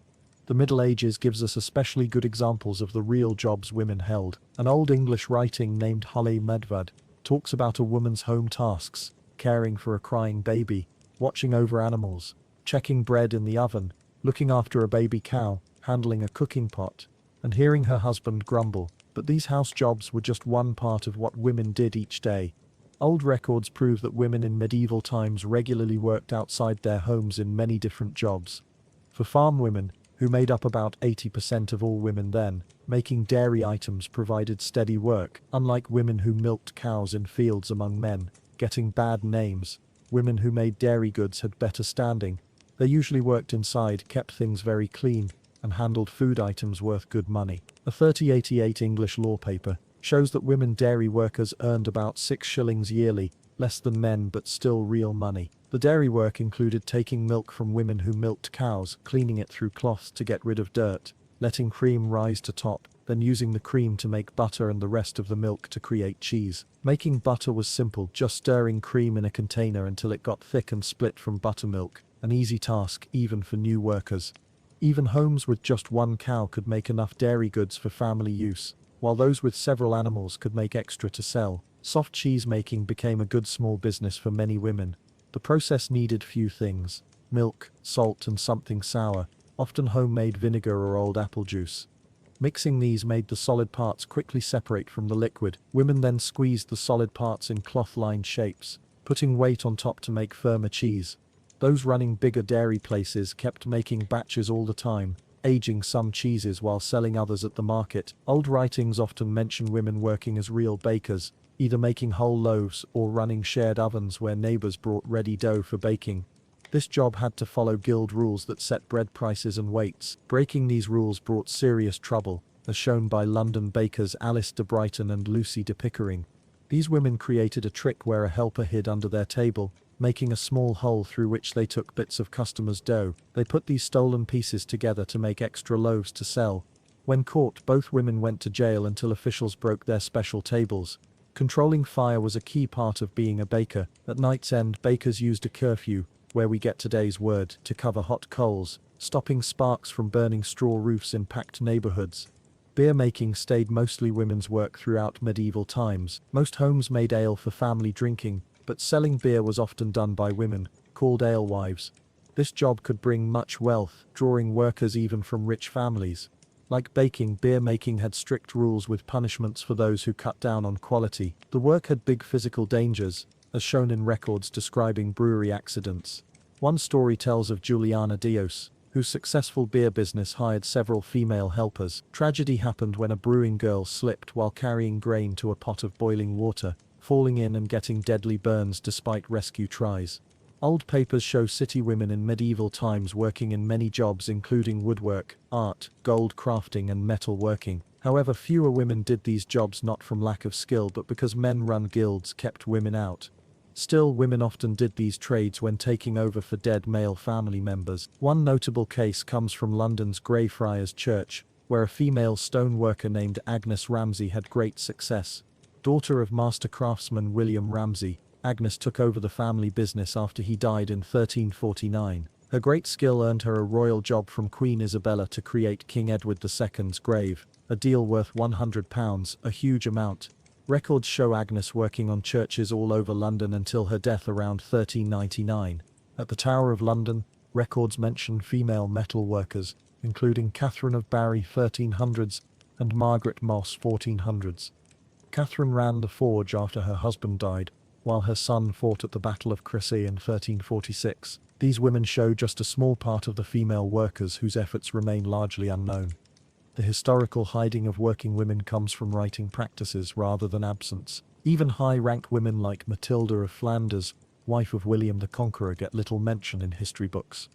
The Middle Ages gives us especially good examples of the real jobs women held. An Old English writing named Hulle Medvad talks about a woman's home tasks: caring for a crying baby, watching over animals, checking bread in the oven, looking after a baby cow, handling a cooking pot, and hearing her husband grumble. But these house jobs were just one part of what women did each day. Old records prove that women in medieval times regularly worked outside their homes in many different jobs. For farm women, who made up about 80% of all women then, making dairy items provided steady work, unlike women who milked cows in fields among men, getting bad names. Women who made dairy goods had better standing. They usually worked inside, kept things very clean, and handled food items worth good money. A 3088 English law paper shows that women dairy workers earned about 6 shillings yearly, less than men but still real money. The dairy work included taking milk from women who milked cows, cleaning it through cloths to get rid of dirt, letting cream rise to top, then using the cream to make butter and the rest of the milk to create cheese. Making butter was simple, just stirring cream in a container until it got thick and split from buttermilk, an easy task even for new workers. Even homes with just one cow could make enough dairy goods for family use, while those with several animals could make extra to sell. Soft cheese making became a good small business for many women. The process needed few things: milk, salt and something sour, often homemade vinegar or old apple juice. Mixing these made the solid parts quickly separate from the liquid. Women then squeezed the solid parts in cloth-lined shapes, putting weight on top to make firmer cheese. Those running bigger dairy places kept making batches all the time, aging some cheeses while selling others at the market. Old writings often mention women working as real bakers, either making whole loaves or running shared ovens where neighbors brought ready dough for baking. This job had to follow guild rules that set bread prices and weights. Breaking these rules brought serious trouble, as shown by London bakers Alice de Brighton and Lucy de Pickering. These women created a trick where a helper hid under their table, making a small hole through which they took bits of customers' dough. They put these stolen pieces together to make extra loaves to sell. When caught, both women went to jail until officials broke their special tables. Controlling fire was a key part of being a baker. At night's end, bakers used a curfew, where we get today's word, to cover hot coals, stopping sparks from burning straw roofs in packed neighborhoods. Beer making stayed mostly women's work throughout medieval times. Most homes made ale for family drinking, but selling beer was often done by women, called alewives. This job could bring much wealth, drawing workers even from rich families. Like baking, beer making had strict rules with punishments for those who cut down on quality. The work had big physical dangers, as shown in records describing brewery accidents. One story tells of Juliana Dios, whose successful beer business hired several female helpers. Tragedy happened when a brewing girl slipped while carrying grain to a pot of boiling water, falling in and getting deadly burns despite rescue tries. Old papers show city women in medieval times working in many jobs including woodwork, art, gold crafting and metal working. However, fewer women did these jobs not from lack of skill but because men-run guilds kept women out. Still, women often did these trades when taking over for dead male family members. One notable case comes from London's Greyfriars Church, where a female stone worker named Agnes Ramsay had great success. Daughter of master craftsman William Ramsay, Agnes took over the family business after he died in 1349. Her great skill earned her a royal job from Queen Isabella to create King Edward II's grave, a deal worth £100, a huge amount. Records show Agnes working on churches all over London until her death around 1399. At the Tower of London, records mention female metal workers, including Catherine of Barry 1300s and Margaret Moss 1400s. Catherine ran the forge after her husband died, while her son fought at the Battle of Crécy in 1346. These women show just a small part of the female workers whose efforts remain largely unknown. The historical hiding of working women comes from writing practices rather than absence. Even high-rank women like Matilda of Flanders, wife of William the Conqueror, get little mention in history books.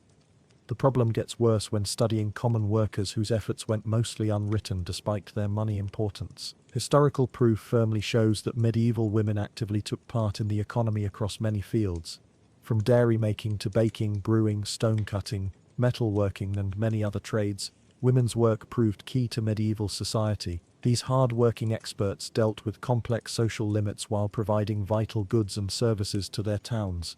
The problem gets worse when studying common workers whose efforts went mostly unwritten despite their money importance. Historical proof firmly shows that medieval women actively took part in the economy across many fields. From dairy making to baking, brewing, stone cutting, metal working, and many other trades, women's work proved key to medieval society. These hard-working experts dealt with complex social limits while providing vital goods and services to their towns.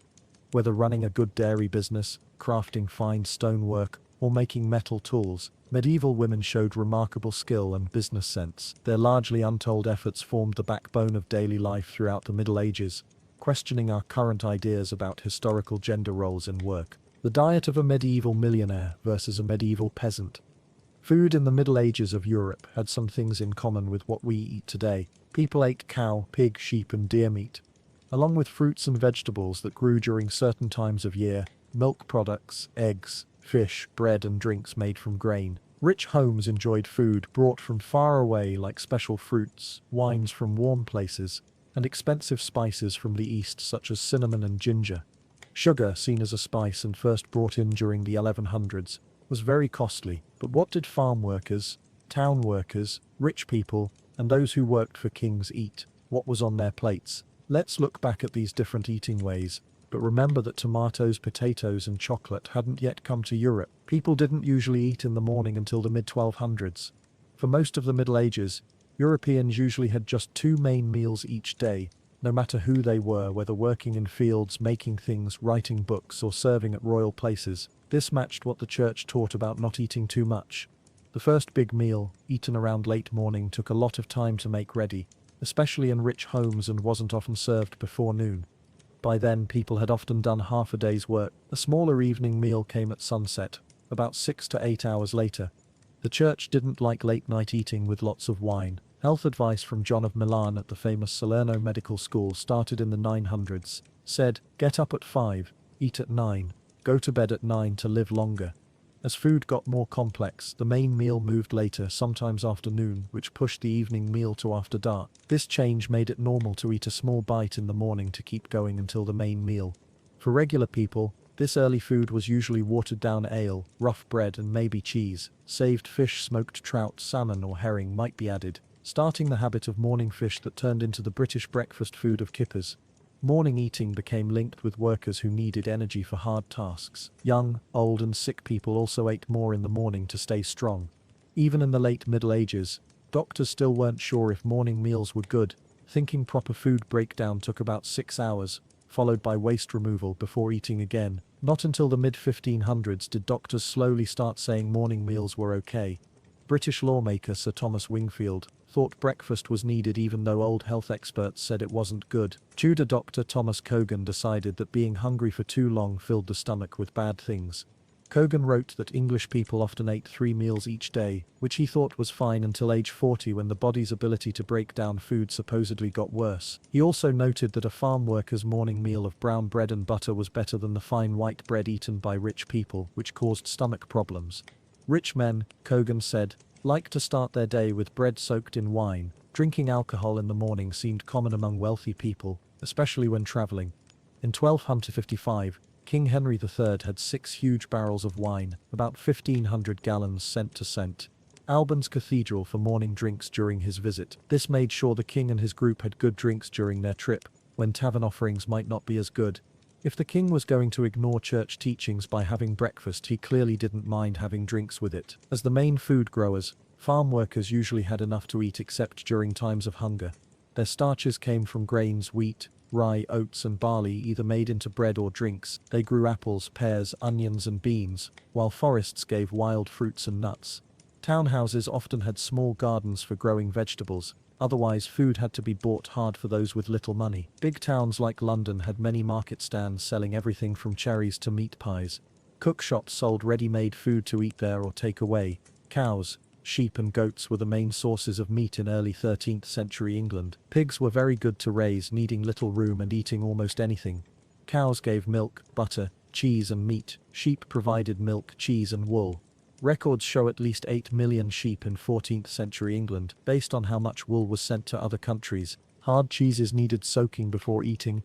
Whether running a good dairy business, crafting fine stonework, or making metal tools, medieval women showed remarkable skill and business sense. Their largely untold efforts formed the backbone of daily life throughout the Middle Ages, questioning our current ideas about historical gender roles in work. The diet of a medieval millionaire versus a medieval peasant. Food in the Middle Ages of Europe had some things in common with what we eat today. People ate cow, pig, sheep, and deer meat, along with fruits and vegetables that grew during certain times of year, milk products, eggs, fish, bread, and drinks made from grain. Rich homes enjoyed food brought from far away like special fruits, wines from warm places, and expensive spices from the east such as cinnamon and ginger. Sugar, seen as a spice and first brought in during the 1100s, was very costly, but what did farm workers, town workers, rich people, and those who worked for kings eat? What was on their plates? Let's look back at these different eating ways, but remember that tomatoes, potatoes, and chocolate hadn't yet come to Europe. People didn't usually eat in the morning until the mid-1200s. For most of the Middle Ages, Europeans usually had just 2 main meals each day, no matter who they were, whether working in fields, making things, writing books, or serving at royal places. This matched what the church taught about not eating too much. The first big meal, eaten around late morning, took a lot of time to make ready, especially in rich homes, and wasn't often served before noon. By then, people had often done half a day's work. A smaller evening meal came at sunset, about 6 to 8 hours later. The church didn't like late-night eating with lots of wine. Health advice from John of Milan at the famous Salerno Medical School started in the 900s, said, get up at 5, eat at 9, go to bed at 9 to live longer. As food got more complex, the main meal moved later, sometimes afternoon, which pushed the evening meal to after dark. This change made it normal to eat a small bite in the morning to keep going until the main meal. For regular people, this early food was usually watered-down ale, rough bread, and maybe cheese. Saved fish, smoked trout, salmon, or herring might be added, starting the habit of morning fish that turned into the British breakfast food of kippers. Morning eating became linked with workers who needed energy for hard tasks. Young, old, and sick people also ate more in the morning to stay strong. Even in the late Middle Ages, doctors still weren't sure if morning meals were good, thinking proper food breakdown took about 6 hours, followed by waste removal before eating again. Not until the mid-1500s did doctors slowly start saying morning meals were okay. British lawmaker Sir Thomas Wingfield thought breakfast was needed even though old health experts said it wasn't good. Tudor Dr. Thomas Cogan decided that being hungry for too long filled the stomach with bad things. Cogan wrote that English people often ate 3 meals each day, which he thought was fine until age 40 when the body's ability to break down food supposedly got worse. He also noted that a farm worker's morning meal of brown bread and butter was better than the fine white bread eaten by rich people, which caused stomach problems. Rich men, Cogan said, liked to start their day with bread soaked in wine. Drinking alcohol in the morning seemed common among wealthy people, especially when traveling. In 1255, King Henry III had 6 huge barrels of wine, about 1,500 gallons sent to St. Albans Cathedral for morning drinks during his visit. This made sure the king and his group had good drinks during their trip, when tavern offerings might not be as good. If the king was going to ignore church teachings by having breakfast, he clearly didn't mind having drinks with it. As the main food growers, farm workers usually had enough to eat except during times of hunger. Their starches came from grains, wheat, rye, oats, and barley, either made into bread or drinks. They grew apples, pears, onions, and beans, while forests gave wild fruits and nuts. Townhouses often had small gardens for growing vegetables. Otherwise, food had to be bought hard for those with little money. Big towns like London had many market stands selling everything from cherries to meat pies. Cook shops sold ready-made food to eat there or take away. Cows, sheep, and goats were the main sources of meat in early 13th century England. Pigs were very good to raise, needing little room and eating almost anything. Cows gave milk, butter, cheese, and meat. Sheep provided milk, cheese, and wool. Records show at least 8 million sheep in 14th century England, based on how much wool was sent to other countries. Hard cheeses needed soaking before eating,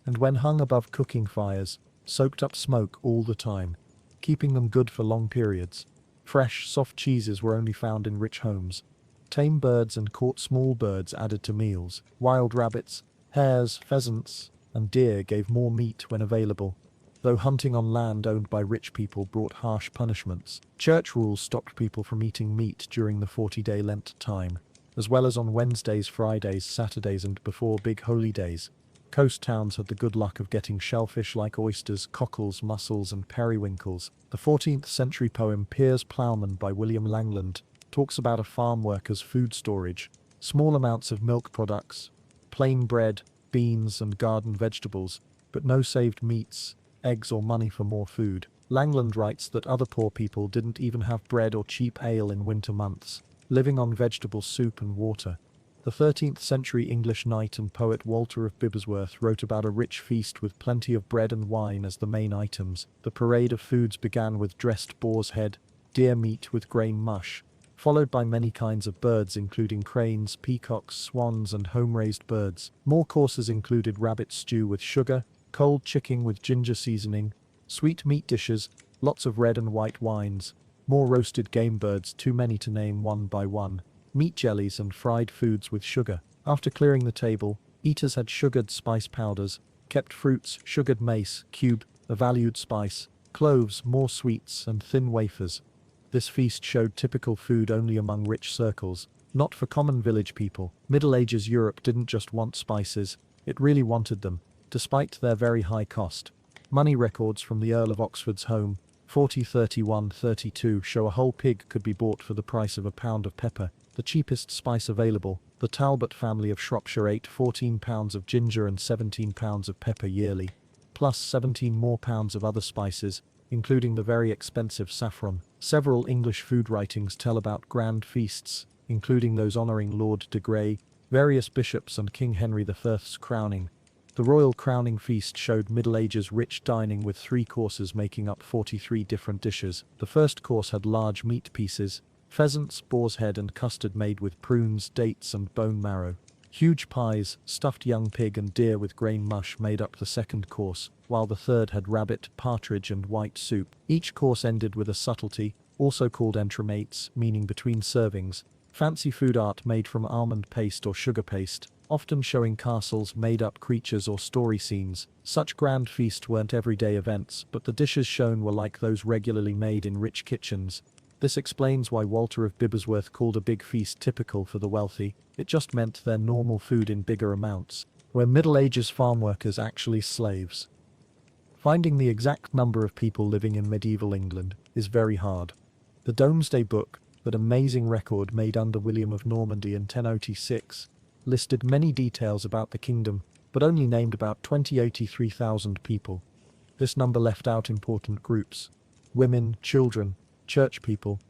and when hung above cooking fires, soaked up smoke all the time, keeping them good for long periods. Fresh, soft cheeses were only found in rich homes. Tame birds and caught small birds added to meals. Wild rabbits, hares, pheasants, and deer gave more meat when available, though hunting on land owned by rich people brought harsh punishments. Church rules stopped people from eating meat during the 40-day Lent time, as well as on Wednesdays, Fridays, Saturdays, and before big holy days. Coast towns had the good luck of getting shellfish like oysters, cockles, mussels, and periwinkles. The 14th century poem Piers Plowman by William Langland talks about a farm worker's food storage, small amounts of milk products, plain bread, beans, and garden vegetables, but no saved meats, eggs, or money for more food. Langland writes that other poor people didn't even have bread or cheap ale in winter months, living on vegetable soup and water. The 13th century English knight and poet Walter of Bibbersworth wrote about a rich feast with plenty of bread and wine as the main items. The parade of foods began with dressed boar's head, deer meat with grain mush, followed by many kinds of birds including cranes, peacocks, swans, and home-raised birds. More courses included rabbit stew with sugar, cold chicken with ginger seasoning, sweet meat dishes, lots of red and white wines, more roasted game birds, too many to name one by one, meat jellies, and fried foods with sugar. After clearing the table, eaters had sugared spice powders, kept fruits, sugared mace, cube, a valued spice, cloves, more sweets, and thin wafers. This feast showed typical food only among rich circles, not for common village people. Middle Ages Europe didn't just want spices, it really wanted them, despite their very high cost. Money records from the Earl of Oxford's home, 4031-32, show a whole pig could be bought for the price of a pound of pepper, the cheapest spice available. The Talbot family of Shropshire ate 14 pounds of ginger and 17 pounds of pepper yearly, plus 17 more pounds of other spices, including the very expensive saffron. Several English food writings tell about grand feasts, including those honouring Lord de Grey, various bishops, and King Henry I's crowning. The royal crowning feast showed Middle Ages rich dining with 3 courses making up 43 different dishes. The first course had large meat pieces, pheasants, boar's head, and custard made with prunes, dates, and bone marrow. Huge pies, stuffed young pig, and deer with grain mush made up the second course, while the third had rabbit, partridge, and white soup. Each course ended with a subtlety, also called entremates, meaning between servings, fancy food art made from almond paste or sugar paste, often showing castles, made-up creatures, or story scenes. Such grand feasts weren't everyday events, but the dishes shown were like those regularly made in rich kitchens. This explains why Walter of Bibbersworth called a big feast typical for the wealthy. It just meant their normal food in bigger amounts. Were Middle Ages farm workers actually slaves? Finding the exact number of people living in medieval England is very hard. The Domesday Book, that amazing record made under William of Normandy in 1086, listed many details about the kingdom, but only named about 83,000 people. This number left out important groups: women, children, church people,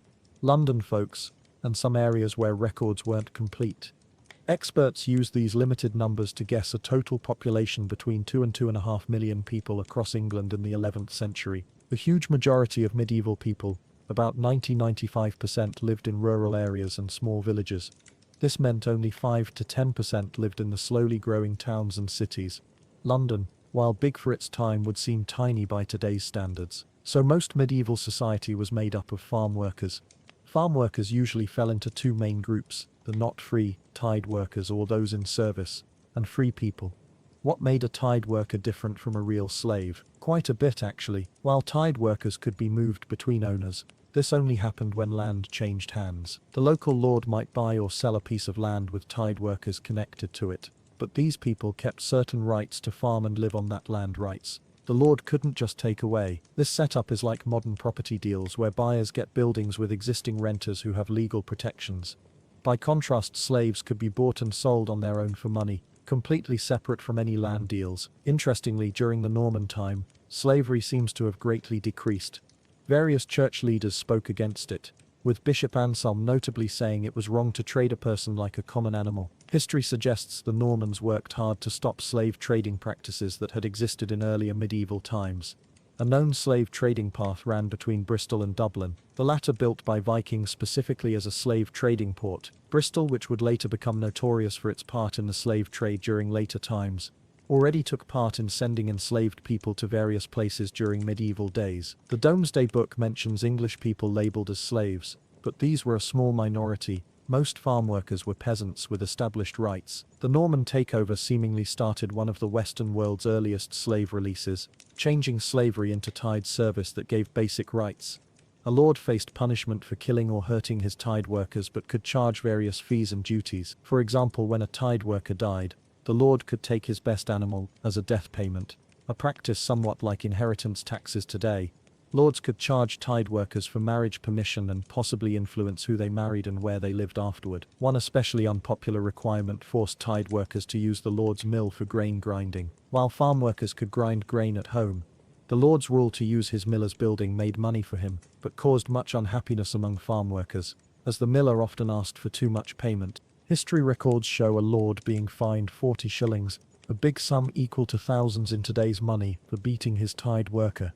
London folks, and some areas where records weren't complete. Experts use these limited numbers to guess a total population between 2 and 2.5 million people across England in the 11th century. The huge majority of medieval people, about 90–95%, lived in rural areas and small villages. This meant only 5 to 10% lived in the slowly growing towns and cities. London, while big for its time, would seem tiny by today's standards. So most medieval society was made up of farm workers. Farm workers usually fell into 2 main groups: the not free, tied workers, or those in service, and free people. What made a tied worker different from a real slave? Quite a bit, actually. While tied workers could be moved between owners, this only happened when land changed hands. The local lord might buy or sell a piece of land with tied workers connected to it, but these people kept certain rights to farm and live on that land rights. The lord couldn't just take away. This setup is like modern property deals where buyers get buildings with existing renters who have legal protections. By contrast, slaves could be bought and sold on their own for money, completely separate from any land deals. Interestingly, during the Norman time, slavery seems to have greatly decreased. Various church leaders spoke against it, with Bishop Anselm notably saying it was wrong to trade a person like a common animal. History suggests the Normans worked hard to stop slave trading practices that had existed in earlier medieval times. A known slave trading path ran between Bristol and Dublin, the latter built by Vikings specifically as a slave trading port. Bristol, which would later become notorious for its part in the slave trade during later times, already took part in sending enslaved people to various places during medieval days. The Domesday Book mentions English people labelled as slaves, but these were a small minority. Most farm workers were peasants with established rights. The Norman takeover seemingly started one of the Western world's earliest slave releases, changing slavery into tied service that gave basic rights. A lord faced punishment for killing or hurting his tied workers but could charge various fees and duties. For example, when a tied worker died, the lord could take his best animal as a death payment, a practice somewhat like inheritance taxes today. Lords could charge tied workers for marriage permission and possibly influence who they married and where they lived afterward. One especially unpopular requirement forced tied workers to use the lord's mill for grain grinding. While farm workers could grind grain at home, the lord's rule to use his miller's building made money for him, but caused much unhappiness among farm workers, as the miller often asked for too much payment. History records show a lord being fined 40 shillings, a big sum equal to thousands in today's money, for beating his tied worker.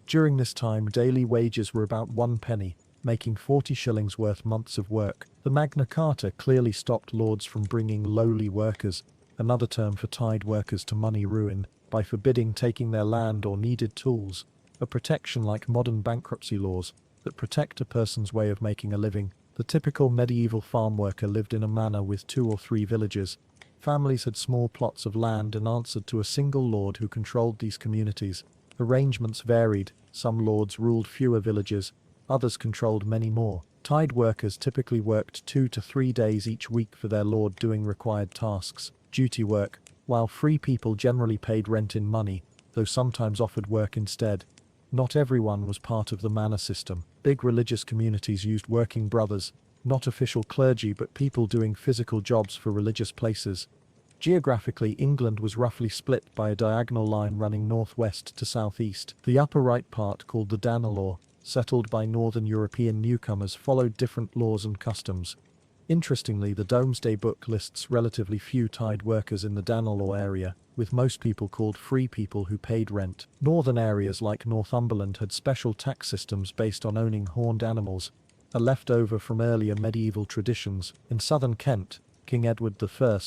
During this time, daily wages were about 1 penny, making 40 shillings worth months of work. The Magna Carta clearly stopped lords from bringing lowly workers, another term for tied workers, to money ruin, by forbidding taking their land or needed tools, a protection like modern bankruptcy laws that protect a person's way of making a living. The typical medieval farm worker lived in a manor with 2 or 3 villages. Families had small plots of land and answered to a single lord who controlled these communities. Arrangements varied. Some lords ruled fewer villages, others controlled many more. Tied workers typically worked 2 to 3 days each week for their lord doing required tasks, duty work, while free people generally paid rent in money, though sometimes offered work instead. Not everyone was part of the manor system. Big religious communities used working brothers, not official clergy but people doing physical jobs for religious places. Geographically, England was roughly split by a diagonal line running northwest to southeast. The upper right part, called the Danelaw, settled by northern European newcomers, followed different laws and customs. Interestingly, the Domesday Book lists relatively few tied workers in the Danelaw area, with most people called free people who paid rent. Northern areas like Northumberland had special tax systems based on owning horned animals, a leftover from earlier medieval traditions. In southern Kent, King Edward I,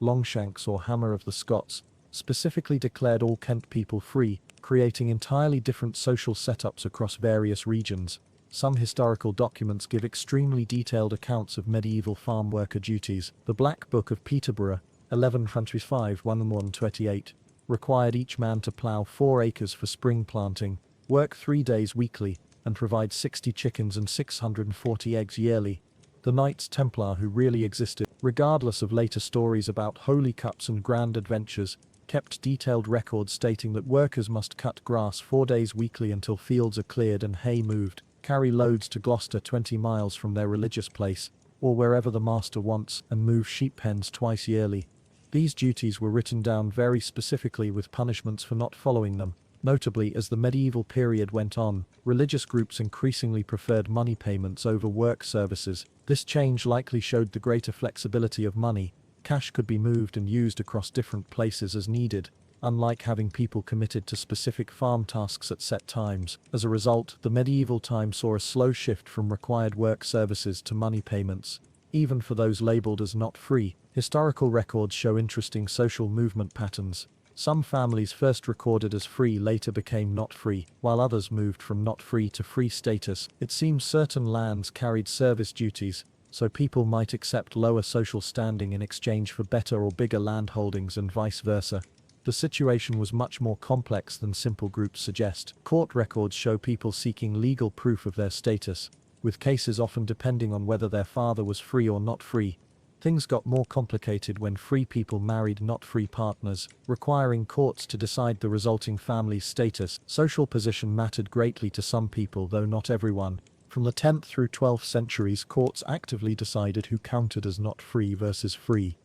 Longshanks or Hammer of the Scots, specifically declared all Kent people free, creating entirely different social setups across various regions. Some historical documents give extremely detailed accounts of medieval farm worker duties. The Black Book of Peterborough, 1125-1128, required each man to plough 4 acres for spring planting, work 3 days weekly, and provide 60 chickens and 640 eggs yearly. The Knights Templar, who really existed, regardless of later stories about holy cups and grand adventures, kept detailed records stating that workers must cut grass 4 days weekly until fields are cleared and hay moved, carry loads to Gloucester 20 miles from their religious place, or wherever the master wants, and move sheep pens twice yearly. These duties were written down very specifically with punishments for not following them. Notably, as the medieval period went on, religious groups increasingly preferred money payments over work services. This change likely showed the greater flexibility of money. Cash could be moved and used across different places as needed, unlike having people committed to specific farm tasks at set times. As a result, the medieval time saw a slow shift from required work services to money payments, even for those labeled as not free. Historical records show interesting social movement patterns. Some families first recorded as free later became not free, while others moved from not free to free status. It seems certain lands carried service duties, so people might accept lower social standing in exchange for better or bigger land holdings and vice versa. The situation was much more complex than simple groups suggest. Court records show people seeking legal proof of their status, with cases often depending on whether their father was free or not free. Things got more complicated when free people married not free partners, requiring courts to decide the resulting family's status. Social position mattered greatly to some people, though not everyone. From the 10th through 12th centuries, courts actively decided who counted as not free versus free.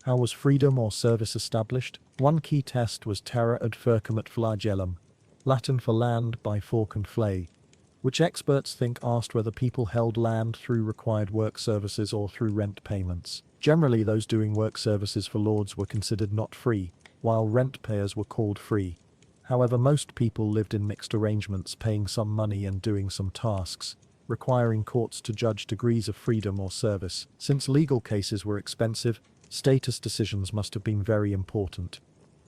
How was freedom or service established? One key test was terra ad furcum flagellum, Latin for land by fork and flay, which experts think asked whether people held land through required work services or through rent payments. Generally, those doing work services for lords were considered not free, while rent payers were called free. However, most people lived in mixed arrangements, paying some money and doing some tasks, requiring courts to judge degrees of freedom or service. Since legal cases were expensive, status decisions must have been very important.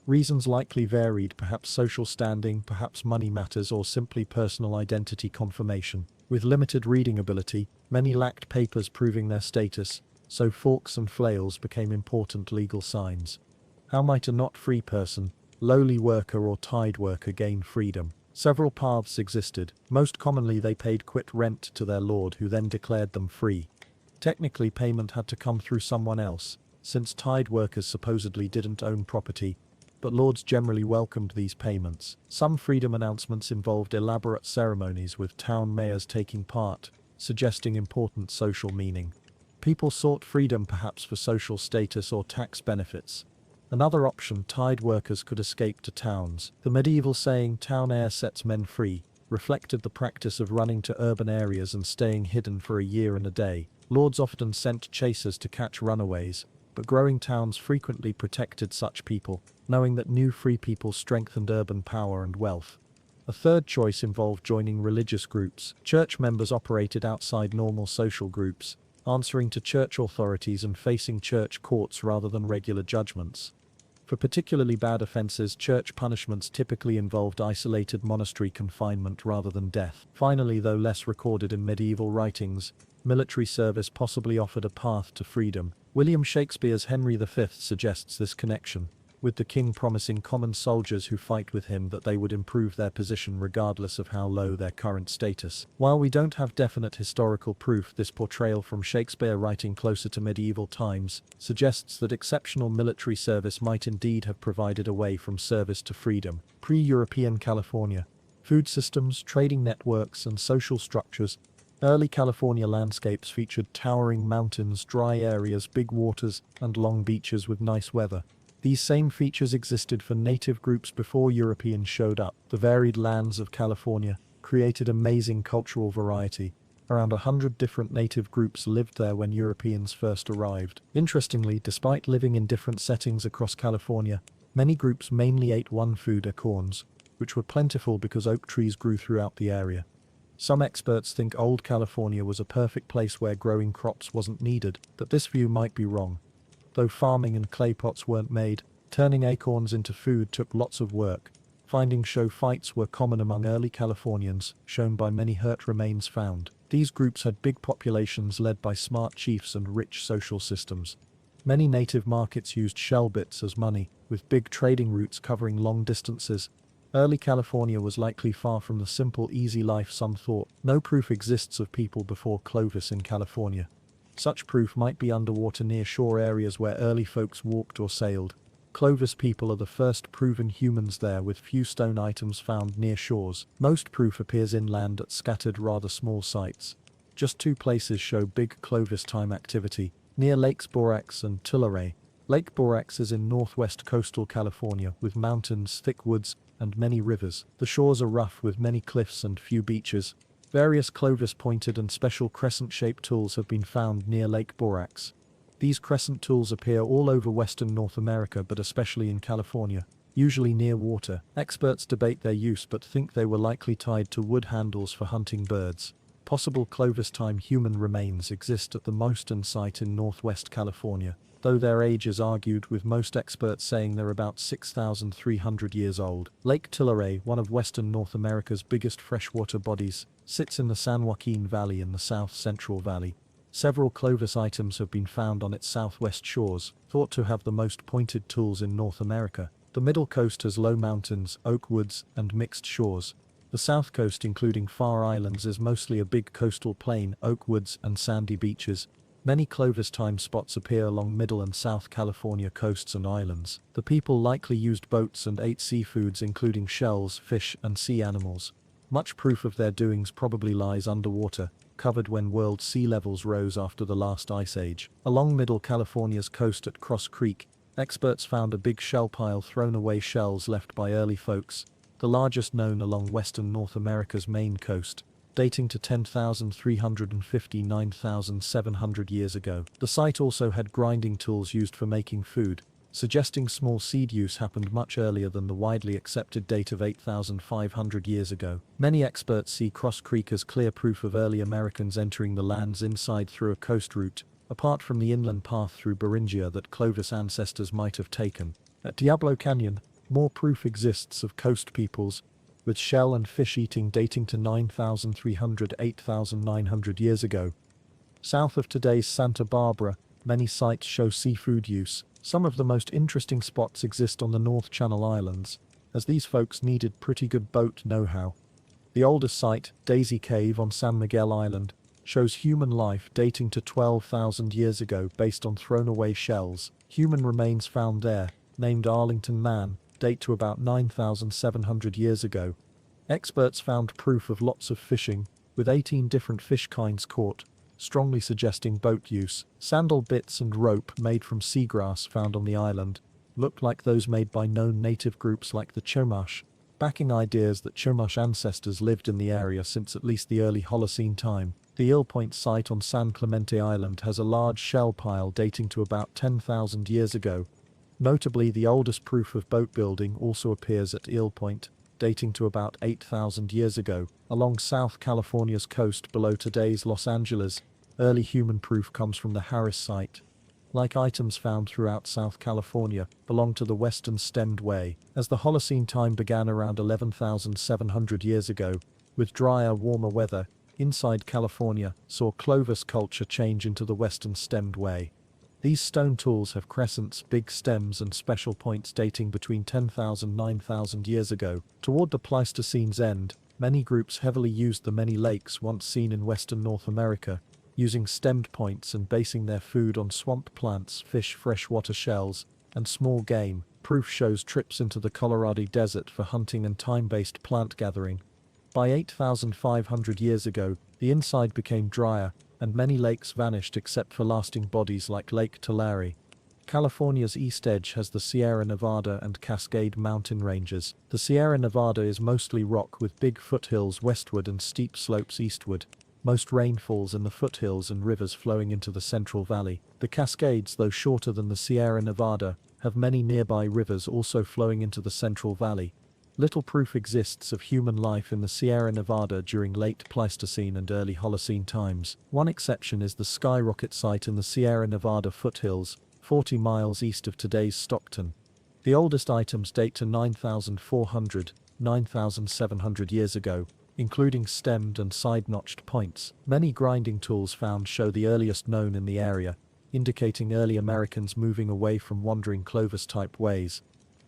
Reasons likely varied, perhaps social standing, perhaps money matters, or simply personal identity confirmation. With limited reading ability, many lacked papers proving their status, so forks and flails became important legal signs. How might a not-free person, lowly worker or tide worker gain freedom? Several paths existed. Most commonly they paid quit rent to their lord, who then declared them free. Technically, payment had to come through someone else, since tide workers supposedly didn't own property, but lords generally welcomed these payments. Some freedom announcements involved elaborate ceremonies with town mayors taking part, suggesting important social meaning. People sought freedom perhaps for social status or tax benefits. Another option, tide workers could escape to towns. The medieval saying, "town air sets men free," reflected the practice of running to urban areas and staying hidden for a year and a day. Lords often sent chasers to catch runaways, but growing towns frequently protected such people, knowing that new free people strengthened urban power and wealth. A third choice involved joining religious groups. Church members operated outside normal social groups, answering to church authorities and facing church courts rather than regular judgments. For particularly bad offenses, church punishments typically involved isolated monastery confinement rather than death. Finally, though less recorded in medieval writings, military service possibly offered a path to freedom. William Shakespeare's Henry V suggests this connection, with the king promising common soldiers who fight with him that they would improve their position regardless of how low their current status. While we don't have definite historical proof, this portrayal from Shakespeare writing closer to medieval times suggests that exceptional military service might indeed have provided a way from service to freedom. Pre-European California. Food systems, trading networks, and social structures. Early California landscapes featured towering mountains, dry areas, big waters, and long beaches with nice weather. These same features existed for native groups before Europeans showed up. The varied lands of California created amazing cultural variety. Around 100 different native groups lived there when Europeans first arrived. Interestingly, despite living in different settings across California, many groups mainly ate one food: acorns, which were plentiful because oak trees grew throughout the area. Some experts think old California was a perfect place where growing crops wasn't needed, but this view might be wrong. Though farming and clay pots weren't made, turning acorns into food took lots of work. Finding show fights were common among early Californians, shown by many hurt remains found. These groups had big populations led by smart chiefs and rich social systems. Many native markets used shell bits as money, with big trading routes covering long distances. Early California was likely far from the simple, easy life some thought. No proof exists of people before Clovis in California. Such proof might be underwater near shore areas where early folks walked or sailed. Clovis people are the first proven humans there, with few stone items found near shores. Most proof appears inland at scattered, rather small sites. Just two places show big Clovis time activity, near Lakes Borax and Tulare. Lake Borax is in northwest coastal California, with mountains, thick woods, and many rivers. The shores are rough with many cliffs and few beaches. Various Clovis pointed and special crescent-shaped tools have been found near Lake Borax. These crescent tools appear all over western North America, but especially in California, usually near water. Experts debate their use but think they were likely tied to wood handles for hunting birds. Possible Clovis-time human remains exist at the Moston site in northwest California, though their age is argued, with most experts saying they're about 6,300 years old. Lake Tulare, one of western North America's biggest freshwater bodies, sits in the San Joaquin Valley in the south-central valley. Several Clovis items have been found on its southwest shores, thought to have the most pointed tools in North America. The middle coast has low mountains, oak woods, and mixed shores. The south coast, including Far Islands, is mostly a big coastal plain, oak woods, and sandy beaches. Many Clovis-time spots appear along Middle and South California coasts and islands. The people likely used boats and ate seafoods including shells, fish, and sea animals. Much proof of their doings probably lies underwater, covered when world sea levels rose after the last ice age. Along Middle California's coast at Cross Creek, experts found a big shell pile, thrown away shells left by early folks, the largest known along western North America's main coast, dating to 10,359,700 years ago. The site also had grinding tools used for making food, suggesting small seed use happened much earlier than the widely accepted date of 8,500 years ago. Many experts see Cross Creek as clear proof of early Americans entering the land's inside through a coast route, apart from the inland path through Beringia that Clovis ancestors might have taken. At Diablo Canyon, more proof exists of coast peoples, with shell and fish eating dating to 9,300 to 8,900 years ago. South of today's Santa Barbara, many sites show seafood use. Some of the most interesting spots exist on the North Channel Islands, as these folks needed pretty good boat know-how. The oldest site, Daisy Cave on San Miguel Island, shows human life dating to 12,000 years ago based on thrown-away shells. Human remains found there, named Arlington Man, date to about 9,700 years ago. Experts found proof of lots of fishing, with 18 different fish kinds caught, strongly suggesting boat use. Sandal bits and rope made from seagrass found on the island looked like those made by known native groups like the Chumash, backing ideas that Chumash ancestors lived in the area since at least the early Holocene time. The Eel Point site on San Clemente Island has a large shell pile dating to about 10,000 years ago. Notably, the oldest proof of boat building also appears at Eel Point, dating to about 8,000 years ago, along South California's coast below today's Los Angeles. Early human proof comes from the Harris site. Like items found throughout South California, belong to the Western Stemmed Way, as the Holocene time began around 11,700 years ago, with drier, warmer weather. Inside California saw Clovis culture change into the Western Stemmed Way. These stone tools have crescents, big stems and special points dating between 10,000 and 9,000 years ago. Toward the Pleistocene's end, many groups heavily used the many lakes once seen in western North America, using stemmed points and basing their food on swamp plants, fish, freshwater shells, and small game. Proof shows trips into the Colorado Desert for hunting and time-based plant gathering. By 8,500 years ago, the inside became drier, and many lakes vanished except for lasting bodies like Lake Tulare. California's east edge has the Sierra Nevada and Cascade mountain ranges. The Sierra Nevada is mostly rock with big foothills westward and steep slopes eastward. Most rain falls in the foothills and rivers flowing into the Central Valley. The Cascades, though shorter than the Sierra Nevada, have many nearby rivers also flowing into the Central Valley. Little proof exists of human life in the Sierra Nevada during late Pleistocene and early Holocene times. One exception is the Skyrocket site in the Sierra Nevada foothills, 40 miles east of today's Stockton. The oldest items date to 9,400, 9,700 years ago, including stemmed and side-notched points. Many grinding tools found show the earliest known in the area, indicating early Americans moving away from wandering Clovis-type ways.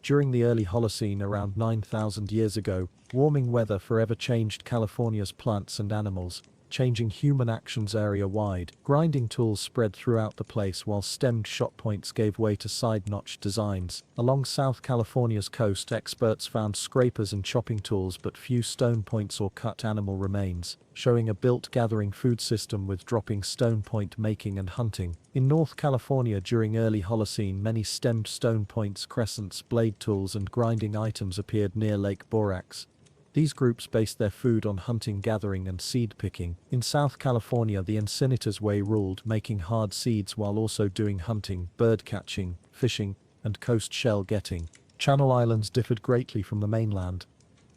During the early Holocene around 9,000 years ago, warming weather forever changed California's plants and animals, changing human actions area-wide. Grinding tools spread throughout the place while stemmed shot points gave way to side-notched designs. Along South California's coast, experts found scrapers and chopping tools but few stone points or cut animal remains, showing a built gathering food system with dropping stone point making and hunting. In North California during early Holocene, many stemmed stone points, crescents, blade tools and grinding items appeared near Lake Borax. These groups based their food on hunting, gathering and seed picking. In South California, the Encinitas Way ruled, making hard seeds while also doing hunting, bird catching, fishing, and coast shell getting. Channel Islands differed greatly from the mainland.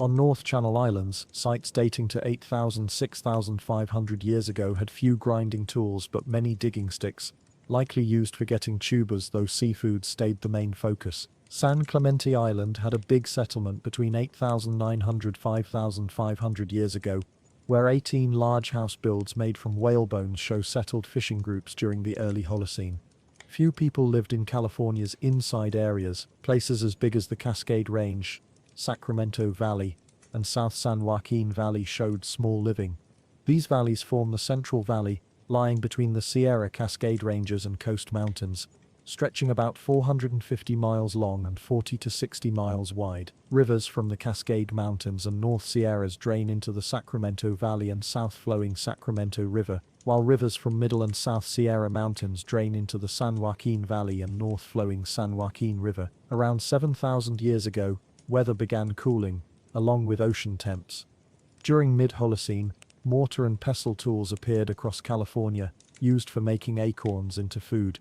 On North Channel Islands, sites dating to 8,000 to 6,500 years ago had few grinding tools but many digging sticks, likely used for getting tubers, though seafood stayed the main focus. San Clemente Island had a big settlement between 8,900 and 5,500 years ago, where 18 large house builds made from whale bones show settled fishing groups during the early Holocene. Few people lived in California's inside areas. Places as big as the Cascade Range, Sacramento Valley, and South San Joaquin Valley showed small living. These valleys form the Central Valley, lying between the Sierra Cascade Ranges and Coast Mountains, stretching about 450 miles long and 40 to 60 miles wide. Rivers from the Cascade Mountains and North Sierras drain into the Sacramento Valley and south-flowing Sacramento River, while rivers from Middle and South Sierra Mountains drain into the San Joaquin Valley and north-flowing San Joaquin River. Around 7,000 years ago, weather began cooling, along with ocean temps. During mid-Holocene, mortar and pestle tools appeared across California, used for making acorns into food.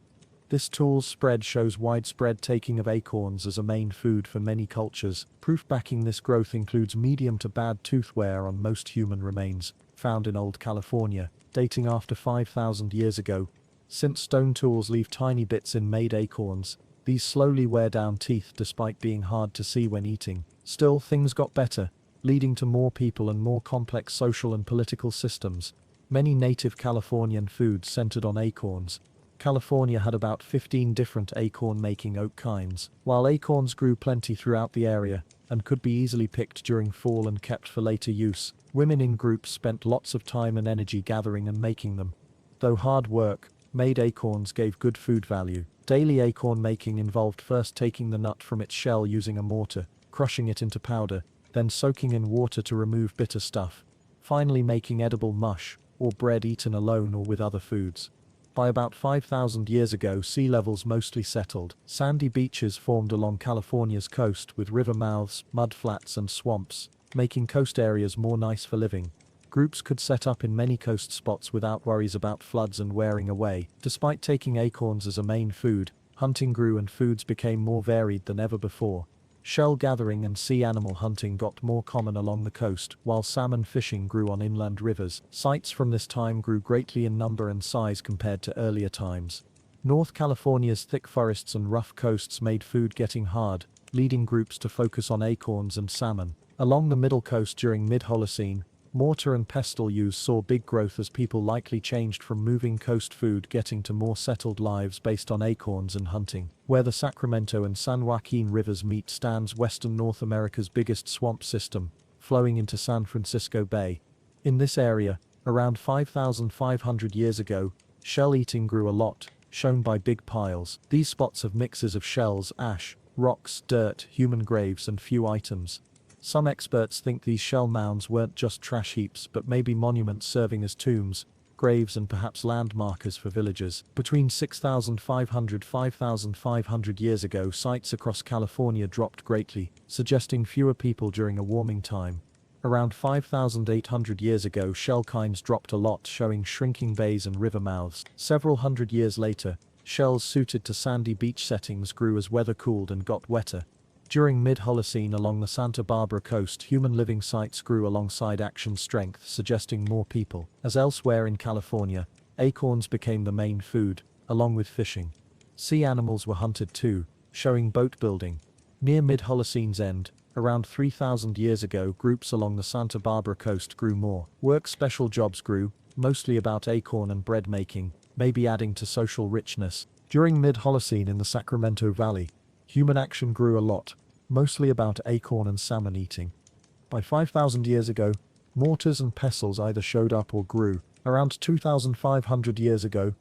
This tool's spread shows widespread taking of acorns as a main food for many cultures. Proof backing this growth includes medium to bad tooth wear on most human remains, found in old California, dating after 5,000 years ago. Since stone tools leave tiny bits in made acorns, these slowly wear down teeth despite being hard to see when eating. Still, things got better, leading to more people and more complex social and political systems. Many native Californian foods centered on acorns. California had about 15 different acorn-making oak kinds. While acorns grew plenty throughout the area, and could be easily picked during fall and kept for later use, women in groups spent lots of time and energy gathering and making them. Though hard work, made acorns gave good food value. Daily acorn making involved first taking the nut from its shell using a mortar, crushing it into powder, then soaking in water to remove bitter stuff, finally making edible mush, or bread eaten alone or with other foods. By about 5,000 years ago, sea levels mostly settled. Sandy beaches formed along California's coast with river mouths, mud flats and swamps, making coast areas more nice for living. Groups could set up in many coast spots without worries about floods and wearing away. Despite taking acorns as a main food, hunting grew and foods became more varied than ever before. Shell gathering and sea animal hunting got more common along the coast, while salmon fishing grew on inland rivers. Sites from this time grew greatly in number and size compared to earlier times. North California's thick forests and rough coasts made food getting hard, leading groups to focus on acorns and salmon. Along the middle coast during mid-Holocene, mortar and pestle use saw big growth as people likely changed from moving coast food getting to more settled lives based on acorns and hunting. Where the Sacramento and San Joaquin rivers meet stands western North America's biggest swamp system, flowing into San Francisco Bay. In this area, around 5,500 years ago, shell eating grew a lot, shown by big piles. These spots have mixes of shells, ash, rocks, dirt, human graves and few items. Some experts think these shell mounds weren't just trash heaps but maybe monuments serving as tombs, graves and perhaps landmarkers for villagers. Between 6,500 and 5,500 years ago, sites across California dropped greatly, suggesting fewer people during a warming time. Around 5,800 years ago, shell kinds dropped a lot, showing shrinking bays and river mouths. Several hundred years later, shells suited to sandy beach settings grew as weather cooled and got wetter. During mid-Holocene along the Santa Barbara coast, human living sites grew alongside action strength, suggesting more people. As elsewhere in California, acorns became the main food, along with fishing. Sea animals were hunted too, showing boat building. Near mid-Holocene's end, around 3,000 years ago, groups along the Santa Barbara coast grew more. Work special jobs grew, mostly about acorn and bread making, maybe adding to social richness. During mid-Holocene in the Sacramento Valley, human action grew a lot, mostly about acorn and salmon eating. By 5,000 years ago, mortars and pestles either showed up or grew. Around 2,500 years ago,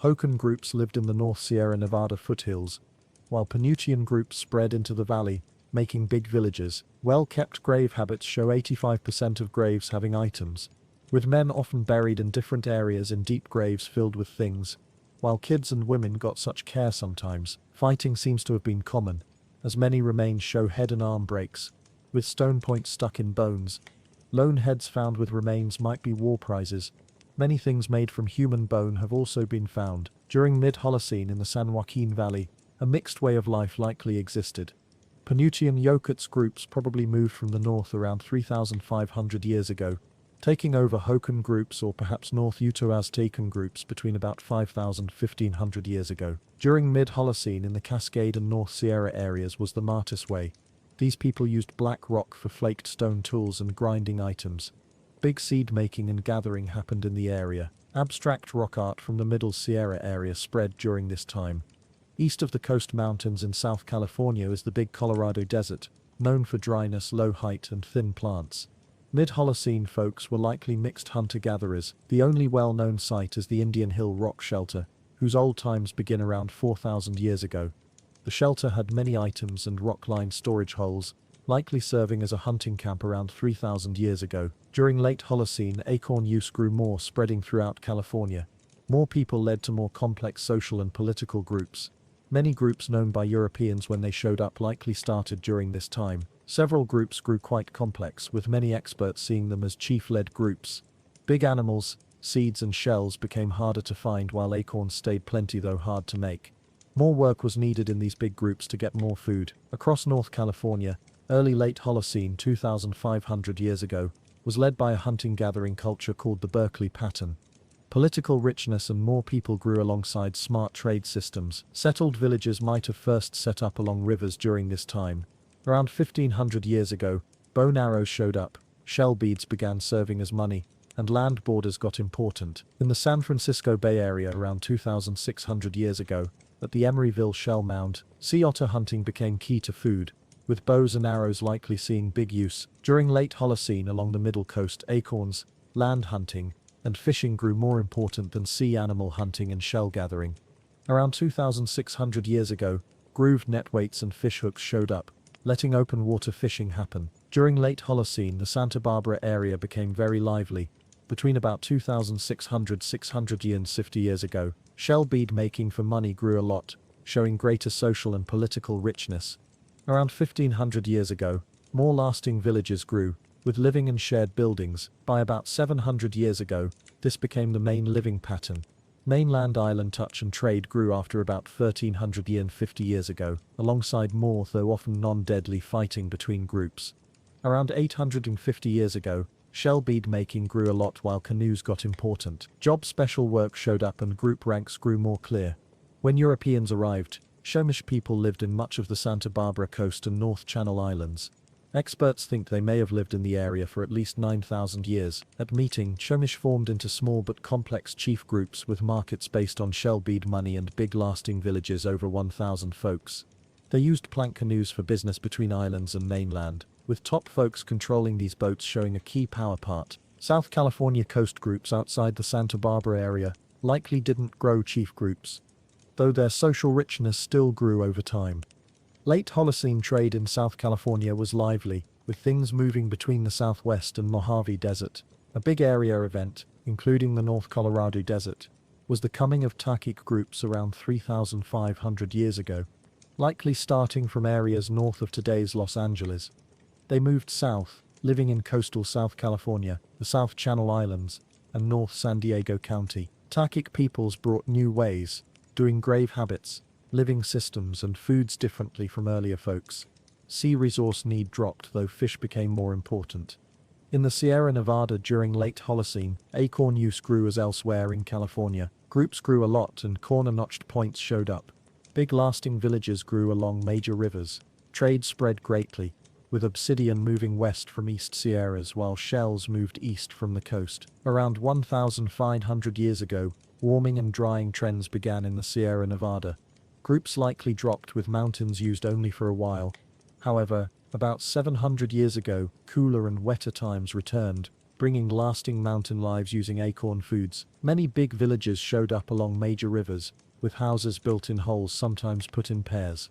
Hokan groups lived in the North Sierra Nevada foothills, while Pinutian groups spread into the valley, making big villages. Well-kept grave habits show 85% of graves having items, with men often buried in different areas in deep graves filled with things. While kids and women got such care sometimes, fighting seems to have been common, as many remains show head and arm breaks, with stone points stuck in bones. Lone heads found with remains might be war prizes. Many things made from human bone have also been found. During mid-Holocene in the San Joaquin Valley, a mixed way of life likely existed. Pinutian Yokuts groups probably moved from the north around 3,500 years ago, taking over Hokan groups or perhaps North Uto-Aztecan groups between about 5,000 and 1,500 years ago. During mid-Holocene in the Cascade and North Sierra areas was the Martis Way. These people used black rock for flaked stone tools and grinding items. Big seed making and gathering happened in the area. Abstract rock art from the Middle Sierra area spread during this time. East of the Coast Mountains in South California is the Big Colorado Desert, known for dryness, low height and thin plants. Mid-Holocene folks were likely mixed hunter-gatherers. The only well-known site is the Indian Hill Rock Shelter, whose old times begin around 4,000 years ago. The shelter had many items and rock-lined storage holes, likely serving as a hunting camp around 3,000 years ago. During late Holocene, acorn use grew more, spreading throughout California. More people led to more complex social and political groups. Many groups known by Europeans when they showed up likely started during this time. Several groups grew quite complex, with many experts seeing them as chief-led groups. Big animals, seeds and shells became harder to find while acorns stayed plenty though hard to make. More work was needed in these big groups to get more food. Across North California, early late Holocene 2,500 years ago, was led by a hunting-gathering culture called the Berkeley pattern. Political richness and more people grew alongside smart trade systems. Settled villages might have first set up along rivers during this time. Around 1500 years ago, bow and arrows showed up, shell beads began serving as money, and land borders got important. In the San Francisco Bay Area around 2,600 years ago, at the Emeryville Shell Mound, sea otter hunting became key to food, with bows and arrows likely seeing big use. During late Holocene along the Middle Coast, acorns, land hunting, and fishing grew more important than sea animal hunting and shell gathering. Around 2,600 years ago, grooved net weights and fish hooks showed up, letting open water fishing happen. During late Holocene, the Santa Barbara area became very lively. Between about 2,600–650 years ago, shell bead making for money grew a lot, showing greater social and political richness. Around 1,500 years ago, more lasting villages grew, with living and shared buildings. By about 700 years ago, this became the main living pattern. Mainland island touch and trade grew after about 1,350 years ago, alongside more though often non-deadly fighting between groups. Around 850 years ago, shell bead making grew a lot while canoes got important. Job special work showed up and group ranks grew more clear. When Europeans arrived, Chumash people lived in much of the Santa Barbara coast and North Channel Islands. Experts think they may have lived in the area for at least 9,000 years. At meeting, Chumash formed into small but complex chief groups with markets based on shell bead money and big lasting villages over 1,000 folks. They used plank canoes for business between islands and mainland, with top folks controlling these boats showing a key power part. South California coast groups outside the Santa Barbara area likely didn't grow chief groups, though their social richness still grew over time. Late Holocene trade in South California was lively, with things moving between the Southwest and Mojave Desert. A big area event, including the North Colorado Desert, was the coming of Takik groups around 3,500 years ago, likely starting from areas north of today's Los Angeles. They moved south, living in coastal South California, the South Channel Islands, and North San Diego County. Takik peoples brought new ways, doing grave habits, living systems and foods differently from earlier folks. Sea resource need dropped though fish became more important. In the Sierra Nevada during late Holocene, acorn use grew as elsewhere in California. Groups grew a lot and corner-notched points showed up. Big lasting villages grew along major rivers. Trade spread greatly, with obsidian moving west from East Sierras while shells moved east from the coast. Around 1,500 years ago, warming and drying trends began in the Sierra Nevada. Groups likely dropped with mountains used only for a while. However, about 700 years ago, cooler and wetter times returned, bringing lasting mountain lives using acorn foods. Many big villages showed up along major rivers, with houses built in holes sometimes put in pairs.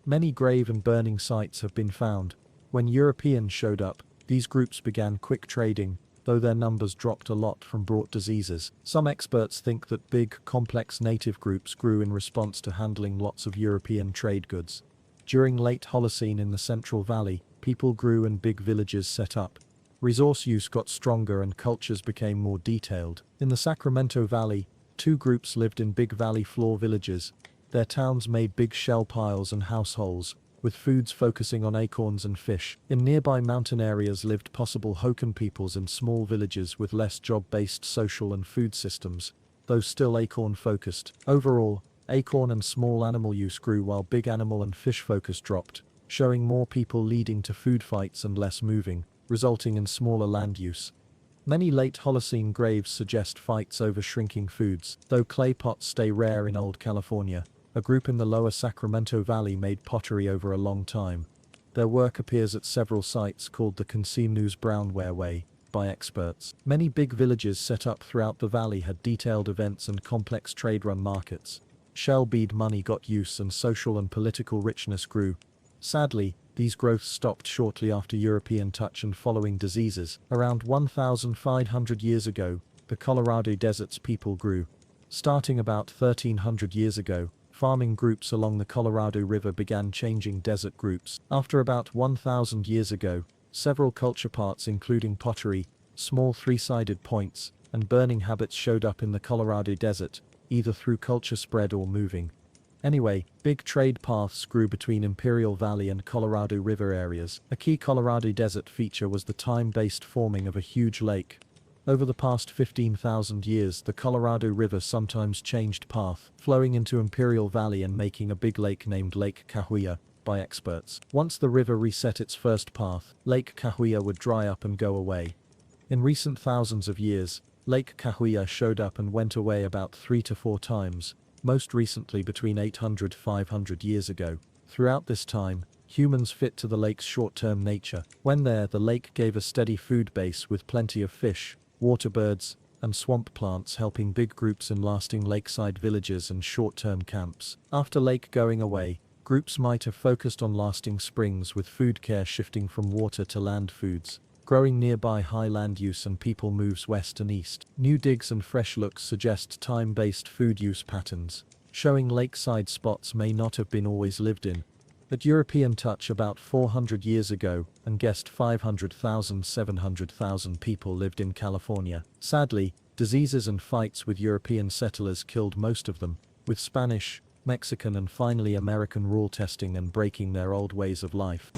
Many grave and burning sites have been found. When Europeans showed up, these groups began quick trading, though their numbers dropped a lot from brought diseases. Some experts think that big, complex native groups grew in response to handling lots of European trade goods. During late Holocene in the Central Valley, people grew and big villages set up. Resource use got stronger and cultures became more detailed. In the Sacramento Valley, two groups lived in big valley floor villages. Their towns made big shell piles and households, with foods focusing on acorns and fish. In nearby mountain areas lived possible Hokan peoples in small villages with less job-based social and food systems, though still acorn-focused. Overall, acorn and small animal use grew while big animal and fish focus dropped, showing more people leading to food fights and less moving, resulting in smaller land use. Many late Holocene graves suggest fights over shrinking foods, though clay pots stay rare in old California. A group in the lower Sacramento Valley made pottery over a long time. Their work appears at several sites called the Consimnus Brownware Way by experts. Many big villages set up throughout the valley had detailed events and complex trade-run markets. Shell bead money got use and social and political richness grew. Sadly, these growths stopped shortly after European touch and following diseases. Around 1,500 years ago, the Colorado Desert's people grew. Starting about 1,300 years ago, farming groups along the Colorado River began changing desert groups. After about 1,000 years ago, several culture parts including pottery, small three-sided points, and burning habits showed up in the Colorado Desert, either through culture spread or moving. Anyway, big trade paths grew between Imperial Valley and Colorado River areas. A key Colorado desert feature was the time-based forming of a huge lake. Over the past 15,000 years, the Colorado River sometimes changed path, flowing into Imperial Valley and making a big lake named Lake Cahuilla by experts. Once the river reset its first path, Lake Cahuilla would dry up and go away. In recent thousands of years, Lake Cahuilla showed up and went away about 3 to 4 times, most recently between 800 to 500 years ago. Throughout this time, humans fit to the lake's short-term nature. When there, the lake gave a steady food base with plenty of fish, water birds, and swamp plants, helping big groups in lasting lakeside villages and short-term camps. After lake going away, groups might have focused on lasting springs, with food care shifting from water to land foods. Growing nearby high land use and people moves west and east. New digs and fresh looks suggest time-based food use patterns, showing lakeside spots may not have been always lived in. That European touch about 400 years ago, and guessed 500,000–700,000 people lived in California. Sadly, diseases and fights with European settlers killed most of them, with Spanish, Mexican and finally American rule testing and breaking their old ways of life.